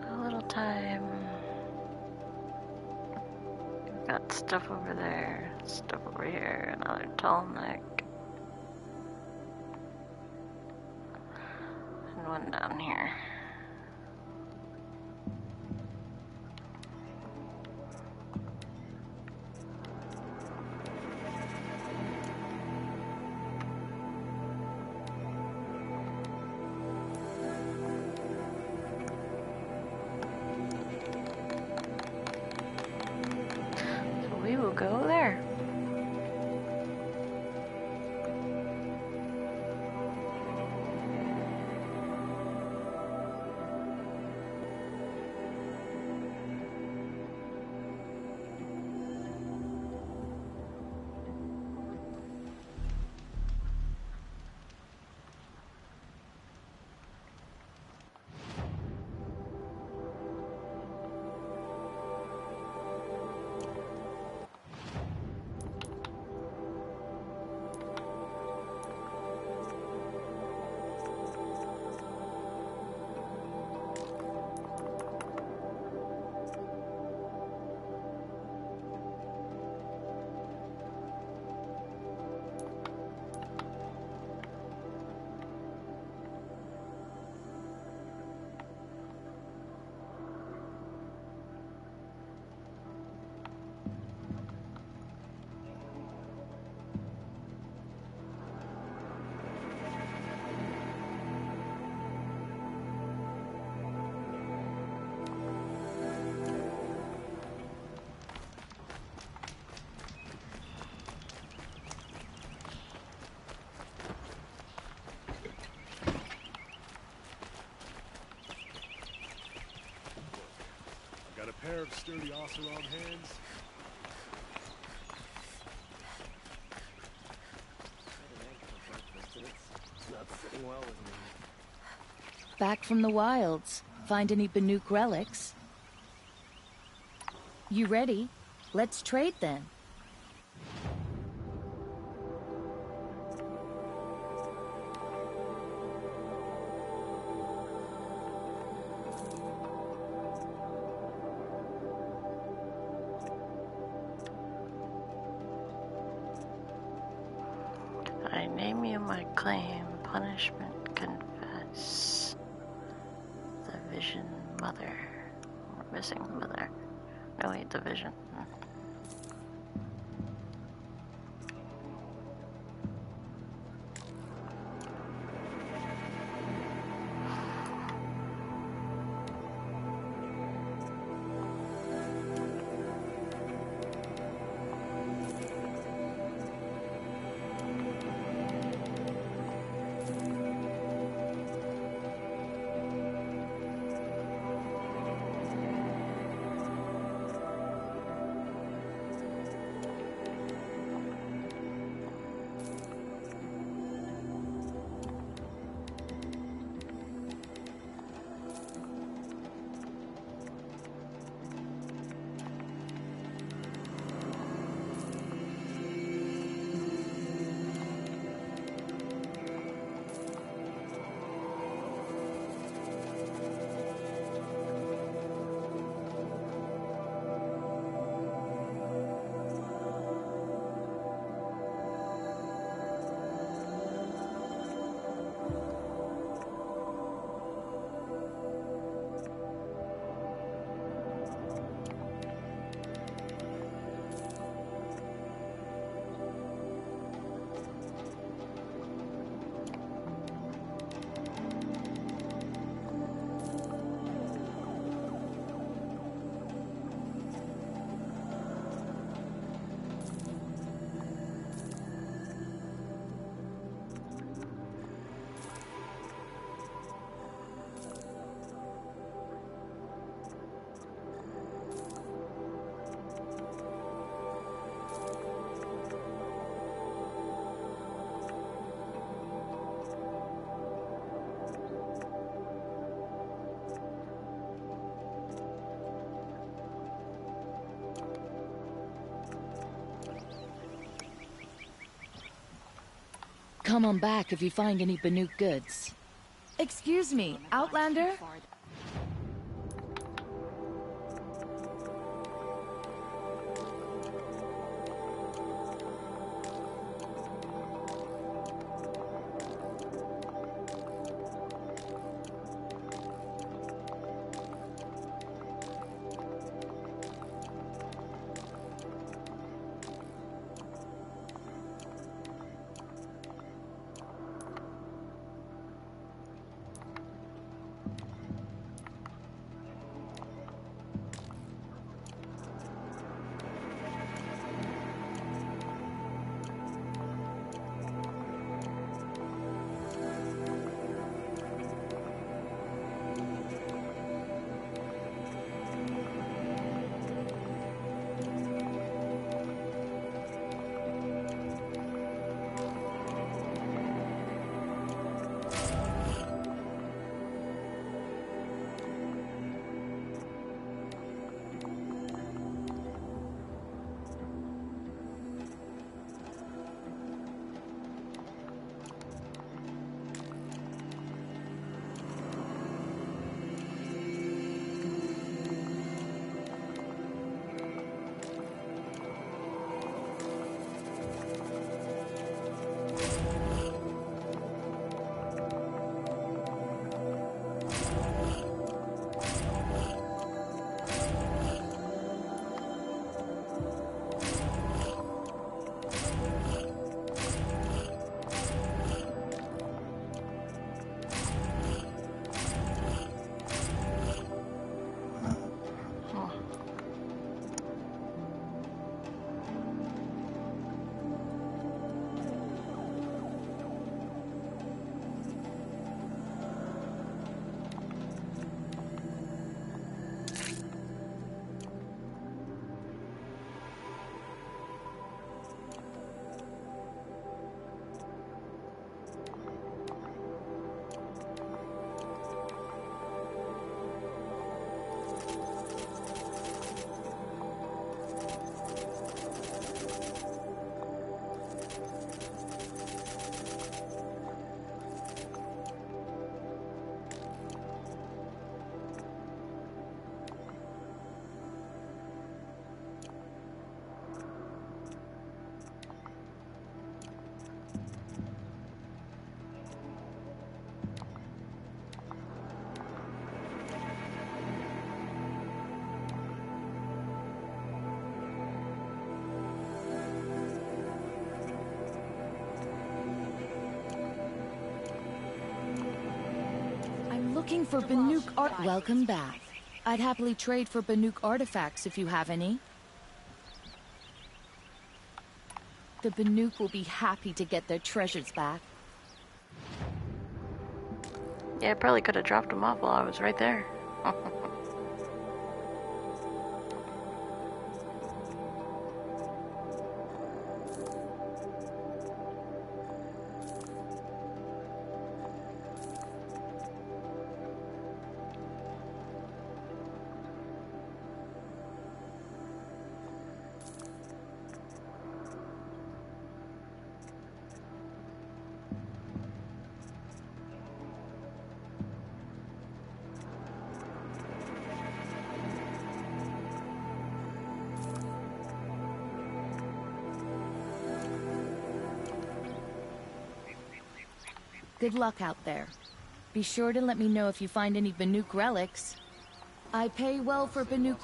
[SPEAKER 1] a little time. We've got stuff over there, stuff over here, another tall neck, and one down here.
[SPEAKER 14] sturdy Oseram hands. Not sitting well with me.
[SPEAKER 7] Back from the wilds. Find any Banuk relics? You ready? Let's trade then.
[SPEAKER 1] I name you my claim, punishment confess. The Vision Mother. We're missing the mother. No, wait, the Vision.
[SPEAKER 7] Come on back if you find any Banuk goods.
[SPEAKER 2] Excuse me, Outlander?
[SPEAKER 7] looking for Banuk art. Welcome back. I'd happily trade for Banuk artifacts if you have any. The Banuk will be happy to get their treasures back.
[SPEAKER 1] Yeah, I probably could have dropped them off while I was right there.
[SPEAKER 7] Good luck out there. Be sure to let me know if you find any Banuk relics. I pay well for Banuk.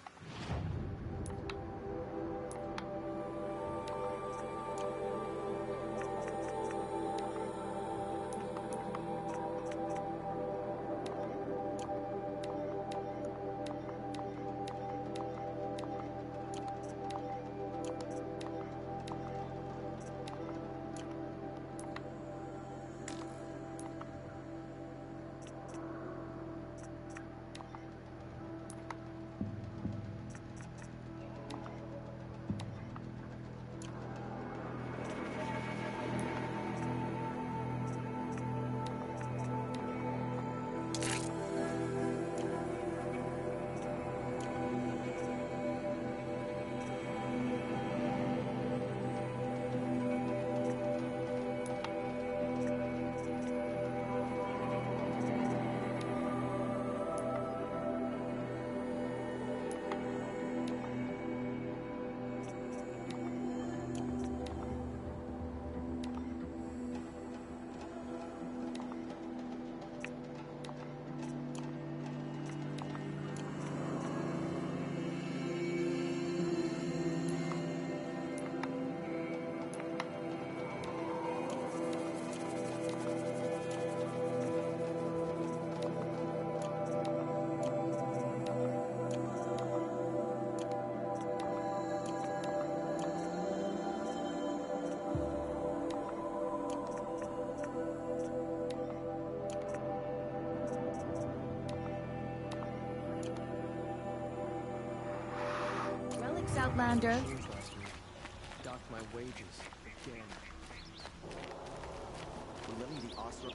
[SPEAKER 7] Outlander.
[SPEAKER 20] Docked my wages again. Relenting the Oslo.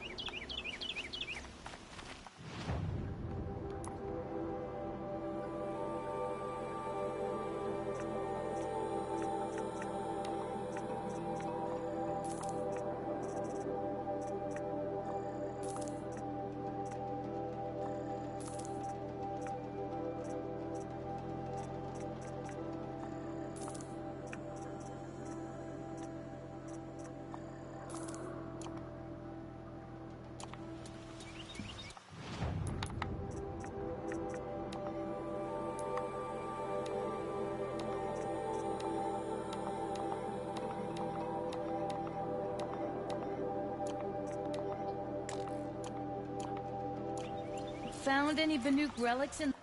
[SPEAKER 7] Found any Banuk relics in...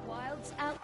[SPEAKER 7] Wilds out...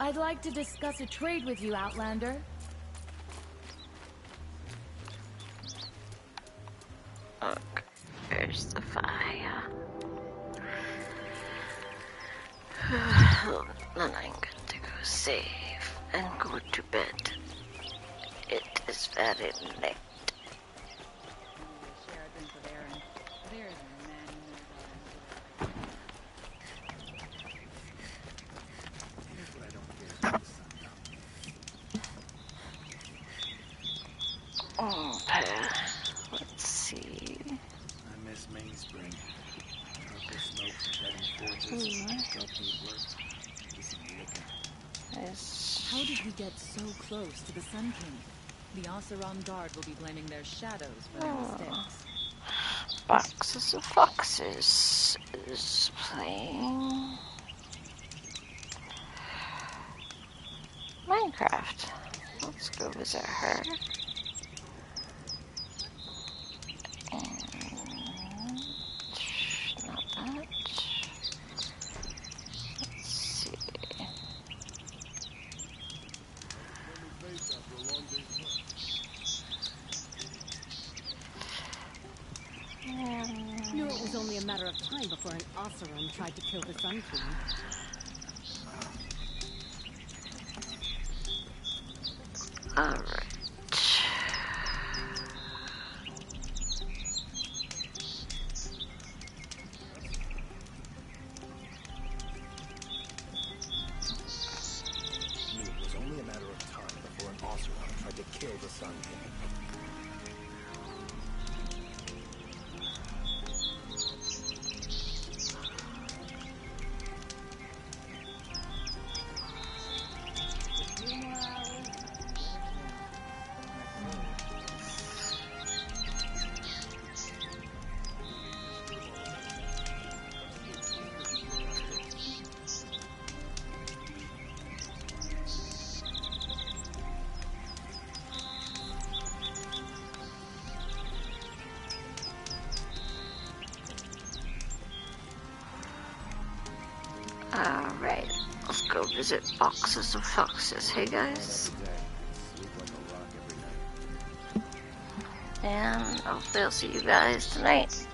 [SPEAKER 7] I'd like to discuss a trade with you, Outlander.
[SPEAKER 1] Okay, there's the fire. Then I'm going to go save and go to bed. It is very late. Okay, let's see.
[SPEAKER 14] I miss Mainspring. Purple smoke from forges. Company work.
[SPEAKER 7] How did we get so close to the Sun King? The Oseram Guard will be blaming their shadows for their mistakes.
[SPEAKER 1] Boxes of Foxes is playing Minecraft. Let's go visit her. And not that. Let's see.
[SPEAKER 17] Knew it was only a matter of time before an Oseram tried to kill the Sun King.
[SPEAKER 1] Alright.
[SPEAKER 3] Knew it was only a matter of time before an Oseram tried to kill the Sun King.
[SPEAKER 1] Alright, let's go visit Boxes of Foxes. Hey guys. And hopefully I'll see you guys tonight.